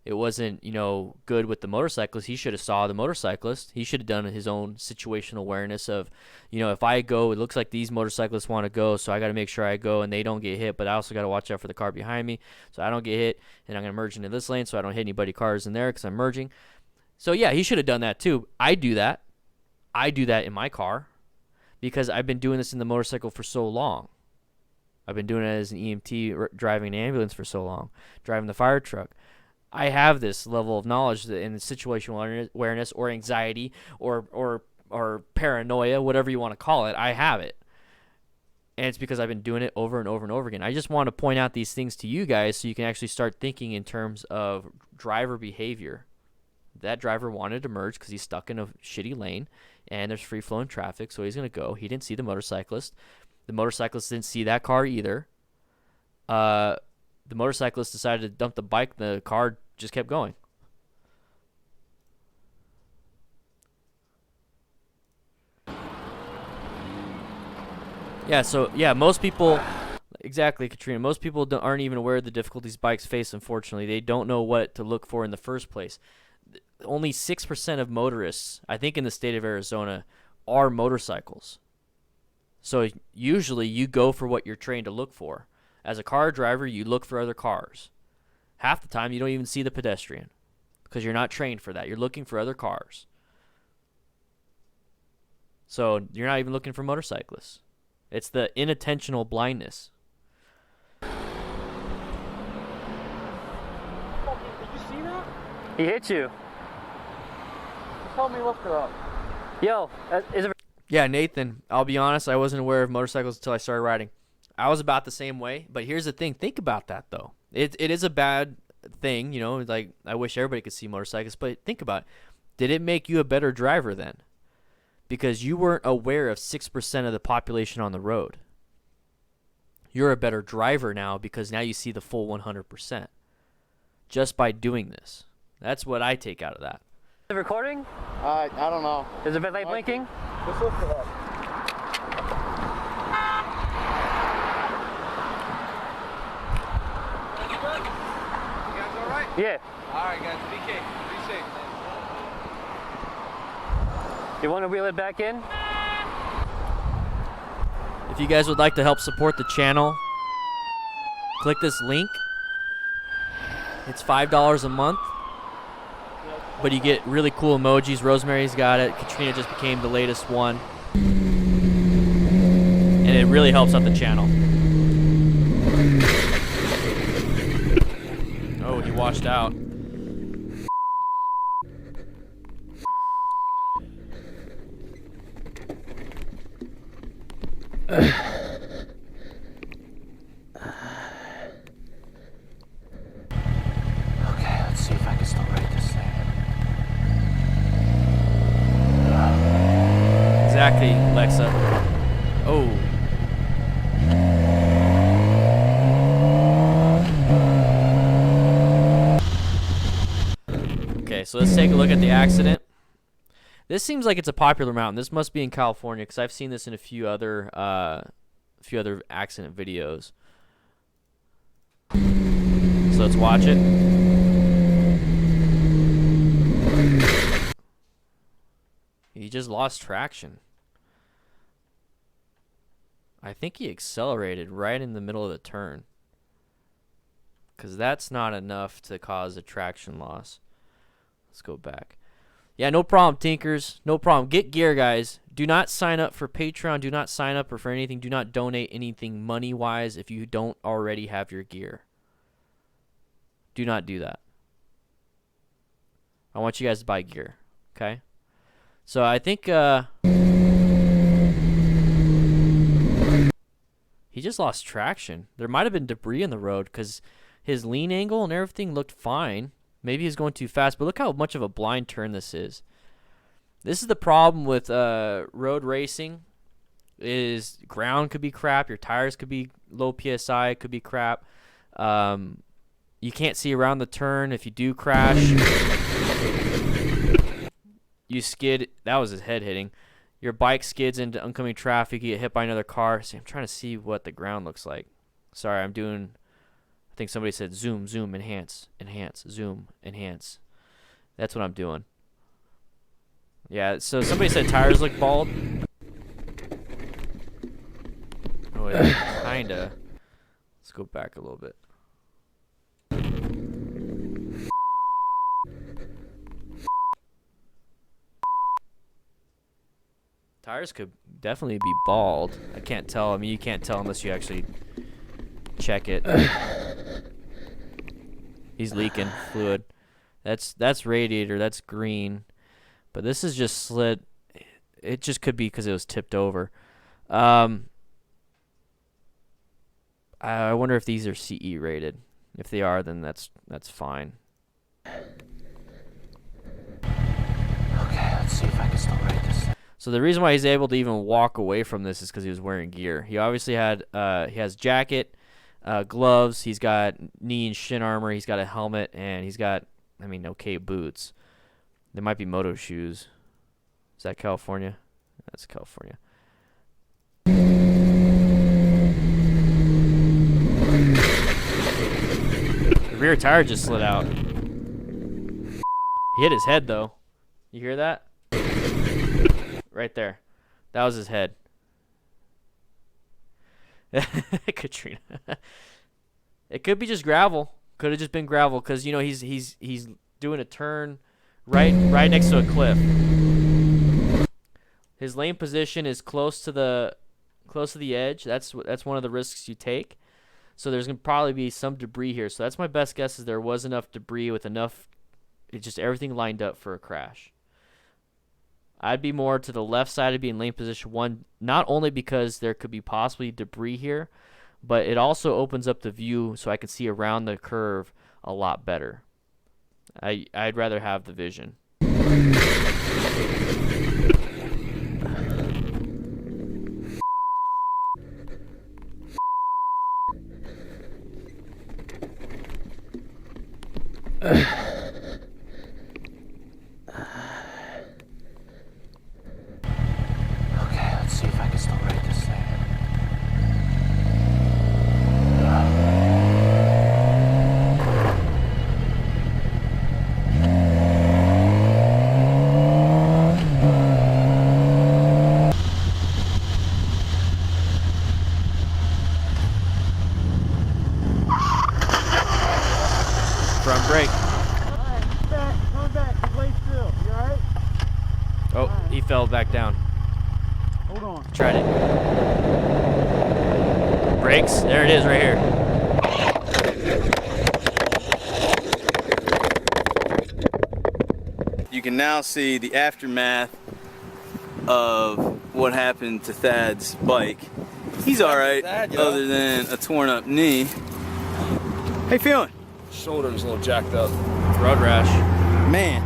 It wasn't, you know, good with the motorcyclist. He should have saw the motorcyclist. He should have done his own situational awareness of, you know, if I go, it looks like these motorcyclists want to go, so I got to make sure I go and they don't get hit, but I also got to watch out for the car behind me so I don't get hit, and I'm going to merge into this lane so I don't hit anybody cars in there because I'm merging. So, yeah, he should have done that too. I do that. I do that in my car because I've been doing this in the motorcycle for so long. I've been doing it as an EMT, driving an ambulance for so long, driving the fire truck. I have this level of knowledge in situational awareness or anxiety or paranoia, whatever you want to call it. I have it. And it's because I've been doing it over and over and over again. I just want to point out these things to you guys so you can actually start thinking in terms of driver behavior. That driver wanted to merge because he's stuck in a shitty lane and there's free-flowing traffic, so he's going to go. He didn't see the motorcyclist. The motorcyclist didn't see that car either. The motorcyclist decided to dump the bike. The car just kept going. Yeah, so, yeah, most people, exactly, Katrina, most people aren't even aware of the difficulties bikes face, unfortunately. They don't know what to look for in the first place. Only 6% of motorists, I think in the state of Arizona, are motorcycles. So usually you go for what you're trained to look for. As a car driver, you look for other cars. Half the time, you don't even see the pedestrian because you're not trained for that. You're looking for other cars. So you're not even looking for motorcyclists. It's the inattentional blindness. Did you see that? He hit you. Just help me lift it up. Yo, is it? Yeah, Nathan, I'll be honest, I wasn't aware of motorcycles until I started riding. I was about the same way, but here's the thing. Think about that, though. It is a bad thing, you know, like I wish everybody could see motorcycles, but think about it. Did it make you a better driver then? Because you weren't aware of 6% of the population on the road. You're a better driver now because now you see the full 100% just by doing this. That's what I take out of that. Is it recording? I don't know. Is the red light blinking? Let's lift it up. You guys all right? Yeah. All right, guys. Be safe. You want to wheel it back in? If you guys would like to help support the channel, click this link. It's $5 a month, but you get really cool emojis. Rosemary's got it. Katrina just became the latest one. And it really helps out the channel. Oh, he washed out. Okay, let's see if I can still write this thing. Exactly, Alexa. Oh. Okay, so let's take a look at the accident. This seems like it's a popular mountain. This must be in California because I've seen this in a few other accident videos. So let's watch it. He just lost traction. I think he accelerated right in the middle of the turn. Because that's not enough to cause a traction loss. Let's go back. Yeah, no problem, Tinkers. No problem. Get gear, guys. Do not sign up for Patreon. Do not sign up for anything. Do not donate anything money-wise if you don't already have your gear. Do not do that. I want you guys to buy gear, okay? So I think he just lost traction. There might have been debris in the road because his lean angle and everything looked fine. Maybe he's going too fast, but look how much of a blind turn this is. This is the problem with road racing is ground could be crap. Your tires could be low PSI, could be crap. You can't see around the turn. If you do crash, you skid. That was his head hitting. Your bike skids into oncoming traffic. You get hit by another car. See, I'm trying to see what the ground looks like. Sorry, I'm doing... I think somebody said zoom, zoom, enhance, zoom, enhance. That's what I'm doing. Yeah, so somebody said tires look bald. Oh, yeah, kinda. Let's go back a little bit. Tires could definitely be bald. I can't tell. I mean, you can't tell unless you actually check it. He's leaking fluid. That's radiator. That's green. But this is just slid. It just could be because it was tipped over. I wonder if these are CE rated. If they are, then that's fine. Okay, let's see if I can still rate this. So the reason why he's able to even walk away from this is because he was wearing gear. He obviously had he has jacket, gloves. He's got knee and shin armor. He's got a helmet, and he's got, I mean, okay boots. They might be moto shoes. Is that California? That's California. The rear tire just slid out. He hit his head though. You hear that? Right there. That was his head. Katrina. It could be just gravel. Could have just been gravel because, you know, he's doing a turn right next to a cliff. His lane position is close to the edge. That's one of the risks you take. So there's gonna probably be some debris here. So that's my best guess, is there was enough debris with enough, just everything lined up for a crash. I'd be more to the left side of being lane position 1, not only because there could be possibly debris here, but it also opens up the view so I can see around the curve a lot better. I'd rather have the vision. Okay, let's see if I can still rate this thing. Front brake. Coming back. Play still. You alright? Oh, he fell back down. Hold on. Tried it. Brakes. There it is right here. You can now see the aftermath of what happened to Thad's bike. He's alright, other than a torn up knee. How you feeling? Shoulder's a little jacked up. Road rash. Man.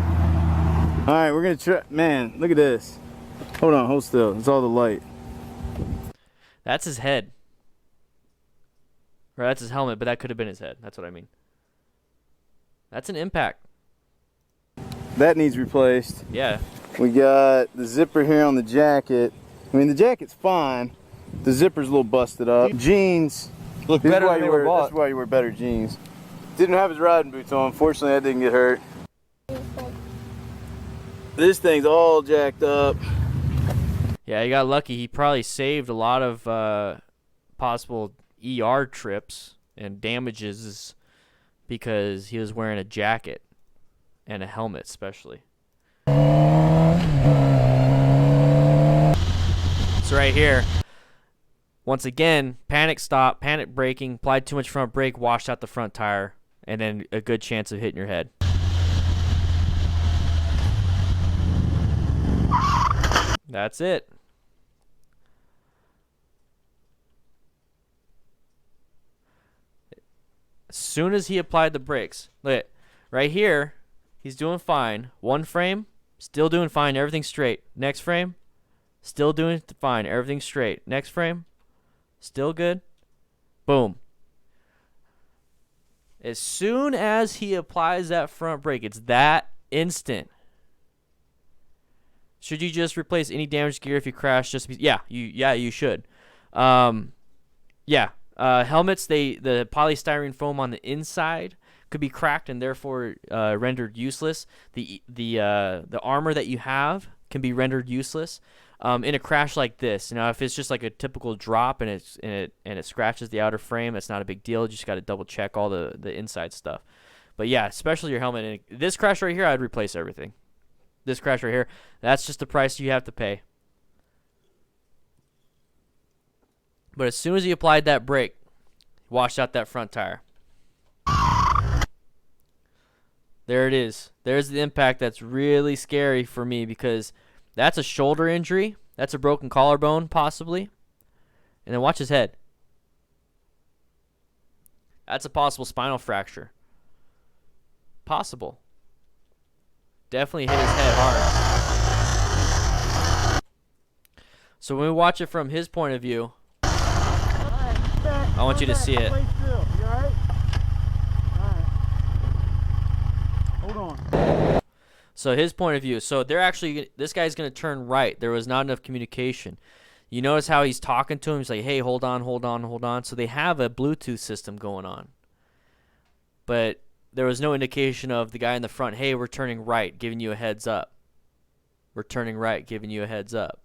Alright, we're gonna try. Man, look at this. Hold on, hold still. It's all the light. That's his head. Or that's his helmet, but that could have been his head. That's what I mean. That's an impact. That needs replaced. Yeah. We got the zipper here on the jacket. I mean, the jacket's fine. The zipper's a little busted up. Jeans look better than they were bought. That's why you wear better jeans. Didn't have his riding boots on. Fortunately, I didn't get hurt. This thing's all jacked up. Yeah, he got lucky. He probably saved a lot of possible ER trips and damages because he was wearing a jacket and a helmet especially. So right here, once again, panic stop, panic braking, applied too much front brake, washed out the front tire, and then a good chance of hitting your head. That's it. As soon as he applied the brakes, look, right here, he's doing fine. One frame, still doing fine, everything's straight. Next frame, still doing fine, everything's straight. Next frame, still good. Boom. As soon as he applies that front brake, it's that instant. Should you just replace any damaged gear if you crash? Yeah, you should. Helmets, the polystyrene foam on the inside could be cracked and therefore rendered useless. The armor that you have can be rendered useless in a crash like this. Now, if it's just like a typical drop and it scratches the outer frame, that's not a big deal. You just got to double check all the inside stuff. But yeah, especially your helmet. And this crash right here, I'd replace everything. This crash right here, that's just the price you have to pay. But as soon as he applied that brake, washed out that front tire. There it is. There's the impact that's really scary for me because that's a shoulder injury. That's a broken collarbone, possibly. And then watch his head. That's a possible spinal fracture. Possible. Definitely hit his head hard. So when we watch it from his point of view, I want you to see it. Hold on. So his point of view. So they're actually, this guy's going to turn right. There was not enough communication. You notice how he's talking to him. He's like, hey, hold on, hold on, hold on. So they have a Bluetooth system going on. But there was no indication of the guy in the front, hey, we're turning right, giving you a heads up. We're turning right, giving you a heads up.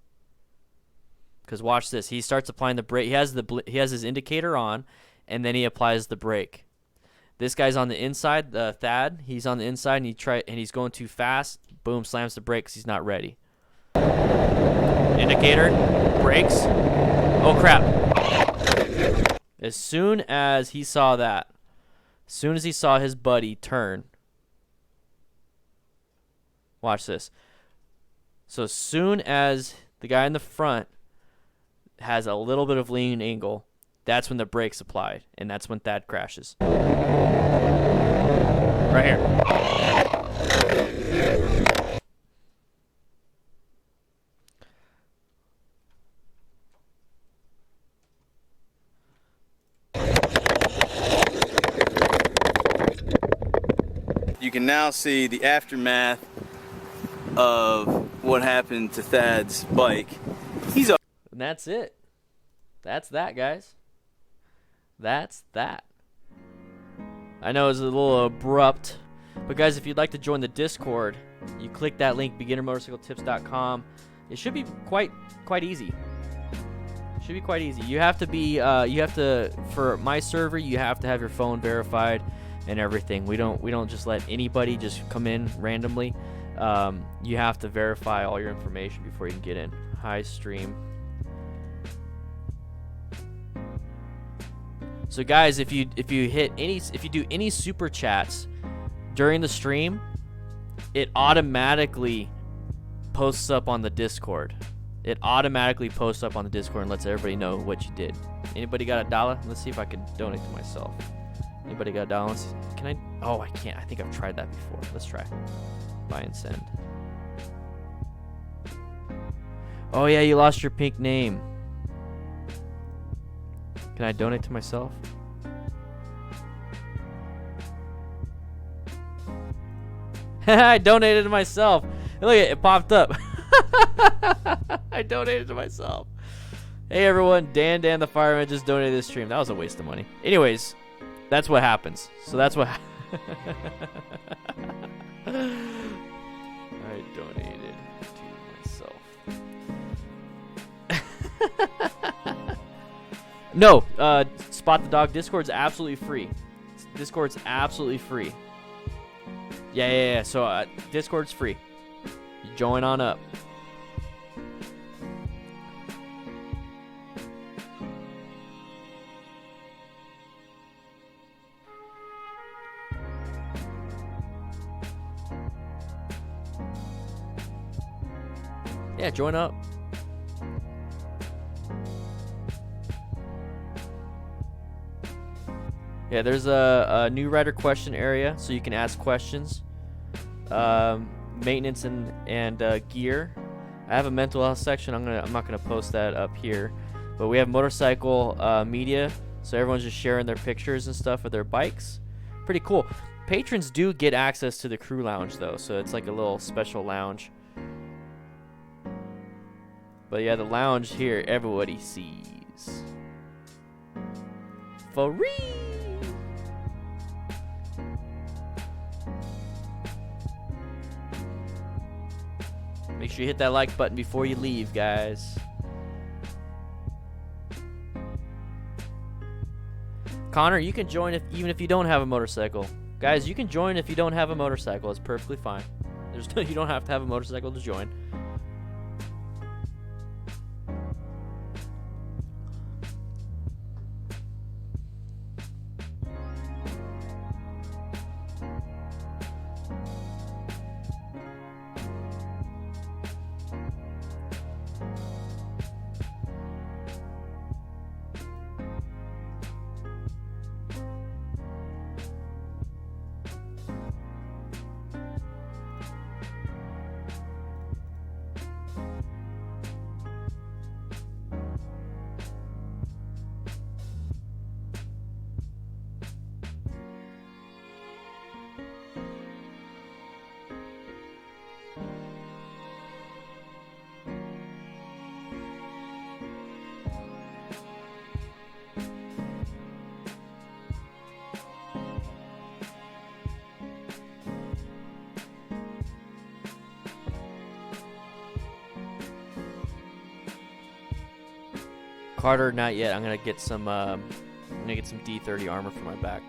Because watch this. He starts applying the brake. He has his indicator on, and then he applies the brake. This guy's on the inside, the Thad. He's on the inside, and he's going too fast. Boom, slams the brakes. He's not ready. Indicator, brakes. Oh, crap. As soon as he saw that, as soon as he saw his buddy turn, watch this. So as soon as the guy in the front has a little bit of lean angle, that's when the brakes applied, and that's when Thad crashes. Right here. You can now see the aftermath of what happened to Thad's bike. He's up. And that's it. That's that, guys. That's that. I know it's a little abrupt, but guys, if you'd like to join the Discord, you click that link, beginnermotorcycletips.com. It should be quite easy. Should be quite easy. You have to for my server, you have to have your phone verified and everything. We don't just let anybody just come in randomly. You have to verify all your information before you can get in. Hi, stream. So guys, if you do any super chats during the stream, it automatically posts up on the Discord. It automatically posts up on the Discord and lets everybody know what you did. Anybody got $1? Let's see if I can donate to myself. Anybody got $1? Can I? Oh, I can't. I think I've tried that before. Let's try. Buy and send. Oh yeah, you lost your pink name. Can I donate to myself? I donated to myself. Look at it, it popped up. I donated to myself. Hey everyone, Dan the fireman just donated this stream. That was a waste of money. Anyways, that's what happens. So that's what I donated to myself. No, Spot the Dog. Discord's absolutely free. Discord's absolutely free. Yeah. So Discord's free. You join on up. Yeah, join up. Yeah, there's a new writer question area, so you can ask questions. Maintenance and gear. I have a mental health section. I'm not gonna post that up here, but we have motorcycle media, so everyone's just sharing their pictures and stuff of their bikes. Pretty cool. Patrons do get access to the crew lounge though, so it's like a little special lounge. But yeah, the lounge here, everybody sees. Free. Make sure you hit that like button before you leave, guys. Connor, you can join even if you don't have a motorcycle. Guys, you can join if you don't have a motorcycle. It's perfectly fine. You don't have to have a motorcycle to join. Carter, not yet. I'm gonna get some D30 armor for my back.